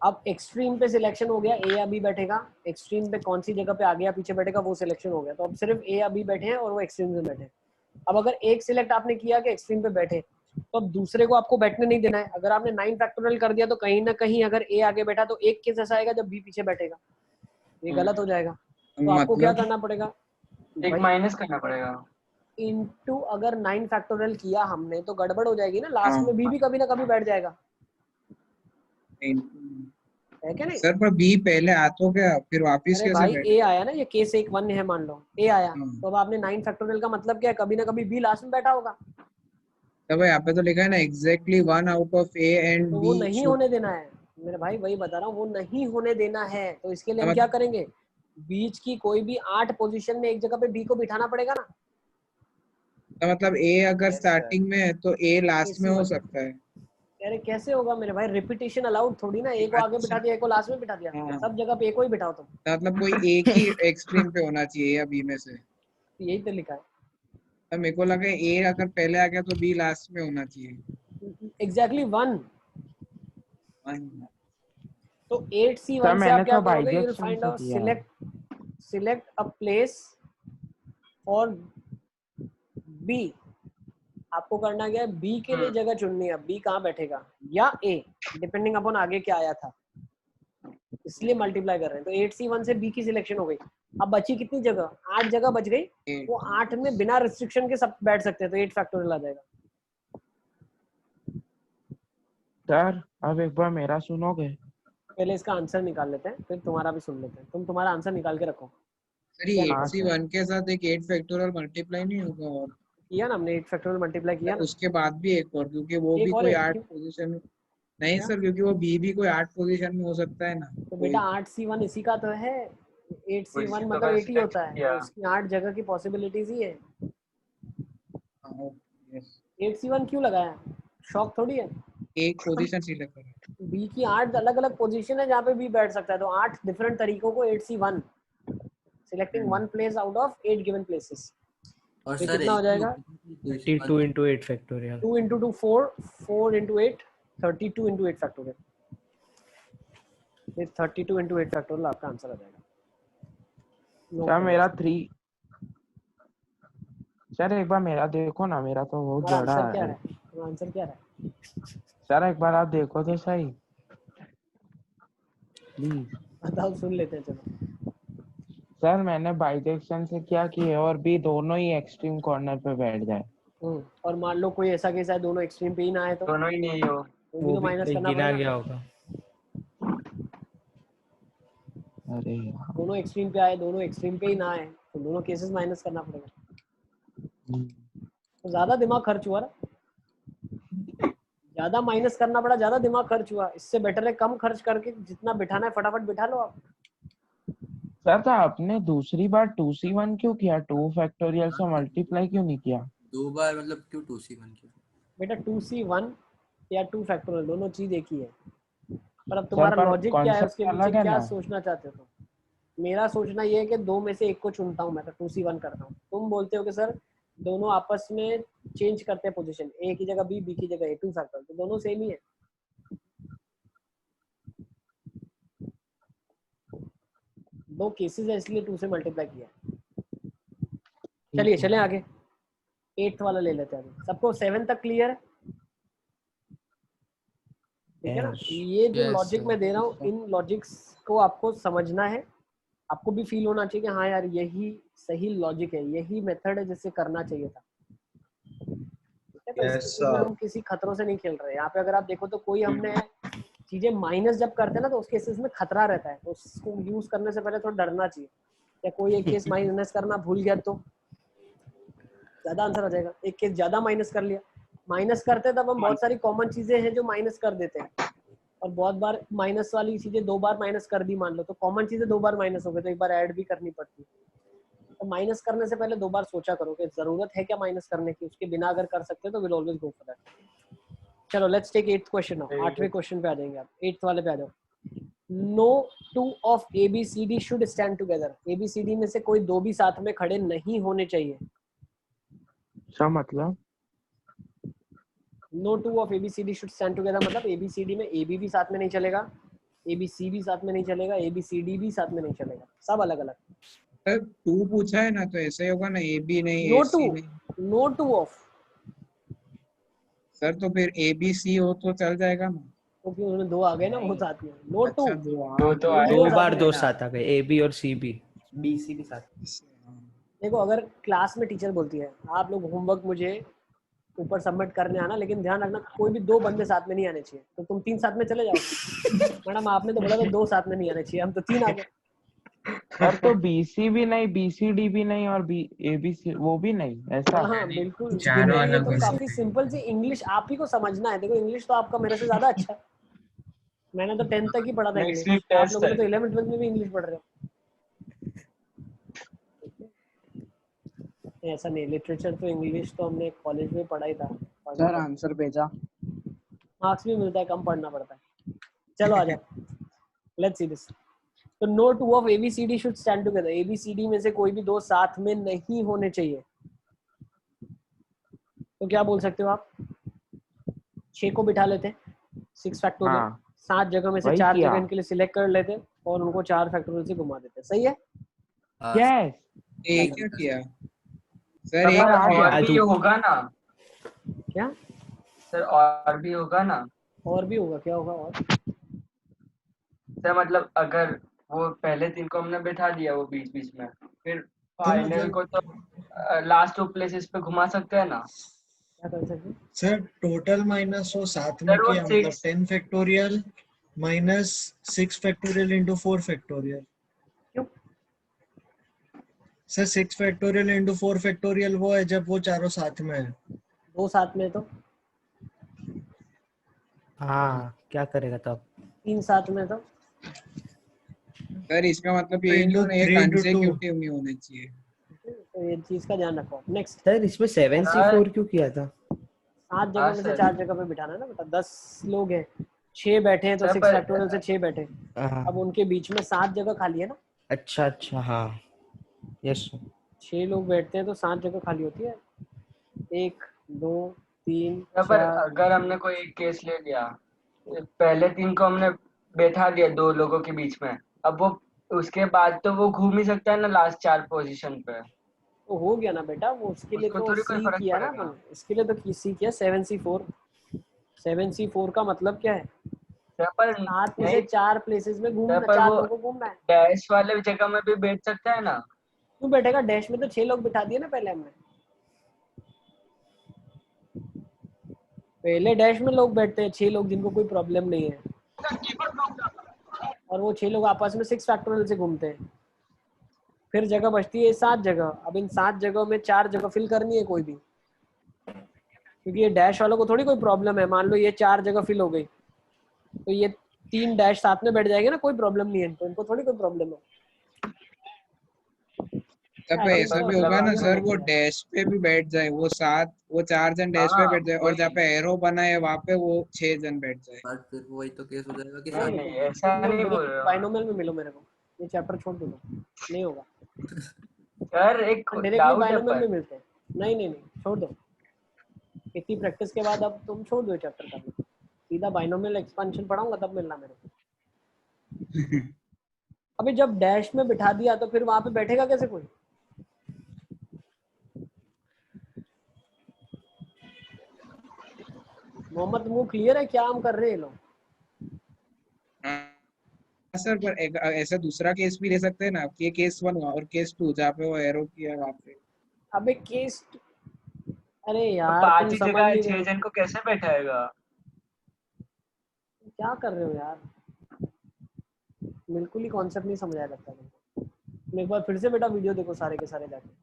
अब एक्सट्रीम पे सिलेक्शन हो गया, ए या बी बैठेगा। एक्सट्रीम पे कौन सी जगह पे आगे या पीछे बैठेगा वो सिलेक्शन हो गया। तो अब सिर्फ ए या बी बैठे हैं और वो एक्सट्रीम में बैठे हैं। अब अगर एक सिलेक्ट आपने किया कि एक्सट्रीम पे बैठे, तो अब दूसरे को आपको बैठने नहीं देना है। अगर आपने 9 फैक्टोरियल कर दिया तो कहीं ना कहीं अगर ए आगे बैठा तो एक केस ऐसा आएगा जब बी पीछे बैठेगा, ये गलत हो जाएगा। तो आपको क्या करना पड़ेगा, एक माइनस करना पड़ेगा। इनटू अगर 9 फैक्टोरियल किया हमने तो गड़बड़ हो जाएगी ना, लास्ट में बी भी कभी ना कभी बैठ जाएगा, है क्या नहीं। सर पर बी पहले आ तो गया, फिर वापस अरे कैसे भाई बैठे? ए आया ना, ये केस 1 है मान लो, ए आया तो अब आपने 9 फैक्टोरियल का मतलब क्या है, कभी ना कभी बी लास्ट में बैठा होगा। तब यहाँ पे तो लिखा है ना exactly 1 out of A and तो बी वो नहीं होने देना है मेरे भाई, वही बता रहा हूँ, वो नहीं होने देना है। तो इसके लिए हम क्या करेंगे, बीच की कोई भी 8 पोजीशन में एक जगह पे बी को बिठाना पड़ेगा ना। तो मतलब ए अगर स्टार्टिंग में है तो ए लास्ट में हो सकता है। अरे कैसे होगा मेरे भाई, रिपीटेशन अलाउड थोड़ी ना। ए को आगे बिठा दिया, ए को लास्ट में बिठा दिया, सब जगह पे ए को ही बिठाओ तुम। मतलब कोई एक ही एक्सट्रीम पे होना चाहिए या बी में से। यही तो लिखा है। तो मेरे को लगा ए अगर पहले आ गया तो बी लास्ट में होना चाहिए। एग्जैक्टली 1। तो 8C1 सर से आप मैंने क्या तो करोगे, यू विल बाइजेक्शन फाइंड से आउट किया है। Select a place for B. आपको करना क्या है, बी के लिए जगह चुननी है, बी कहाँ बैठेगा, या ए, डिपेंडिंग अपॉन आगे क्या आया था, इसलिए मल्टीप्लाई कर रहे हैं। तो 8C1 से बी की सिलेक्शन हो गई। अब बची कितनी जगह, 8 जगह बच गई। वो 8 में बिना रिस्ट्रिक्शन के सब बैठ सकते हैं, तो 8 फैक्टोरियल आ जाएगा। सर अब एक बार मेरा सुनोगे? पहले इसका आंसर निकाल लेते हैं, फिर तुम्हारा भी सुन लेते हैं। तुम तुम्हारा आंसर निकाल के रखो। सर ये 8C1 के साथ एक 8 फैक्टोरियल मल्टीप्लाई नहीं होगा? और किया ना हमने, 8 फैक्टोरियल मल्टीप्लाई किया ना। उसके बाद भी एक और, क्योंकि वो एक भी और कोई है, 8 क्यों? पोजीशन में नहीं क्या? सर, क्योंकि वो बी भी कोई 8 पोजीशन में हो सकता है ना। तो बेटा 8C1 इसी का तो है। 8C1 मतलब 8 ही होता है, तो उसकी 8 जगह की पॉसिबिलिटीज ही है। 8C1 क्यों लगाया, शौक थोड़ी है। एक पोजीशन सिलेक्ट करें। बी की 8 अलग अलग पोजीशन है जहाँ पे बी बैठ सकता है, तो 8 डिफरेंट तरीकों को 8C1 selecting one place out of 8 given places. और ये सर कितना हो जाएगा, 32 into 8 factorial. 2 into 2 4, 4 into 8 32 into 8 factorial. फिर 32 into 8 फैक्टोरियल आपका आंसर आ जाएगा। सर मेरा 3। सर एक बार मेरा देखो ना, मेरा तो बहुत तुम्हारा बड़ा आंसर क्या है। है, तुम्हारा आंसर क्या है? सर एक बार आप देखो तो सही प्लीज। बताओ, सुन लेते हैं चलो। सर मैंने बाइजेक्शन से क्या किया और भी दोनों ही एक्सट्रीम कॉर्नर पे बैठ जाए। और मान लो कोई ऐसा केस है दोनों एक्सट्रीम पे ही ना आए, तो दोनों ही नहीं हो, वो भी तो माइनस करना गिना पड़ेगा। गया होगा। अरे यार। दोनों एक्सट्रीम पे आए, दोनों एक्सट्रीम पे ही ना आए, तो दोनों केसेस माइनस करना पड़ेगा। तो ज्यादा दिमाग खर्च हुआ ना, ज्यादा माइनस करना पड़ा, ज्यादा दिमाग खर्च हुआ। इससे बेटर है कम खर्च करके जितना बिठाना है फटाफट बिठा लो आप। सर तो आपने दूसरी बार 2C1 क्यों किया, 2 फैक्टोरियल से मल्टीप्लाई क्यों नहीं किया? 2 बार मतलब क्यों 2C1 किया? बेटा 2C1 या 2 फैक्टोरियल दोनों चीज एक ही है, पर अब सर तुम्हारा पर लॉजिक क्या है, उसके कॉन्सेप्ट पीछे अलग है क्या ना। सोचना चाहते हो तुम। मेरा सोचना ये है कि दो में से एक को चुनता हूँ मैं, तो 2C1 करता हूँ। तुम बोलते हो कि सर दोनों आपस में चेंज करते हैं पोजीशन, ए की जगह बी, बी की जगह ए, 2 फैक्टोरियल, तो दोनों सेम ही है। दो केसेस है इसलिए 2 से मल्टीप्लाई किया। चलिए चलें आगे, 8th वाला ले लेते हैं अभी। सबको 7 तक क्लियर है? ठीक है ना। ये जो Yes, लॉजिक sir. मैं दे रहा हूँ, इन लॉजिक्स को आपको समझना है, आपको भी फील होना चाहिए कि हाँ यार यही सही लॉजिक है, यही मेथड है जिससे करना चाहिए था। ठीक है, तो Yes, इस केस में sir. हम किसी खतरों से नहीं खेल रहे। यहाँ पे अगर आप देखो तो कोई हमने चीजें माइनस जब करते हैं ना, तो उस केसेस में खतरा रहता है, तो उसको यूज करने से पहले थोड़ा डरना चाहिए। या कोई एक केस माइनस करना भूल गया तो ज्यादा आंसर आ जाएगा। एक केस ज्यादा माइनस कर लिया, माइनस करते तब हम बहुत सारी कॉमन चीजें हैं जो माइनस कर देते हैं, और बहुत बार माइनस वाली चीजें 2 बार माइनस कर दी मान लो, तो कॉमन चीजें 2 बार माइनस हो गई, तो एक बार ऐड भी करनी पड़ती है। तो माइनस करने से पहले 2 बार सोचा करो कि जरूरत है क्या माइनस करने की, उसके बिना अगर कर सकते हो तो will always go for that. चलो let's take 8th question now. 8वें क्वेश्चन पे आ जाएंगे आप, 8th वाले पे आ जाओ। No 2 of ABCD should stand together. ABCD में से कोई 2 भी साथ में खड़े नहीं होने चाहिए। क्या मतलब? No 2 of ABCD should stand together मतलब ABCD में AB भी साथ में नहीं चलेगा, ABC भी साथ में नहीं चलेगा, ABCD भी साथ में नहीं चलेगा, सब अलग अलग। सर 2 पूछा है ना, तो ऐसे होगा ना, ए बी नहीं, नो ए सी 2, नहीं। No 2 of. सर तो फिर ए बी सी हो तो चल जाएगा ना। क्योंकि उन्होंने 2 आ गए ना, वो साथ में। नो 2, अच्छा, दो तो आए दो ना। बार दो साथ आ गए, ए बी और सी बी, बी सी भी साथ। देखो अगर क्लास में टीचर बोलती है आप लोग होमवर्क मुझे ऊपर सबमिट करने आना, लेकिन ध्यान रखना कोई भी 2 बंदे साथ में नहीं आने चाहिए, तो तुम 3 साथ में चले जाओ। मैडम आपने तो बोला था 2 साथ में नहीं आने चाहिए, हम तो 3 आ गए। सर तो BC भी नहीं, BCD भी नहीं और ABC वो भी नहीं, ऐसा? हाँ बिल्कुल। चारों ये अलग तो हो काफी सिंपल सी इंग्लिश आप ही को समझना है। देखो इंग्लिश तो आपका मेरे से ज्यादा अच्छा है, मैंने तो 10th तक ही पढ़ा था नेक्स्ट इंग्लिश, वीक आप टेस्ट लोगों ने है। तो 11th 12th में भी इंग्लिश पढ़ रहे हो। ऐसा नहीं, लिटरेचर तो इंग्लिश तो हमने कॉलेज में पढ़ा ही था। सर आंसर भेजा। मार्क्स भी मिलता है, कम पढ़ना पड़ता है। चलो आ जाओ, लेट्स सी दिस। तो no 2 of ABCD should stand together. ABCD में से कोई भी 2 साथ में नहीं होने चाहिए। तो क्या बोल सकते हो आप? 6 को बिठा लेते, 6 फैक्टोरियल, हाँ 7 जगह में से वही 4 किया। जगह इनके लिए सिलेक्ट कर लेते और उनको 4 फैक्टोरियल से घुमा देते। सही है? हाँ यस ये क्या किया सर? सर एक पर आ गया और भी होगा ना क्या सर, और भी होगा ना और भी होगा? क्या होगा और? सर? मतलब अगर वो पहले 3 को हमने बैठा दिया वो बीच बीच में, फिर तो फाइनल मतलब को तो लास्ट 2 प्लेसेस पे घुमा सकते हैं ना क्या कर सकते? सर टोटल माइनस वो साथ में सर? वो किया, मतलब 6 10 factorial minus 6 factorial into 4 factorial. क्यों? सर 6 फैक्टोरियल इंटू 4 फैक्टोरियल वो है जब वो चारों साथ में है। 2 साथ में तो, हाँ क्या करेगा तब? 3 साथ में तो, सर इसका मतलब ये नहीं इंटू होना, ये 3 इंटू 2। कंसेक्यूटिव नहीं होने चाहिए। तो ये चीज का ध्यान रखो। नेक्स्ट, सर इसमें 7C4 क्यों किया था? 7 जगह हाँ में से सर। 4 जगह पे बिठाना है ना बेटा। 10 लोग हैं, 6 बैठे हैं तो सर 6 पर फैक्टोरियल से 6 बैठे, हाँ अब उनके बीच में 7 जगह खाली है ना। अच्छा अच्छा हाँ यस 6 लोग बैठते हैं तो 7 जगह खाली होती है। 1 2 3 सर पर 4। अगर हमने कोई एक केस ले लिया, पहले 3 को हमने बैठा दिया 2 लोगों के बीच में, अब वो उसके बाद तो वो घूम ही सकता है ना लास्ट 4 पोजीशन पे। तो हो गया ना बेटा, वो उसके लिए उसको तो थोड़ी कोई सी फर्क किया ना पड़ेगा। अपन, इसके लिए तो सी किया 7C4। 7C4 का मतलब क्या है? सर पर 7 में से नहीं 4 प्लेसेस में सर, घूमना, पर 4 वो लोगों को घूमना है। डैश वाले जगह में भी बैठ सकता है ना। क्यों बैठेगा? डैश में तो 6 लोग बिठा दिए ना पहले हमने। पहले डैश में लोग बैठते हैं 6 लोग जिनको कोई प्रॉब्लम नहीं है, और वो 6 लोग आपस में 6 फैक्टोरियल से घूमते हैं। फिर जगह बचती है 7 जगह। अब इन 7 जगह में 4 जगह फिल करनी है कोई भी, क्योंकि ये डैश वालों को थोड़ी कोई प्रॉब्लम है। मान लो ये 4 जगह फिल हो गई तो ये 3 डैश साथ में बैठ जाएंगे ना, कोई प्रॉब्लम नहीं है, तो इनको थोड़ी कोई प्रॉब्लम है। तब आई पे थिंक ऐसा तो भी अभी होगा ना प्रॉब्लम सर, नहीं वो है। डैश पे भी बैठ जाए, वो 4 जन डैश पे हाँ बैठ जाए और जहाँ वही। पे एरो बना है वहां पे वो 6 जन बैठ जाए। बट फिर वही तो केस हो जाएगा कि नहीं नहीं सारे नहीं, नहीं, ऐसा तुम लोग नहीं मेरे बोल रहे हो। बाइनोमियल में मिलो मेरे को, ये चैप्टर छोड़ दो, नहीं होगा। सर एक डायरेक्टली डाउट है बाइनोमियल पर में मिलते हैं। नहीं नहीं नहीं, छोड़ दो। इतनी प्रैक्टिस के बाद अब तुम छोड़ दो चैप्टर करना, सीधा बाइनोमियल एक्सपेंशन पढ़ाऊंगा तब मिलना मेरे को। अभी जब डैश में बिठा दिया तो फिर वहां पे बैठेगा कैसे कोई? मोहम्मद मुंह क्लियर है क्या हम कर रहे हैं ये लोग? हाँ सर, पर ऐसा दूसरा केस भी ले सकते हैं ना कि ये केस 1 हुआ और केस 2 जहाँ पे वो एरो किया वहां पे। अबे केस, अरे तो यार 5 तुम ही समझ जगह नहीं 6 रहे, जन को कैसे बैठाएगा? क्या कर रहे हो यार? बिल्कुल ही कॉन्सेप्ट नहीं समझाया लगता तुमको। तुम एक बार फिर से बेटा वीडियो देखो सारे के सारे जाके।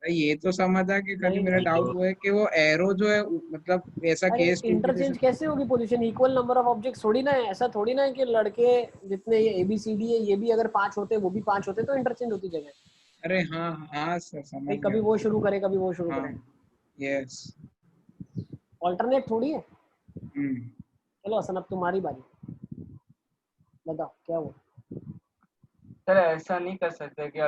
ये तो समझा कि खाली नहीं मेरा नहीं, डाउट वो है कि वो एरो जो है मतलब ऐसा अरे केस 2 भी ले इंटरचेंज सकते कैसे होगी position? Equal number of objects थोड़ी ना है, ऐसा थोड़ी ना है कि लड़के जितने ये ABCD है ये भी अगर 5 होते वो भी 5 होते तो इंटरचेंज होती जगह। अरे हाँ हाँ सर, भाई समझ कभी गया। वो शुरू करे कभी वो शुरू हाँ करे, यस। ऑल्टरनेट थोड़ी है। हम्म। चलो हसन अब तुम्हारी बारी, बताओ क्या हुआ? सर ऐसा नहीं कर सकते कि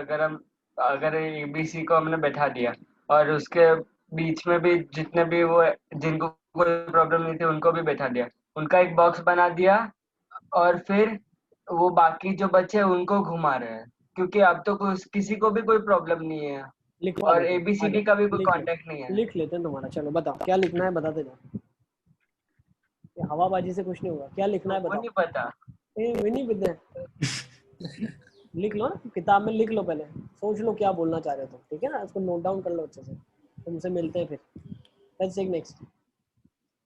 अगर ABC को हमने बैठा दिया और उसके बीच में भी जितने भी वो जिनको कोई प्रॉब्लम नहीं थी उनको भी बैठा दिया, उनका एक बॉक्स बना दिया और फिर वो बाकी जो बचे उनको घुमा रहे हैं, क्योंकि अब तो किसी को भी कोई प्रॉब्लम नहीं है लिखवा और देते हैं, आ ABCD का भी जाओ कोई लिख लो, कांटेक्ट नहीं है। लिख लेते हैं तुम्हारा। चलो बताओ क्या लिखना है, बताते जाओ। ये हवाबाजी से कुछ नहीं होगा, क्या लिखना तो है वो बताओ। नहीं पता। वो नहीं पता है। लिख लो ना, किताब में लिख लो, पहले सोच लो क्या बोलना चाह रहे हो तुम, ठीक है ना? इसको नोट डाउन कर लो अच्छे से। तुमसे मिलते हैं फिर। लेट्स टेक नेक्स्ट,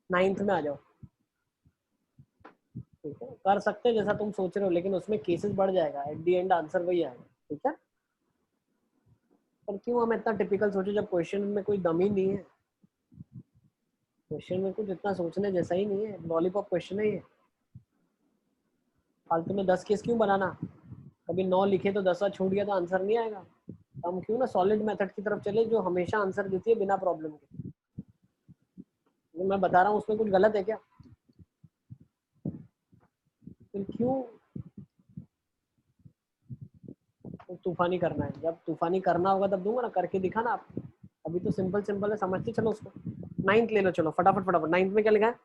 9th में आ जाओ। ठीक है, कर सकते हैं जैसा तुम सोच रहे हो, लेकिन उसमें केसेस बढ़ जाएगा, एट दी एंड आंसर वही आएगा। ठीक है, पर क्यों हम इतना टिपिकल सोचे जब क्वेश्चन में कोई दम ही नहीं है? क्वेश्चन में कुछ इतना सोचने जैसा ही नहीं है, लॉलीपॉप क्वेश्चन है ये। फालतू में 10 केस क्यों बनाना? कभी 9 लिखे तो 10वां छूट गया तो आंसर नहीं आएगा। तो हम क्यों ना सॉलिड मेथड की तरफ चले जो हमेशा आंसर देती है बिना प्रॉब्लम के। तो मैं बता रहा हूँ उसमें कुछ गलत है क्या? फिर क्यों तो तूफानी करना है? जब तूफानी करना होगा तब दूंगा ना, करके दिखा ना आप। अभी तो सिंपल सिंपल है, समझते चलो उसको। 9th ले लो, चलो फटाफट फटाफट। 9th में क्या लिखा है?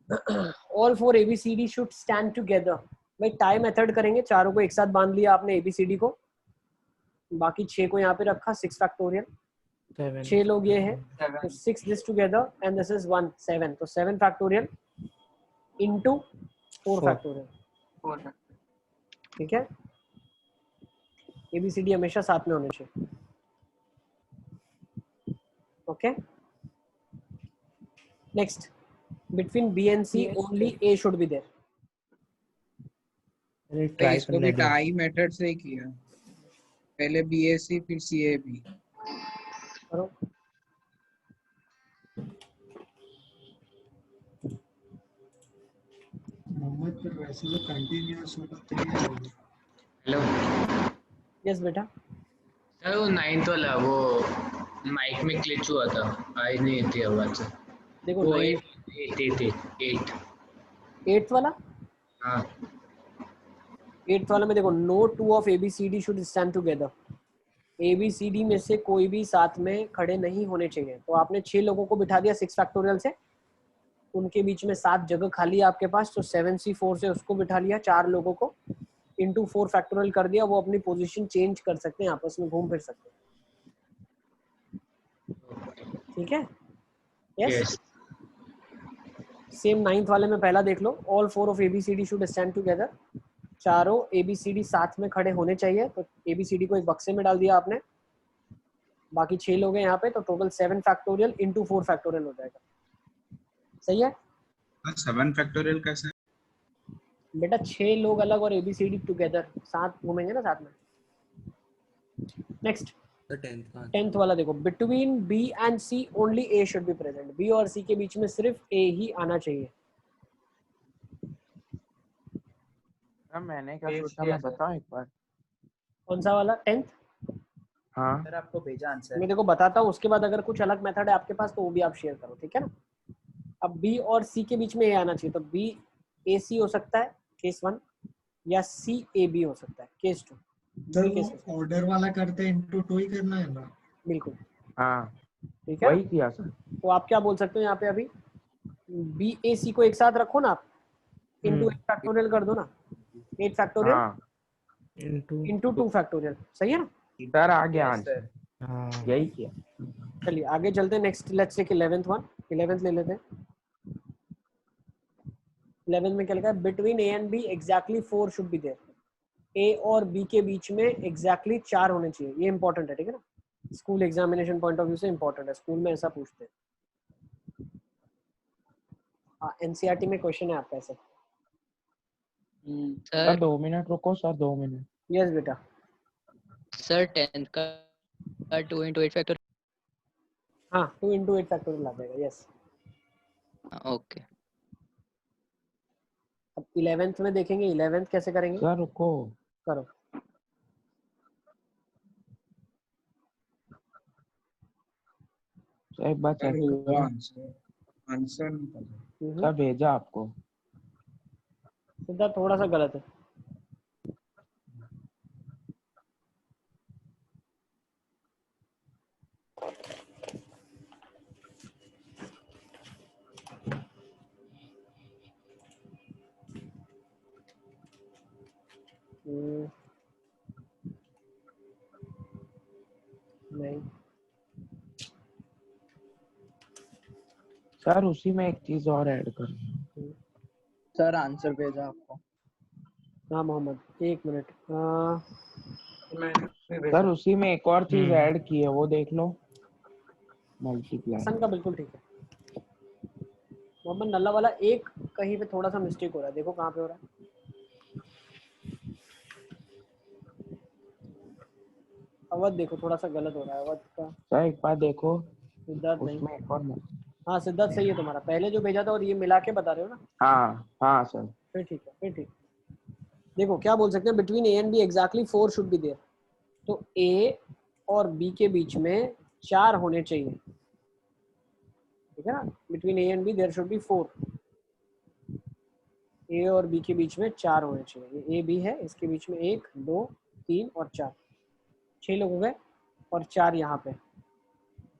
All four ABCD should stand together. भाई टाई मेथड करेंगे, चारों को एक साथ बांध लिया आपने ABCD को, बाकी 6 को यहाँ पे रखा 6 फैक्टोरियल, 6 लोग ये है तो 6 this together and this is 1 7, तो 7 फैक्टोरियल इनटू 4 फैक्टोरियल। ठीक है, ABCD हमेशा साथ में होने चाहिए। Okay, next, between B and C only A should be there. भाई इसको भी टाई मेथड से ही किया, पहले BAC फिर CAB। करो, मोहम्मद पर वैसे तो कंटिन्यूअस होना चाहिए। हेलो यस बेटा। सर वो 9th वाला वो माइक में ग्लिच हुआ था, आई नहीं थी आवाज। देखो वो 8 8 वाला, हाँ 8 वाला में देखो, no two of ABCD should stand together. ABCD में से कोई भी साथ में खड़े नहीं होने चाहिए। तो आपने 6 लोगों को बिठा दिया 6 फैक्टोरियल से, उनके बीच में 7 जगह खाली है आपके पास, तो 7C4 से उसको बिठा लिया, 4 लोगों को इंटू 4 फैक्टोरियल कर दिया। वो अपनी पोजीशन चेंज कर सकते हैं, आपस में घूम फिर सकते हैं। ठीक है, यस। सेम 9th वाले में पहला देख लो, all four of ABCD should stand together. चारों ABCD साथ में खड़े होने चाहिए, तो ABCD को एक बक्से में डाल दिया आपने, बाकी 6 लोग हैं यहाँ पे, तो टोटल 7 फैक्टोरियल इंटू 4 फैक्टोरियल हो जाएगा। सही है? 7 फैक्टोरियल कैसे? बेटा 6 लोग अलग और ABCD टुगेदर, साथ घूमेंगे ना साथ में। नेक्स्ट, 10th वाला देखो, between B and C only A should be present. B और C के बीच में सिर्फ A ही आना चाहिए। मैंने क्या सोचा, मैं बताऊं एक बार? कौन सा वाला? 10th? हाँ सर आपको भेजा आंसर। मैं देखो बताता हूँ, उसके बाद अगर कुछ अलग मेथड है आपके पास तो वो भी आप शेयर करो, ठीक है ना। अब B और C के बीच में A आना चाहिए, तो B AC हो सकता है केस 1, या C AB हो सकता है केस 2। तो ऑर्डर वाला करते हैं इंटू 2 ही करना है ना? बिल्कुल, हाँ ठीक है, वही किया सर। तो आप क्या बोल सकते हो यहाँ पे, अभी BAC को एक साथ रखो ना आप, इंटू 8 फैक्टोरियल कर दो ना, 8 फैक्टोरियल इंटू 2 फैक्टोरियल। सही है ना सर? आ गया आंसर, यही किया। चलिए आगे चलते हैं। Next let's take 11th one, 11th ले लेते हैं। 11th में क्या लिखा है, between A and B exactly 4 should be there. A और B के बीच में एग्जैक्टली 4 होने चाहिए। ये इंपॉर्टेंट है, ठीक है ना, school examination point of view से इंपॉर्टेंट है, स्कूल में ऐसा पूछते हैं। हाँ, NCERT में क्वेश्चन है आपका ऐसे। सर 2 मिनट रुको सर, 2 मिनट। यस बेटा। सर 10th का 2 into 8 फैक्टर। हाँ 2 into 8 फैक्टोरियल आ जाएगा। Yes okay. अब 11th में देखेंगे, 11th कैसे करेंगे। सर रुको, करो। एक बार चेक करो। आंसर नहीं पता सर भेजा आपको। सीधा थोड़ा सा गलत है। नहीं सर उसी में एक चीज और ऐड कर। सर आंसर भेजा आपको। हाँ मोहम्मद, एक मिनट। सर उसी में एक और चीज ऐड की है, वो देख लो, मल्टीप्लाई। हसन का बिल्कुल ठीक है। मोहम्मद नल्ला वाला एक कहीं पे थोड़ा सा मिस्टेक हो रहा है, देखो कहाँ पे हो रहा है। अवध देखो थोड़ा सा गलत हो रहा है अवध का। सर एक बार देखो, सिद्धार्थ नहीं। उसमें एक और हाँ सिद्धार्थ सही है तुम्हारा, पहले जो भेजा था और ये मिला के बता रहे हो ना। हाँ सर, फिर ठीक है, फिर ठीक। देखो क्या बोल सकते हैं, between A and B exactly 4 should be there. तो A और B के बीच में 4 होने चाहिए, ठीक है ना। Between A and B there should be 4। A और B के बीच में 4 होने चाहिए। ये A B है, इसके बीच में 1 2 3 और 4, 6 लोग हो गए और 4 यहाँ पे,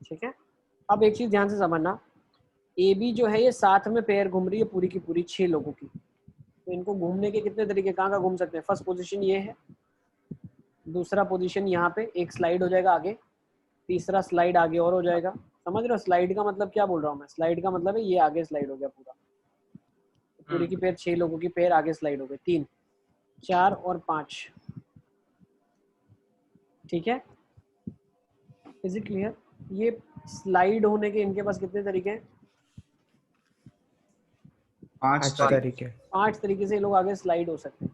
ठीक है। अब एक चीज ध्यान से समझना, ए बी जो है ये साथ में पेयर घूम रही है पूरी की पूरी 6 लोगों की। तो इनको घूमने के कितने तरीके, कहाँ घूम सकते हैं? फर्स्ट पोजीशन ये है, दूसरा पोजीशन यहाँ पे एक स्लाइड हो जाएगा आगे, तीसरा स्लाइड आगे और हो जाएगा। समझ रहे हो स्लाइड का मतलब क्या बोल रहा हूँ मैं? स्लाइड का मतलब है ये आगे स्लाइड हो गया पूरा, पूरी की पेयर 6 लोगों की पेयर आगे स्लाइड हो गई, 3 4 और 5। ठीक है, इज इट क्लियर? ये स्लाइड होने के इनके पास कितने तरीके हैं? 5 तरीके। 5 तरीके से ये लोग आगे स्लाइड हो सकते हैं।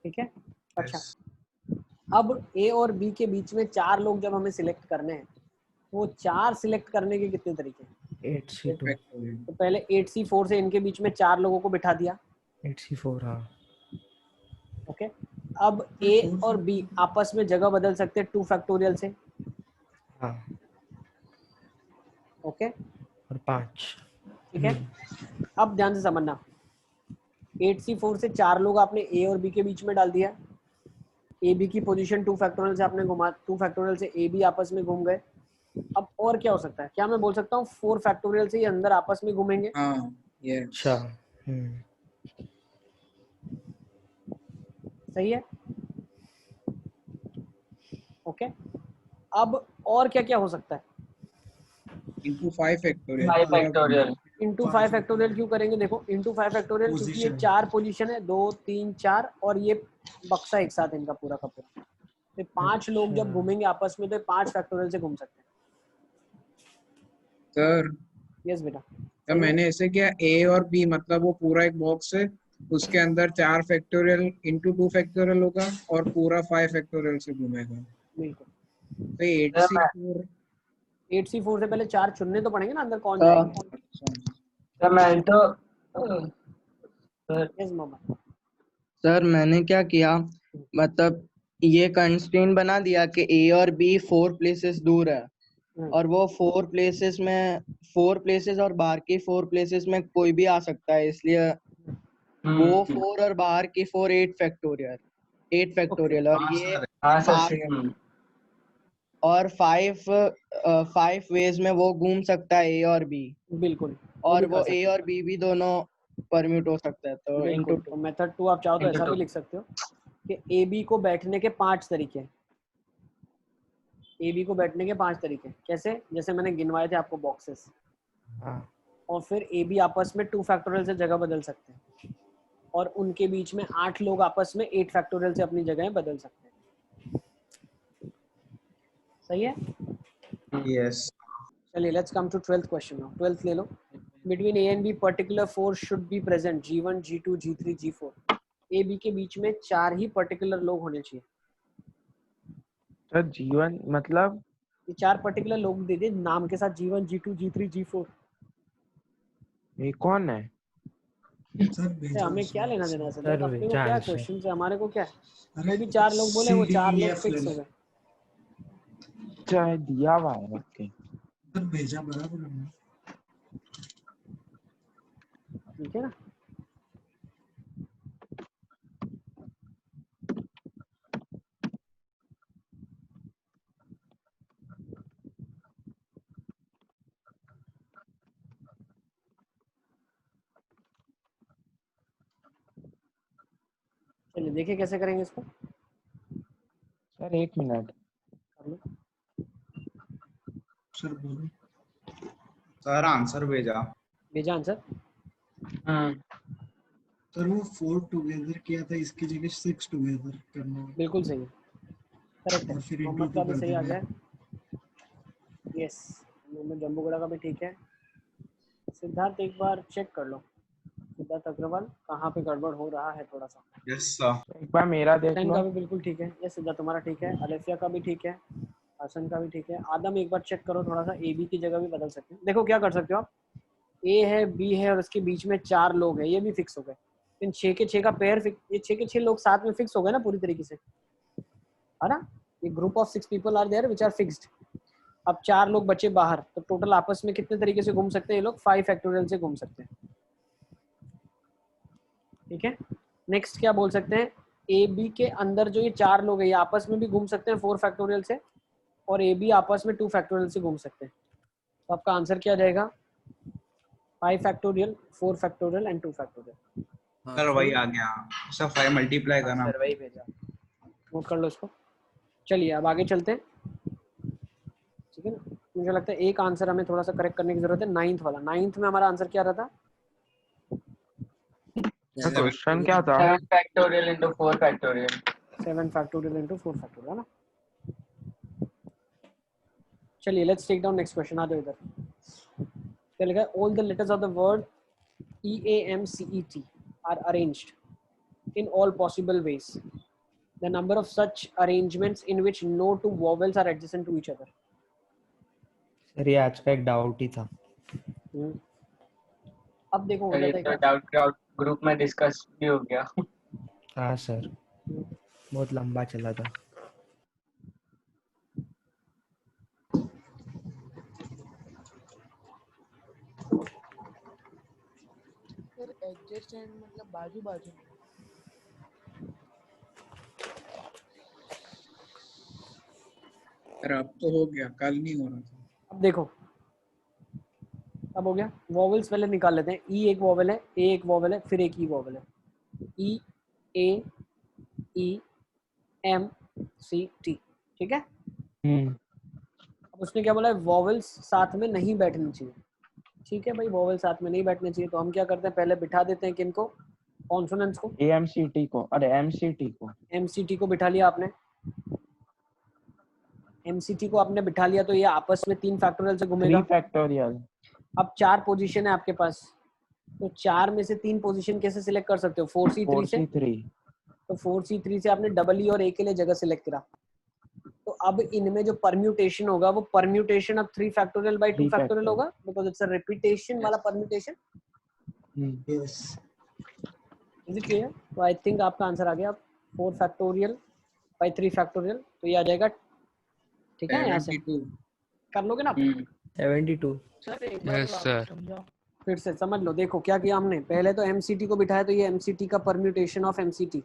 ठीक है, अच्छा अब ए और बी के बीच में 4 लोग जब हमें सिलेक्ट करने हैं, वो 4 सिलेक्ट करने के कितने तरीके हैं? 8C2 तो पहले 8C4 से इनके बीच में 4 लोगों को बिठा दिया। 8C4 हाँ। ओके, अब ए और बी आपस में जगह बदल सकते हैं 2 फैक्टोरियल से। हाँ ओके, और 5। ठीक है, अब ध्यान से समझना, 8C4 से 4 लोग आपने ए और बी के बीच में डाल दिया। ए बी की पोजीशन 2 फैक्टोरियल से आपने घुमा, 2 फैक्टोरियल से ए बी आपस में घूम गए। अब और क्या हो सकता है? क्या मैं बोल सकता हूँ 4 फैक्टोरियल से ये अंदर आपस में घूमेंगे? अच्छा सही है। ओके, अब और क्या क्या हो सकता है? into 5 factorial। 5 factorial. Into 5 factorial क्यों करेंगे? देखो इंटू 5 फैक्टोरियल क्योंकि ये 4 पोजीशन है, 2 3 4 और ये बक्सा एक साथ इनका पूरा का पूरा। तो 5 लोग जब घूमेंगे आपस में तो 5 फैक्टोरियल से घूम सकते हैं। सर यस बेटा, जब मैंने ऐसे किया ए और बी मतलब वो पूरा एक बॉक्स है, उसके अंदर 4 फैक्टोरियल into 2 फैक्टोरियल होगा और पूरा 5 फैक्टोरियल से घूमेगा। बिल्कुल। तो 8C4 8C4 से पहले 4 चुनने तो पड़ेंगे ना अंदर कौन जाएंगे। मैं तो यस मामा। सर मैंने क्या किया, मतलब ये कंस्ट्रेंट बना दिया कि ए और बी 4 प्लेसेस दूर है और वो 4 प्लेसेस में 4 प्लेसेस और बाहर की 4 प्लेसेस में कोई भी आ सकता है, इसलिए वो 4 और बाहर की 4 8 फैक्टोरियल और ये 5 और 5 वेज में वो घूम सकता है ए और बी। बिल्कुल, और वो ए और बी भी दोनों परम्यूट हो सकता है। तो बिल्कुल, तो मेथड 2 आप चाहो तो ऐसा भी लिख सकते हो कि ए बी को बैठने के 5 तरीके हैं। ए बी को बैठने के 5 तरीके कैसे? जैसे मैंने गिनवाए थे आपको बॉक्सेस। और फिर ए बी आपस में 2 फैक्टोरियल से जगह बदल सकते हैं और उनके बीच में 8 लोग आपस में 8 फैक्टोरियल से अपनी जगह बदल सकते हैं। सही है? यस। चलिए let's come to 12th question now. 12th ले लो। Between A and B particular force should be present G1 G2 G3 G4। A B के बीच में 4 ही पर्टिकुलर लोग होने चाहिए। सर G1 मतलब ये 4 पर्टिकुलर लोग दे दे नाम के साथ, G1 G2 G3 G4। ये कौन है? सर हमें क्या लेना देना सर, सर अपने को क्या जान क्वेश्चन से हमारे को क्या है? कोई भी 4 लोग बोले वो 4 लोग फिक्स हो गए। चाहे दिया हुआ है रखे भेजा बराबर है। ठीक है ना? चलिए देखिए कैसे करेंगे इसको। Sir 1 minute. सर बोलो। सर आंसर भेजा आंसर। सर वो 4 टुगेदर किया था, इसकी जगह 6 टुगेदर करना है। बिल्कुल सही है, करेक्ट है। फिर मोहम्मद का भी कर सही आ देंगे। गया। यस, मोहम्मद जम्बूगढ़ा का भी ठीक है। सिद्धार्थ एक बार चेक कर लो, सिद्धार्थ अग्रवाल कहाँ पे गड़बड़ हो रहा है थोड़ा सा। Yes sir. एक बार मेरा देख हसन लो। का भी बिल्कुल ठीक है। यस सिद्धार्थ तुम्हारा ठीक है। अलेफिया का भी ठीक है, हसन का भी ठीक है। आदम एक बार चेक करो थोड़ा सा, ए बी की जगह भी बदल सकते हैं। देखो क्या कर सकते हो आप, ए है बी है और उसके बीच में 4 लोग हैं, ये भी फिक्स हो गए। इन 6 के 6 का पेयर ये 6 के 6 लोग साथ में फिक्स हो गए ना पूरी तरीके से, है ना? ये group of 6 people are there which are fixed. अब 4 लोग बचे बाहर, तो टोटल आपस में कितने तरीके से घूम सकते हैं ये लोग? 5 फैक्टोरियल से घूम सकते हैं। ठीक है, नेक्स्ट क्या बोल सकते हैं? ए बी के अंदर जो ये 4 लोग हैं ये आपस में भी घूम सकते हैं 4 फैक्टोरियल से, और ए बी आपस में 2 फैक्टोरियल से घूम सकते हैं। तो आपका आंसर क्या जाएगा? 5 factorial, 4 factorial and 2 factorial. Sir वही आ गया सर, 5 मल्टीप्लाई करना। सर वही भेजा, नोट कर लो इसको। चलिए अब आगे चलते हैं, ठीक है ना। मुझे लगता है एक आंसर हमें थोड़ा सा करेक्ट करने की जरूरत है, 9th वाला। 9th में हमारा आंसर क्या रहा था? क्वेश्चन क्या था? 7 factorial into 4 factorial. 7 factorial into 4 factorial, है ना। चलिए let's take down next question. आ जाओ इधर। क्या लिखा है? All the letters of the word EAMCET are arranged in all possible ways. The number of such arrangements in which no two vowels are adjacent to each other. Sir ये आज का एक डाउट ही था। अब देखो हो सर ये जाता है तो क्या? डाउट ग्रुप में डिस्कस भी हो गया। हाँ सर, बहुत लंबा चला था। सर एडजेसेंट मतलब बाजू बाजू। सर अब तो हो गया, कल नहीं हो रहा था। अब देखो, अब हो गया। वॉवेल्स पहले निकाल लेते हैं। ई एक वॉवेल है, ए एक वॉवेल है, फिर एक ई वॉवेल है। ई, ए, ई, एम, सी, टी, ठीक है। अब उसने क्या बोला है? वॉवेल्स साथ में नहीं बैठनी चाहिए। ठीक है भाई, वॉवेल साथ में नहीं बैठने चाहिए, तो हम क्या करते हैं? पहले बिठा देते हैं किनको? कॉन्सोनेंट्स को। AMCT को, अरे MCT को। MCT को बिठा लिया आपने। MCT को आपने बिठा लिया तो ये आपस में 3 फैक्टोरियल से घूमेगा। 3 फैक्टोरियल। अब 4 पोजीशन है आपके पास, तो 4 में से 3 पोजीशन कैसे सिलेक्ट कर सकते हो? 4C3 से। 4C3। तो 4C3 से आपने डबल ई और ए के लिए जगह सिलेक्ट करा। तो अब इनमें जो परम्यूटेशन होगा वो परम्यूटेशन अब 3 फैक्टोरियल बाय 2 फैक्टोरियल होगा, बिकॉज इट्स अ रिपीटेशन वाला permutation. Yes, is it clear? तो आई थिंक आपका आंसर आ गया। 4 फैक्टोरियल बाय 3 फैक्टोरियल, तो ये आ जाएगा, ठीक है। यहाँ से 72 कर लोगे ना? 72। सर एक बार यस सर। समझाओ, फिर से समझ लो। देखो क्या किया हमने, पहले तो MCT को बिठाया, तो ये MCT का permutation of MCT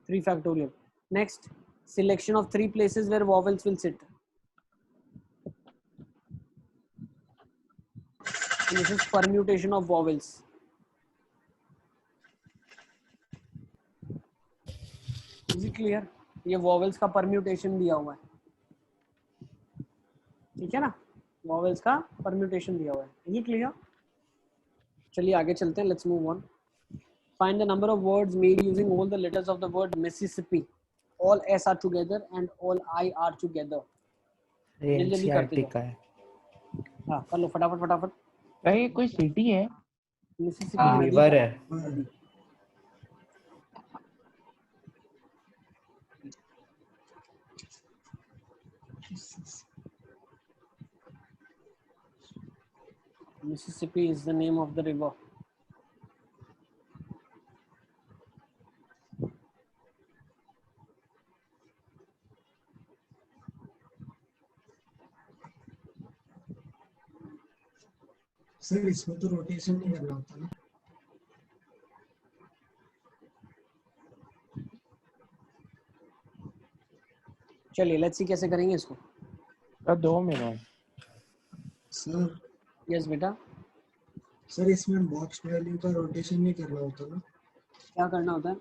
3 factorial. Next, selection of 3 places where vowels will sit. This is permutation of vowels. Is it clear? ये वॉवेल्स का परम्यूटेशन दिया हुआ है, ठीक है ना। वॉवेल्स का परम्यूटेशन दिया हुआ है। Is it clear? चलिए आगे चलते हैं, let's move on. Find the number of words made using all the letters of the word Mississippi, all S R together and all I are together. जल्दी करते का है। हाँ कर लो फटाफट फटाफट। ये कोई सिटी है? मिसिसिपी रिवर है। Mississippi is the name of the river. Sir इसमें तो रोटेशन नहीं करना होता ना। चलिए लेट्स सी कैसे करेंगे इसको। 2 मिनट। सर यस बेटा। सर इसमें बॉक्स वैल्यू का रोटेशन नहीं करना होता ना? क्या करना होता है?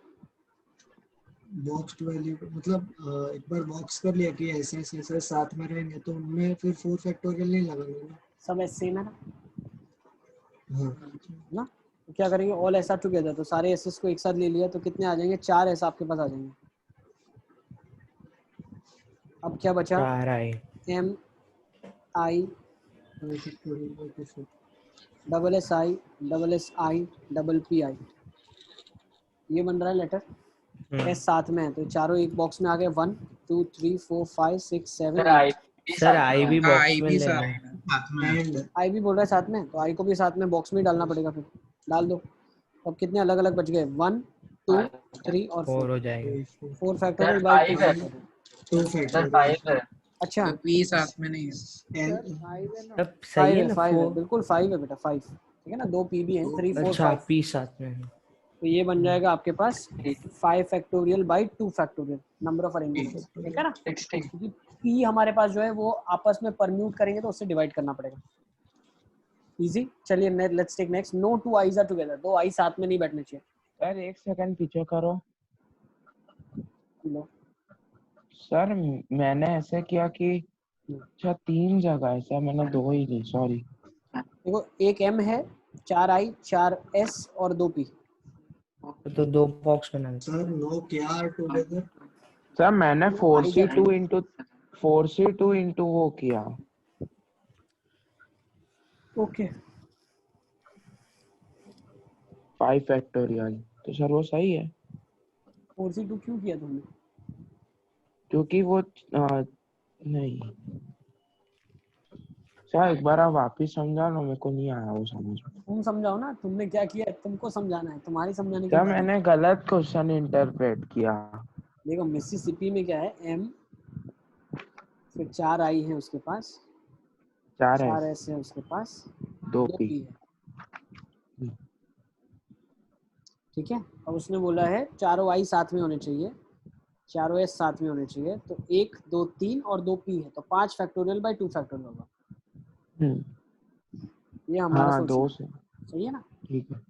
बॉक्स वैल्यू मतलब एक बार बॉक्स कर लिया कि ऐसे ऐसे ऐसे साथ में रहेंगे, तो उनमें फिर 4 फैक्टोरियल नहीं लगाना ना। सब ऐसे है ना। हाँ ना तो क्या करेंगे? ऑल ऐसा टुगेदर, तो सारे एसेस को एक साथ ले लिया तो कितने आ जाएंगे? 4 ऐसा आपके पास आ जाएंगे। अब क्या बचा? 4 I am I double S I double S I double P I, ये बन रहा है लेटर। एस साथ में है तो चारों एक बॉक्स में आ गए। 1 2 3 4 5 6 7 8। सर आई भी बॉक्स में लेना है। साथ में आई भी बोल रहा है साथ में, तो आई को भी साथ में बॉक्स में ही डालना पड़ेगा। फिर डाल दो। अब कितने अलग अलग बच गए? 1 2 3 और 4 4 हो जाएंगे। 4 फैक्टोरियल बाय 2 फैक्टोरियल। अच्छा पी साथ में नहीं है। तब सही है ना। 5 है, 4 बिल्कुल 5 है बेटा, 5 ठीक है ना। 2 पी भी हैं, 3 4 अच्छा 5। पी साथ में है। तो ये बन जाएगा आपके पास 5 factorial by 2 factorial number of arrangements, ठीक है ना। क्योंकि पी हमारे पास जो है वो आपस में परम्यूट करेंगे तो उससे डिवाइड करना पड़ेगा। इजी। चलिए let's take next. No two I's are together, दो आई साथ में नहीं बैठने चाहिए। सर एक सेकंड पीछे करो। लो सर मैंने ऐसे किया कि अच्छा 3 जगह है सर, मैंने 2 ही ली, सॉरी। देखो एक एम है, 4 आई 4 एस और 2 पी। तो 2 बॉक्स बना दे। सर नो क्या टुगेदर? सर मैंने नो 4C2 इंटू वो किया। ओके 5 फैक्टोरियल, तो सर वो सही है 4C2 क्यों किया तुमने? क्योंकि वो नहीं सर, एक बार आप वापिस समझा ना, मेरे को नहीं आया वो समझ में। तुम समझाओ ना, तुमने क्या किया है, तुमको समझाना है, तुम्हारी समझाने की सर बात है। मैंने गलत क्वेश्चन इंटरप्रेट किया। देखो मिसिसिपी में क्या है, एम फिर 4 आई है उसके पास, 4 एस है उसके पास, 2 2 पी। पी है। ठीक है, अब उसने बोला है चारों आई साथ में होने चाहिए, चारों एस साथ में होने चाहिए, तो 1 2 3 और 2 पी है, तो 5 फैक्टोरियल बाय 2 फैक्टोरियल होगा। ये हमारा हाँ 2 सोल्यूशन से सही है ना। ठीक है।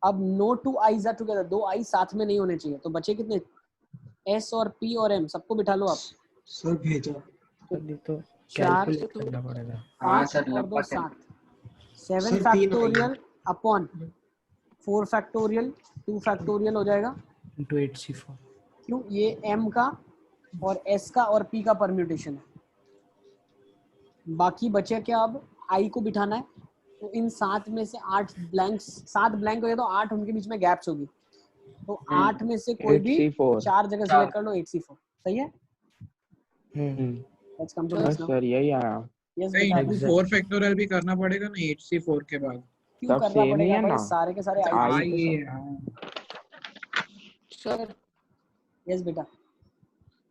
अब no two I's are together, दो आई साथ में नहीं होने चाहिए, तो बचे कितने? एस और पी और एम, सबको बिठा लो आप। सर भेजा। तो 4 कैलकुलेट करना पड़ेगा। 5 और 2 7, 7 sir 3 factorial upon 4 factorial 2 factorial हो जाएगा into 8C4। क्यों? ये एम का और एस का और पी का परम्यूटेशन है। बाकी बचे क्या? अब आई को बिठाना है, तो इन 7 में से 8 ब्लैंक्स, 7 ब्लैंक हो गए तो 8 उनके बीच में गैप्स होगी, तो 8 में से कोई भी 8C4 4 जगह सिलेक्ट कर लो, 8C4 सही है। हम्म लेट्स कम टू बस नेक्स्ट नाउ। सर यही आया। यस नहीं, बेटा, इंटू 4 फैक्टोरियल भी करना पड़ेगा ना 8C4 के बाद। क्यों सब करना सेम ही पड़ेगा है भाई, ना। सारे के सारे अच्छा आई। आई है। सर यस बेटा,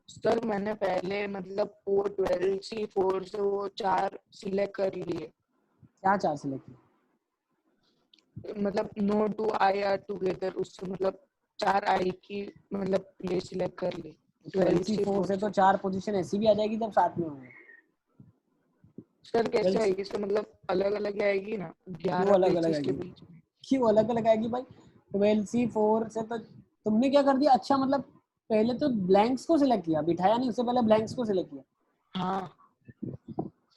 सर मैंने पहले मतलब वो 12C4 से वो 4 सिलेक्ट कर लिए, क्या 4 सिलेक्ट किया? मतलब no two I are together, उससे मतलब 4 आई की मतलब प्लेस सिलेक्ट कर ली। 12C4 से तो 4 पोजीशन ऐसी भी आ जाएगी जब साथ में होंगे। सर कैसे 12 आएगी? सर मतलब अलग अलग आएगी ना, क्यों 11 अलग अलग प्लेसेस के आएगी? बीच में। क्यों अलग अलग आएगी भाई? 12C4 से तो तुमने क्या कर दिया, अच्छा मतलब पहले तो ब्लैंक्स को सिलेक्ट किया, बिठाया नहीं, उससे पहले ब्लैंक्स को सिलेक्ट किया। हाँ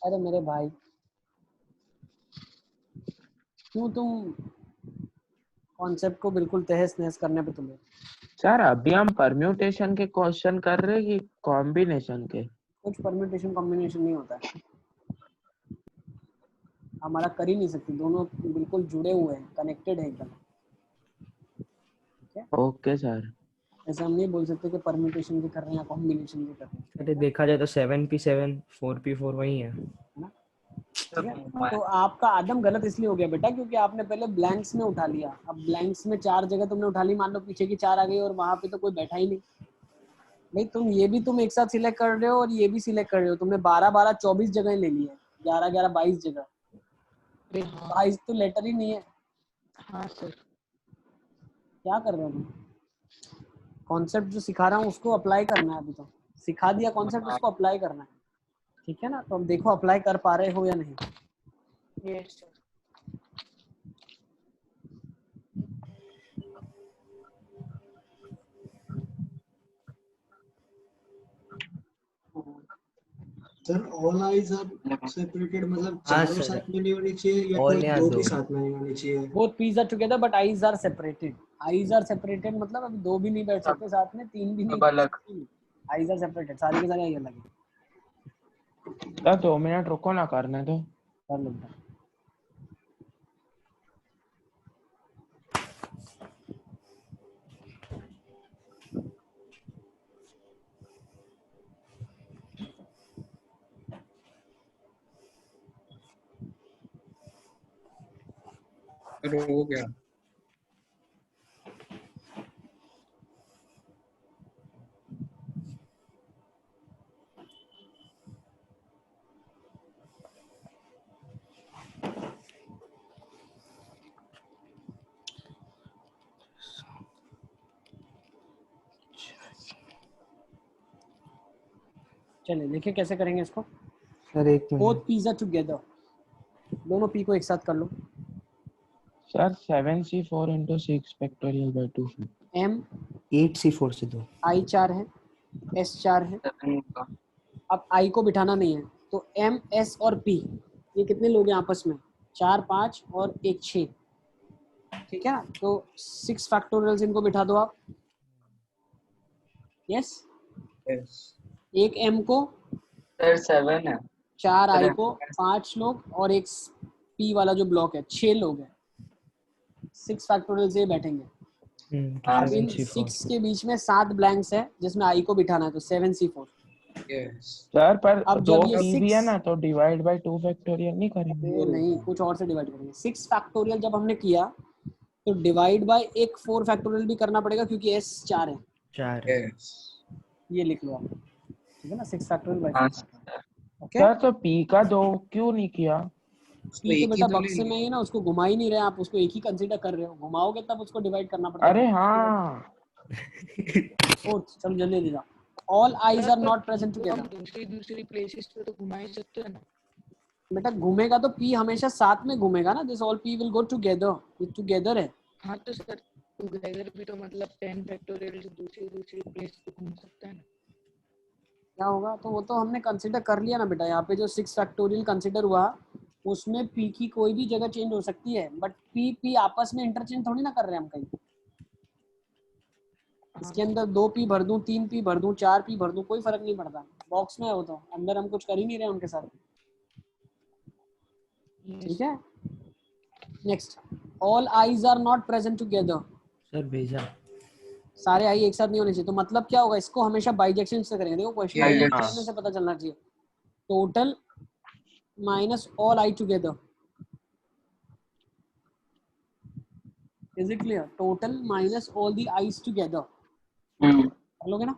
अरे मेरे भाई, क्यों तुम कॉन्सेप्ट को बिल्कुल तहस नहस करने पे तुम्हें। सर अभी हम परम्यूटेशन के क्वेश्चन कर रहे हैं कि कॉम्बिनेशन के? कुछ परम्यूटेशन कॉम्बिनेशन नहीं होता है, हमारा कर ही नहीं सकते, दोनों बिल्कुल जुड़े हुए हैं, कनेक्टेड है एकदम। Okay sir. ऐसे हम नहीं बोल सकते कि परम्यूटेशन के कर रहे हैं या कॉम्बिनेशन के कर रहे हैं, अरे देखा जाए तो 7P7 4P4 वही है। है ना। ठीक है, तो आपका आदम गलत इसलिए हो गया बेटा क्योंकि आपने पहले ब्लैंक्स में उठा लिया। अब ब्लैंक्स में 4 जगह तुमने उठा ली, मान लो पीछे की 4 आ गई और वहां पे तो कोई बैठा ही नहीं भाई। तुम एक साथ सिलेक्ट कर रहे हो और ये भी सिलेक्ट कर रहे हो, तुमने 12 12 24 जगह ले ली है, 11 11 22 जगह। अरे हाँ 22 तो लेटर ही नहीं है, हाँ सर। क्या कर रहे हो तुम? कॉन्सेप्ट जो सिखा रहा हूँ उसको अप्लाई करना है, अभी तो सिखा दिया कॉन्सेप्ट, उसको अप्लाई करना है। ठीक है ना, तो अब देखो अप्लाई कर पा रहे हो या नहीं। Yes sir. Sir all I's are separated, मतलब हाँ चारों सर, साथ में नहीं होनी चाहिए या ऑल कोई या दो दो। भी साथ में नहीं होनी चाहिए? Both P's are together but I's are separated. I's are separated मतलब अभी 2 भी नहीं बैठ सकते साथ में, 3 भी नहीं सब अलग। बैठ सकते। आईज आर सेपरेटेड, सारी के सारे आई अलग है। सर 2 मिनट रुको ना, करने दो। कर लो बेटा। हो गया। चलिए देखिए कैसे करेंगे इसको। सर एक both minute. P's are together, दोनों p को एक साथ कर लो। Sir 7c4 into 6 factorial by 2 m 8c4 से दो i 4 है, s 4 है। अब i को बिठाना नहीं है तो m s और p ये कितने लोग हैं आपस में? 4 5 और 1 6, ठीक है ना? तो 6 फैक्टोरियल्स इनको बिठा दो आप। यस एक m को, सर 7 है। 4 i को, 5 लोग और एक p वाला जो ब्लॉक है 6 लोग हैं। 6 फैक्टोरियल से बैठेंगे। अब इन 6 के बीच में 7 ब्लैंक्स है जिसमें i को बिठाना है तो 7c4। सर पर अब दो जब ये p भी है ना तो डिवाइड बाय 2 फैक्टोरियल नहीं करेंगे? नहीं, कुछ और से डिवाइड करेंगे। 6 फैक्टोरियल जब हमने किया तो डिवाइड बाय एक 4 फैक्टोरियल भी करना पड़ेगा क्योंकि s 4 है। 4 ये लिख लो आप, ठीक है ना? 6 फैक्टोरियल बाय 4। ओके सर तो p का 2 क्यों नहीं किया? p तो बेटा बक्से में ही ना, उसको घुमा ही नहीं रहे आप, उसको एक ही कंसीडर कर रहे हो। घुमाओगे तब उसको डिवाइड करना पड़ता है। अरे हाँ चल जल्दी दे all I's are not present together. दूसरी प्लेसेस पे तो घुमा ही सकते हैं ना बेटा। घूमेगा तो p हमेशा साथ में घूमेगा ना, this all p will go together, ये टुगेदर है। हाँ तो सर टुगेदर भी तो मतलब 10 फैक्टोरियल से दूसरी प्लेस पे घूम सकता है ना। क्या होगा? तो वो तो हमने कंसीडर कर लिया ना बेटा। यहाँ पे जो 6 फैक्टोरियल कंसीडर हुआ उसमें p की कोई भी जगह चेंज हो सकती है, बट p आपस में इंटरचेंज थोड़ी ना कर रहे हैं हम कहीं। इसके अंदर 2p भर दूं, 3p भर दूं, 4p भर दूं, कोई फर्क नहीं पड़ता। बॉक्स में हो तो अंदर हम कुछ कर ही नहीं रहे उनके साथ, ठीक है? Next, all I's are not present together. Sir भेजा। सारे आई एक साथ नहीं होने चाहिए। तो मतलब क्या होगा? इसको हमेशा बाइजेक्शन से करेंगे। देखो क्वेश्चन से पता चलना चाहिए। Total minus all I together. Is it clear? Total minus all the eyes together. कर लोगे ना?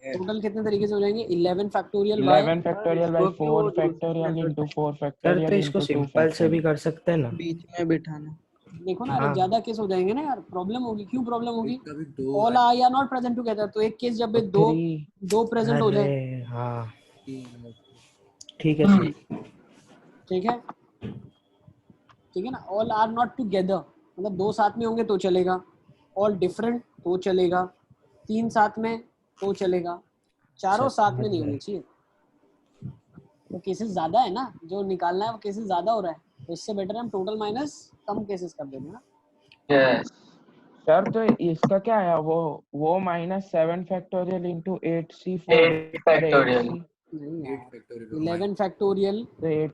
टोटल कितने तरीके से हो जाएंगे? 11 factorial bye 11 factorial by 4 factorial into 4 sir factorial तो इसको into 2 सिंपल से भी कर सकते हैं ना। बीच में बिठाना। देखो ना, अरे ज्यादा केस हो जाएंगे ना यार, प्रॉब्लम होगी। क्यों प्रॉब्लम होगी? दो all I R not present together. तो एक केस जब दो प्रेजेंट हो जाए, अरे हाँ ठीक है सर। ठीक है, ठीक है ना? ऑल आर नॉट टुगेदर मतलब 2 साथ में होंगे तो चलेगा, ऑल डिफरेंट तो चलेगा, 3 साथ में तो चलेगा, चारों साथ में नहीं होने चाहिए। तो केसेस ज्यादा है ना, जो निकालना है वो केसेस ज्यादा हो रहा है, तो इससे बेटर है हम टोटल माइनस कम केसेस कर देंगे ना। सर तो इसका क्या आया? वो -7 factorial into 8c4 factorial 11 factorial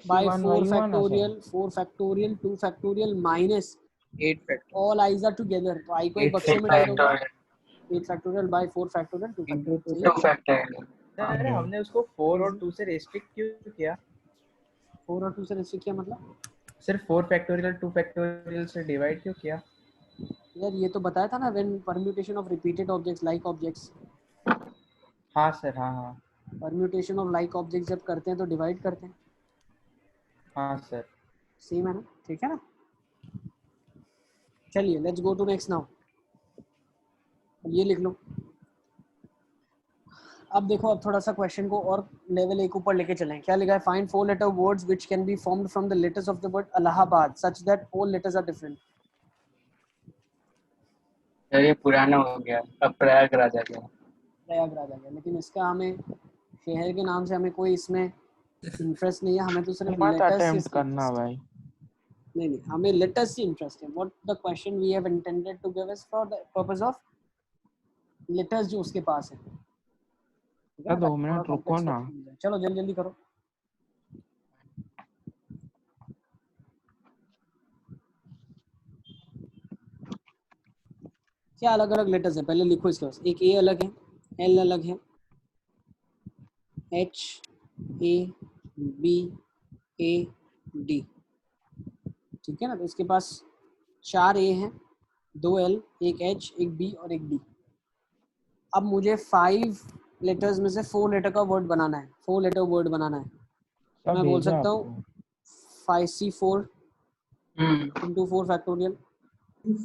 by 4 factorial 4 factorial 2 factorial minus 8 factorial all I's are together. तो आई को एक बक्से में डाल दोगे। 8 फैक्टोरियल बाय 4 फैक्टोरियल 2 फैक्टोरियल। अरे हमने उसको 4 और 2 से रेस्ट्रिक्ट क्यों किया? 4 और 2 से रेस्ट्रिक्ट किया मतलब सिर्फ 4 फैक्टोरियल 2 फैक्टोरियल से डिवाइड क्यों किया? यार ये तो बताया था ना, when permutation of repeated objects like objects. हाँ सर हाँ। परम्यूटेशन ऑफ लाइक ऑब्जेक्ट्स जब करते हैं तो डिवाइड करते हैं। हाँ सर सेम है ना, ठीक है ना? चलिए let's go to next now. अब ये लिख लो। अब देखो, अब थोड़ा सा क्वेश्चन को और लेवल 1 ऊपर लेके चलें। क्या लिखा है? Find 4 letter words which can be formed from the letters of the word Allahabad such that all letters are different. ये पुराना हो गया, अब प्रयागराज आ गया। प्रयागराज आ गया, लेकिन इसका हमें शहर के नाम से हमें कोई इसमें इंटरेस्ट नहीं है। हमें तो सिर्फ मत लेटर्स से अटेम्प्ट करना भाई। नहीं, हमें लेटर्स से इंटरेस्ट है। What the question we have intended to give us for the purpose of letters जो उसके पास है। 2 मिनट रुको ना। चलो जल्दी जल्दी करो। क्या अलग अलग लेटर्स है पहले लिखो इसके पास। एक ए अलग है, एल अलग है, H A B A D, ठीक है ना? तो इसके पास 4 ए हैं, 2 एल, एक एच, एक बी और एक डी। अब मुझे 5 लेटर्स में से 4 लेटर का वर्ड बनाना है। 4 लेटर वर्ड बनाना है। मैं बोल सकता हूँ 5c4 into 4 फैक्टोरियल।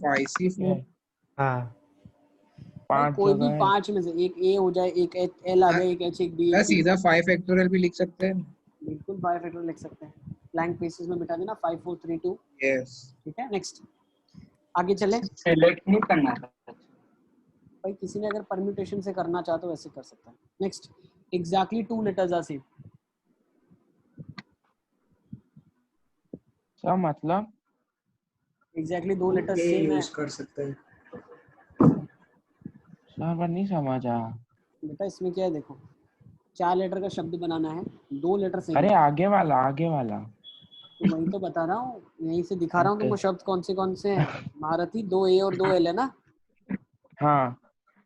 5c4 हाँ 5 कोई भी जगह है। 5 में से एक ए हो जाए, एक एल आ जाए, एक एच, एक बी। सीधा 5 फैक्टोरियल भी लिख सकते हैं। बिल्कुल 5 फैक्टोरियल लिख सकते हैं। ब्लैंक प्लेसेस में बिठा देना 5 4 3 2। यस ठीक है, नेक्स्ट आगे चले। सिलेक्ट नहीं करना था। भाई किसी ने अगर परम्यूटेशन से करना चाहे तो वैसे कर सकता है। Next, exactly 2 letters are same. क्या मतलब? एग्जैक्टली 2 लेटर्स ए सेम है। यूज कर सकते हैं। सर पर नहीं समझा। बेटा इसमें क्या है, देखो 4 लेटर का शब्द बनाना है, 2 लेटर सेम अरे है। आगे वाला। तो वही तो बता रहा हूँ, यहीं से दिखा रहा हूँ तुमको शब्द कौन से हैं। महारथी 2 ए और 2 एल है ना। हाँ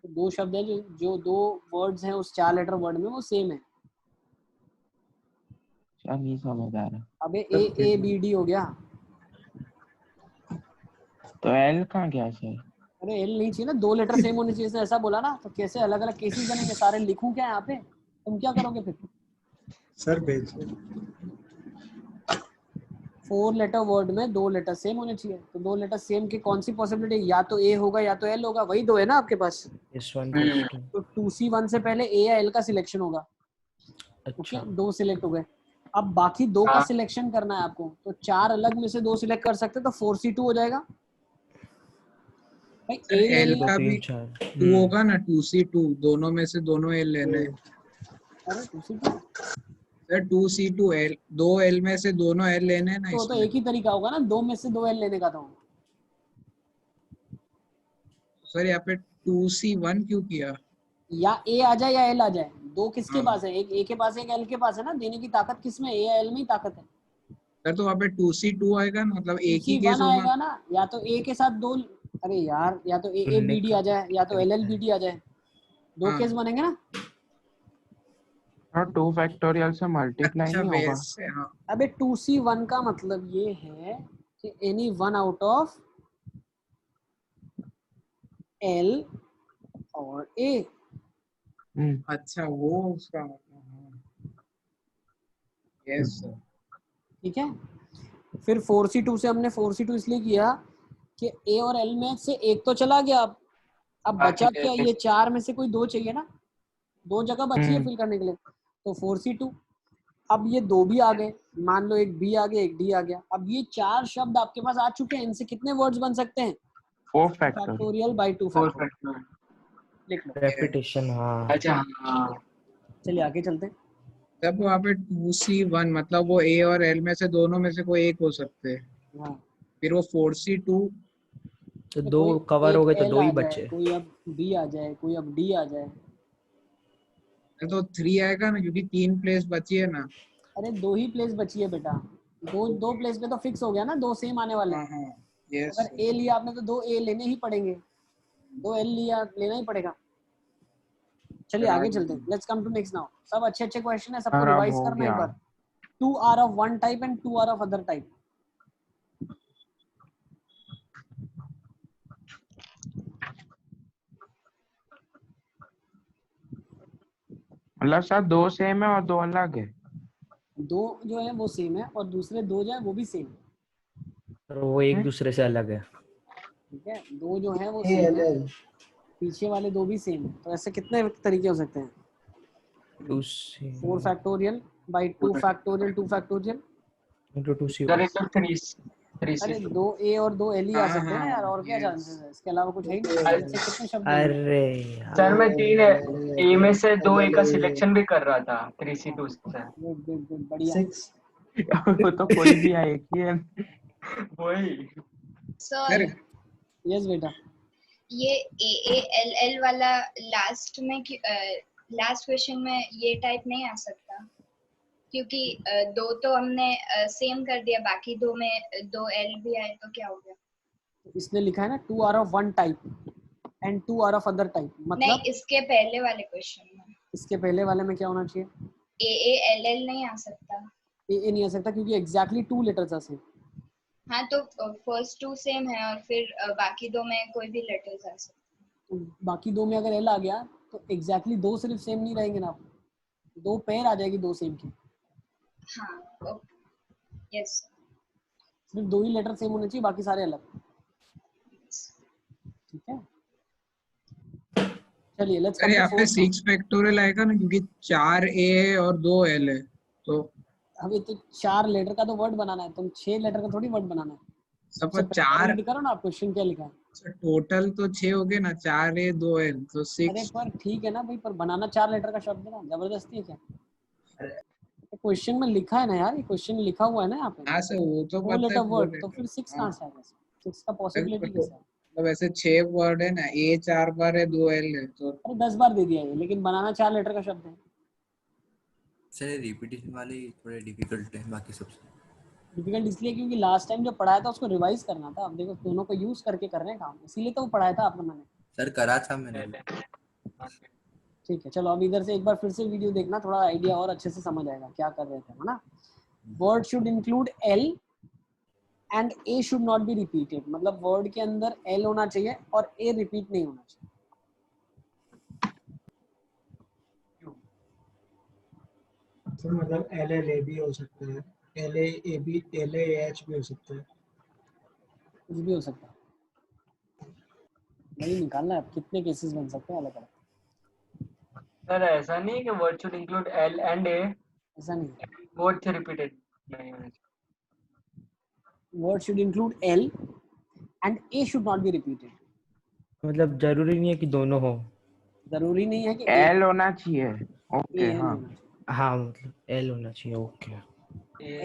तो 2 शब्द है जो 2 वर्ड्स हैं उस 4 लेटर वर्ड में वो सेम है। क्या नहीं समझ आ रहा। अबे ए बी डी हो गया। तो एल कहाँ गया सर? अरे एल नहीं चाहिए ना, 2 लेटर सेम होने चाहिए, ऐसा बोला ना। तो कैसे अलग अलग केसेस बनेंगे, सारे लिखूं क्या यहाँ पे? तुम क्या करोगे फिर? सर भेज 4 लेटर वर्ड में 2 लेटर सेम होने चाहिए। तो 2 लेटर सेम की कौन सी पॉसिबिलिटी? या तो ए होगा या तो एल होगा, वही 2 है ना आपके पास। तो 2C1 से पहले ए या एल का सिलेक्शन होगा। अच्छा 2 सिलेक्ट हो गए। अब बाकी 2 का सिलेक्शन करना है आपको, तो 4 अलग में से 2 सिलेक्ट कर सकते, तो 4C2 हो जाएगा। भाई ए ले एल लिया। का भी 2 होगा ना, 2C2, दोनों में से दोनों एल लेने हैं। अरे 2C2 sir 2C2 L, 2 L में से दोनों एल लेने हैं ना तो इसमें। एक ही तरीका होगा ना, 2 में से 2 एल लेने का। तो सर यहाँ पे 2C1 क्यों किया? या ए आ जाए या एल आ जाए, 2 किसके हाँ। पास है? एक ए के पास है, एक एल के पास है ना। देने की ताकत किसमें? ए या एल में ही ताकत है। सर तो वहाँ पे 2C2 आएगा ना, मतलब एक ही 2C1 केस होगा। आएगा ना, या तो ए के साथ 2। अरे यार, या तो ए बी डी आ जाए या तो एल एल बी डी आ जाए, 2 हाँ। केस बनेंगे ना। और 2 फैक्टोरियल से मल्टीप्लाई अच्छा नहीं होगा। वैसे हाँ। अबे 2C1 का मतलब ये है कि any one out of L और ए। अच्छा वो उसका मतलब। Yes sir. ठीक है, फिर 4C2 से हमने 4C2 इसलिए किया कि ए और एल में से एक तो चला गया। अब बचा क्या? ये 4 में से कोई 2 चाहिए ना, 2 जगह बची है फिल करने के लिए। तो 4C2। अब ये 2 भी आ गए, मान लो एक बी आ गया, एक डी आ गया। अब ये 4 शब्द आपके पास आ चुके हैं, इनसे कितने वर्ड्स बन सकते हैं? 4 फैक्टोरियल फैक्टोरियल बाय 2 फैक्टोरियल। लिख लो। रेपिटेशन। हाँ अच्छा हाँ। चलिए आगे चलते हैं। तब वहाँ पे 2C1 मतलब वो ए और एल में से दोनों में से कोई एक हो सकते हैं। हाँ। फिर वो 4C2 तो 2 कवर हो गए तो 2 ही बचे। कोई अब बी आ जाए, कोई अब डी आ जाए। तो 3 आएगा ना, क्योंकि 3 प्लेस बची है ना। अरे 2 ही प्लेस बची है बेटा, 2 प्लेस पे तो फिक्स हो गया ना, 2 सेम आने वाले हैं। हाँ यस। अगर ए लिया आपने तो 2 ए लेने ही पड़ेंगे, 2 एल लिया लेना ही पड़ेगा। चलिए आगे चलते हैं। Let's come to next now. सब अच्छे क्वेश्चन है, सबको रिवाइज करना एक बार। 2 are of one type and 2 are of other type. मतलब सर 2 सेम है और 2 अलग है। 2 जो है वो सेम है और दूसरे 2 जो है वो भी सेम। और वो एक दूसरे से अलग है। ठीक है, 2 जो है वो सेम है, पीछे वाले 2 भी सेम है। तो ऐसे कितने तरीके हो सकते हैं? 4 factorial by 2 factorial 2 factorial into 2C1। अरे 2 ए और 2 एल ही आ सकते हैं यार, और क्या चांसेस है? इसके अलावा कुछ है ही नहीं। ऐसे कितने शब्द हैं? अरे सर मैं 3 ए में से 2 ए का सिलेक्शन भी कर रहा था 3C2 से। गुड गुड गुड, बढ़िया। वो तो कोई भी है, एक ही है। वही सर यस बेटा। ये AALL वाला लास्ट में लास्ट क्वेश्चन में ये टाइप नहीं आ सकता, क्योंकि 2 तो हमने सेम कर दिया, बाकी 2 में 2 एल भी आए तो क्या हो गया? इसने लिखा है ना 2 are of one type and 2 are of other type. मतलब नहीं, इसके पहले वाले क्वेश्चन में इसके पहले वाले में क्या होना चाहिए? AALL नहीं आ सकता। ए नहीं आ सकता क्योंकि एग्जैक्टली 2 लेटर्स आ सकते। हाँ तो फर्स्ट 2 सेम है और फिर बाकी 2 में कोई भी लेटर्स आ सकते। तो बाकी 2 में अगर एल आ गया तो एग्जैक्टली 2 सिर्फ सेम नहीं रहेंगे ना, 2 पेयर आ जाएगी 2 सेम की। हाँ ओके यस। सिर्फ 2 ही लेटर सेम होने चाहिए, बाकी सारे अलग। ठीक है, चलिए लेट्स कम अरे टू यहाँ पे 4th 6 फैक्टोरियल आएगा ना, क्योंकि 4 ए है और 2 एल है। तो अभी तो 4 लेटर का तो वर्ड बनाना है, तुम 6 लेटर का थोड़ी वर्ड बनाना है। सबसे सपोज 4 रीड करो ना, आप क्वेश्चन क्या लिखा है। टोटल तो 6 हो गए ना, 4 A 2 L तो अरे 6। पर ठीक है ना भाई, पर बनाना 4 लेटर का शब्द है ना, जबरदस्ती है क्या? क्वेश्चन में लिखा है ना यार, ये क्वेश्चन लिखा हुआ है ना यहाँ पे, हाँ सर वो तो 4 पता है लेटर 4 वर्ड, तो लेटर। फिर 6 हाँ कहाँ से आएगा? 6 का पॉसिबिलिटी कैसा है? मतलब ऐसे 6 वर्ड है ना, A 4 बार है, 2 L है तो अरे 10 बार दे दिया है, लेकिन बनाना 4 लेटर का शब्द है। सर रिपीटेशन वाले थोड़े डिफिकल्ट है बाकी सबसे। डिफिकल्ट इसलिए क्योंकि लास्ट टाइम जो पढ़ाया था उसको रिवाइज करना था। अब देखो दोनों को यूज करके कर रहे हैं काम, इसीलिए तो वो पढ़ाया था आपको मैंने। सर करा था मैंने। ठीक है चलो, अब इधर से एक बार फिर से वीडियो देखना, थोड़ा आइडिया और अच्छे से समझ आएगा क्या कर रहे थे, है ना। Word should include L and A should not be repeated, मतलब वर्ड के अंदर एल होना चाहिए और ए रिपीट नहीं होना चाहिए। तो मतलब LLA भी हो सकता है, LAA भी, LAH भी हो सकता है, कुछ भी हो सकता है। नहीं निकालना है अब कितने केसेस बन सकते हैं अलग अलग। सर ऐसा नहीं है कि word should include L and A, ऐसा नहीं, बोथ रिपीटेड नहीं होना चाहिए। Word should include L and A should not be repeated. मतलब जरूरी नहीं है कि दोनों हो। जरूरी नहीं है कि एल होना चाहिए। ए ओके है, हाँ नहीं होना चाहिए। हाँ मतलब एल होना चाहिए। ओके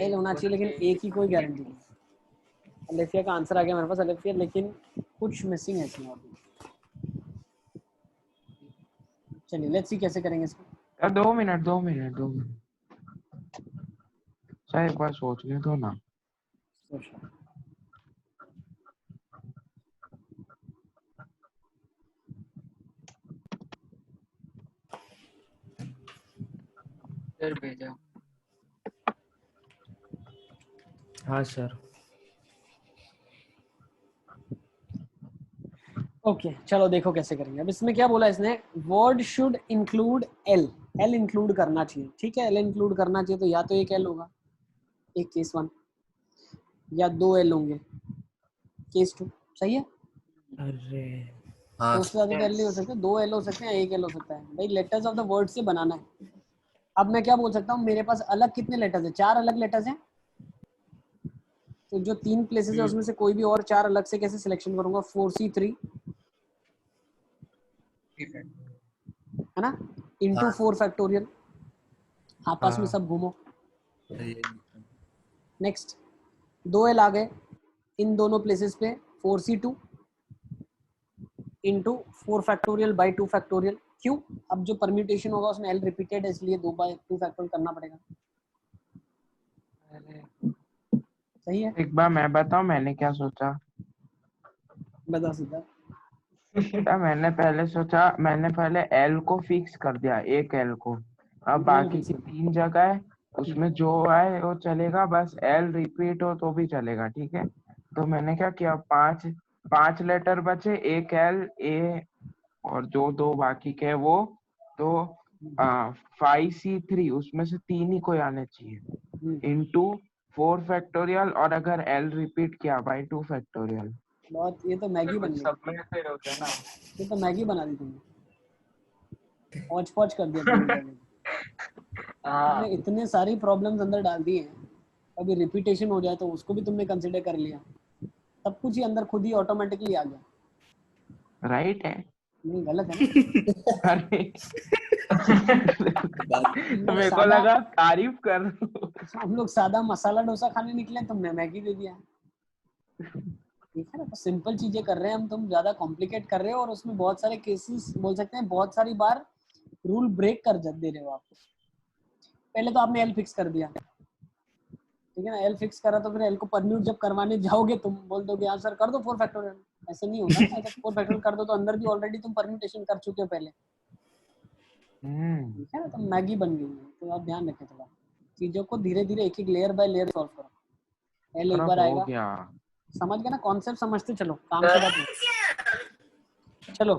एल होना चाहिए, लेकिन ए की कोई गारंटी नहीं। अलेफिया का आंसर आ गया मेरे पास, अलेफिया, लेकिन कुछ मिसिंग है इसमें अभी। चलिए लेट्स सी कैसे करेंगे इसको। 2 मिनट सर एक बार सोचने दो ना। सोच लो। सर भेजा। हाँ सर। ओके चलो देखो कैसे करेंगे। अब इसमें क्या बोला इसने, word should include L, L include करना चाहिए। ठीक है, एल इंक्लूड करना चाहिए तो या तो एक एल होगा, एक केस 1, या 2 एल होंगे, केस 2। सही है, अरे हाँ तो उससे ज्यादा तो एल नहीं हो सकते, 2 एल हो सकते हैं, एक एल हो सकता है। भाई लेटर्स ऑफ द वर्ड से बनाना है। अब मैं क्या बोल सकता हूँ, मेरे पास अलग कितने लेटर्स है? 4 अलग लेटर्स हैं, तो जो 3 प्लेसेस है उसमें से कोई भी और 4 अलग से कैसे सिलेक्शन करूंगा? 4C3 है ना, इंटू 4 फैक्टोरियल, आपस में सब घूमो। नेक्स्ट 2 एल आ गए इन दोनों प्लेसेस पे, 4C2 into 4 factorial by 2 factorial. क्यों? अब जो परम्यूटेशन होगा उसमें एल रिपीटेड है, इसलिए 2 बाई 2 फैक्टोरियल करना पड़ेगा। सही है, एक बार मैं बताऊं मैंने क्या सोचा। बता सीधा। मैंने पहले एल को फिक्स कर दिया, एक एल को। अब बाकी की 3 जगह है उसमें जो आए वो चलेगा, बस एल रिपीट हो तो भी चलेगा। ठीक है, तो मैंने क्या किया, 5 लेटर बचे, एक एल ए और जो 2 बाकी के वो, तो 5C3 उसमें से 3 ही कोई आने चाहिए, इंटू 4 फैक्टोरियल, और अगर एल रिपीट किया बाई 2 फैक्टोरियल। बहुत, ये तो मैगी बन गई, सब में फिर होता है ना। ये तो मैगी बना दी तुमने, पौच पौच कर दिया तुमने। तुमने इतने सारी प्रॉब्लम्स अंदर डाल दी हैं, अभी रिपीटेशन हो जाए तो उसको भी तुमने कंसिडर कर लिया, सब कुछ ही अंदर खुद ही ऑटोमेटिकली आ गया। राइट है, नहीं गलत है ना। अरे मेरे को लगा तारीफ कर रहे हो। हम लोग सादा मसाला डोसा खाने निकले, तुमने मैगी दे दिया। ठीक है ना, तो सिंपल चीजें कर रहे हैं हम, तुम ज्यादा कॉम्प्लिकेट कर रहे हो, और उसमें बहुत सारे केसेस बोल सकते हैं, बहुत सारी बार रूल ब्रेक कर दे रहे हो आप। पहले तो आपने एल फिक्स कर दिया, ठीक है ना, एल फिक्स करा तो फिर एल को परम्यूट जब करवाने जाओगे तुम बोल दोगे हाँ सर कर दो 4 फैक्टोरियल। ऐसे नहीं होता ना, ऐसा 4 फैक्टोरियल कर दो तो अंदर भी ऑलरेडी तुम परम्यूटेशन कर चुके हो पहले। ठीक है ना, तो मैगी बन गई है। तो आप ध्यान रखें थोड़ा चीजों को, धीरे धीरे एक एक लेयर बाय लेयर सॉल्व करो। एल एक बार आएगा, समझ गए ना कॉन्सेप्ट, समझते चलो, काम से बात नहीं। चलो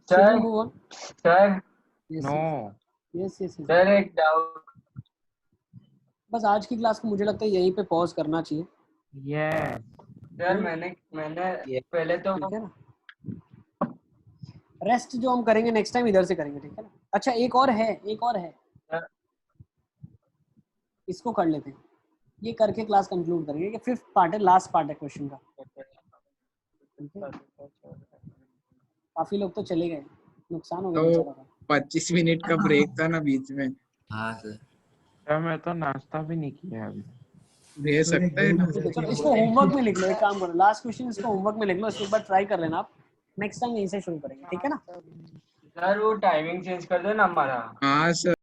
sir move on. Sir no yes yes sir एक डाउट। बस आज की क्लास को मुझे लगता है यहीं पे पॉज करना चाहिए। सर मैंने पहले तो ठीक है ना, रेस्ट जो हम करेंगे नेक्स्ट टाइम इधर से करेंगे, ठीक है ना। अच्छा एक और है, इसको कर लेते हैं। ये करके क्लास कंक्लूड करेंगे कि 5th पार्ट है, लास्ट पार्ट है क्वेश्चन का। काफी लोग तो चले गए, नुकसान हो गया तो बेचारा का। 25 मिनट का ब्रेक था ना बीच में, हाँ सर। सर मैं तो नाश्ता भी नहीं किया अभी। दे सकते हैं ना। चलो इसको होमवर्क में लिख लो, एक काम करो, लास्ट क्वेश्चन इसको होमवर्क में लिख लो, इसको एक बार ट्राई कर लेना आप, नेक्स्ट टाइम यहीं से शुरू करेंगे, ठीक है ना? सर वो टाइमिंग चेंज कर दो ना हमारा। हाँ सर।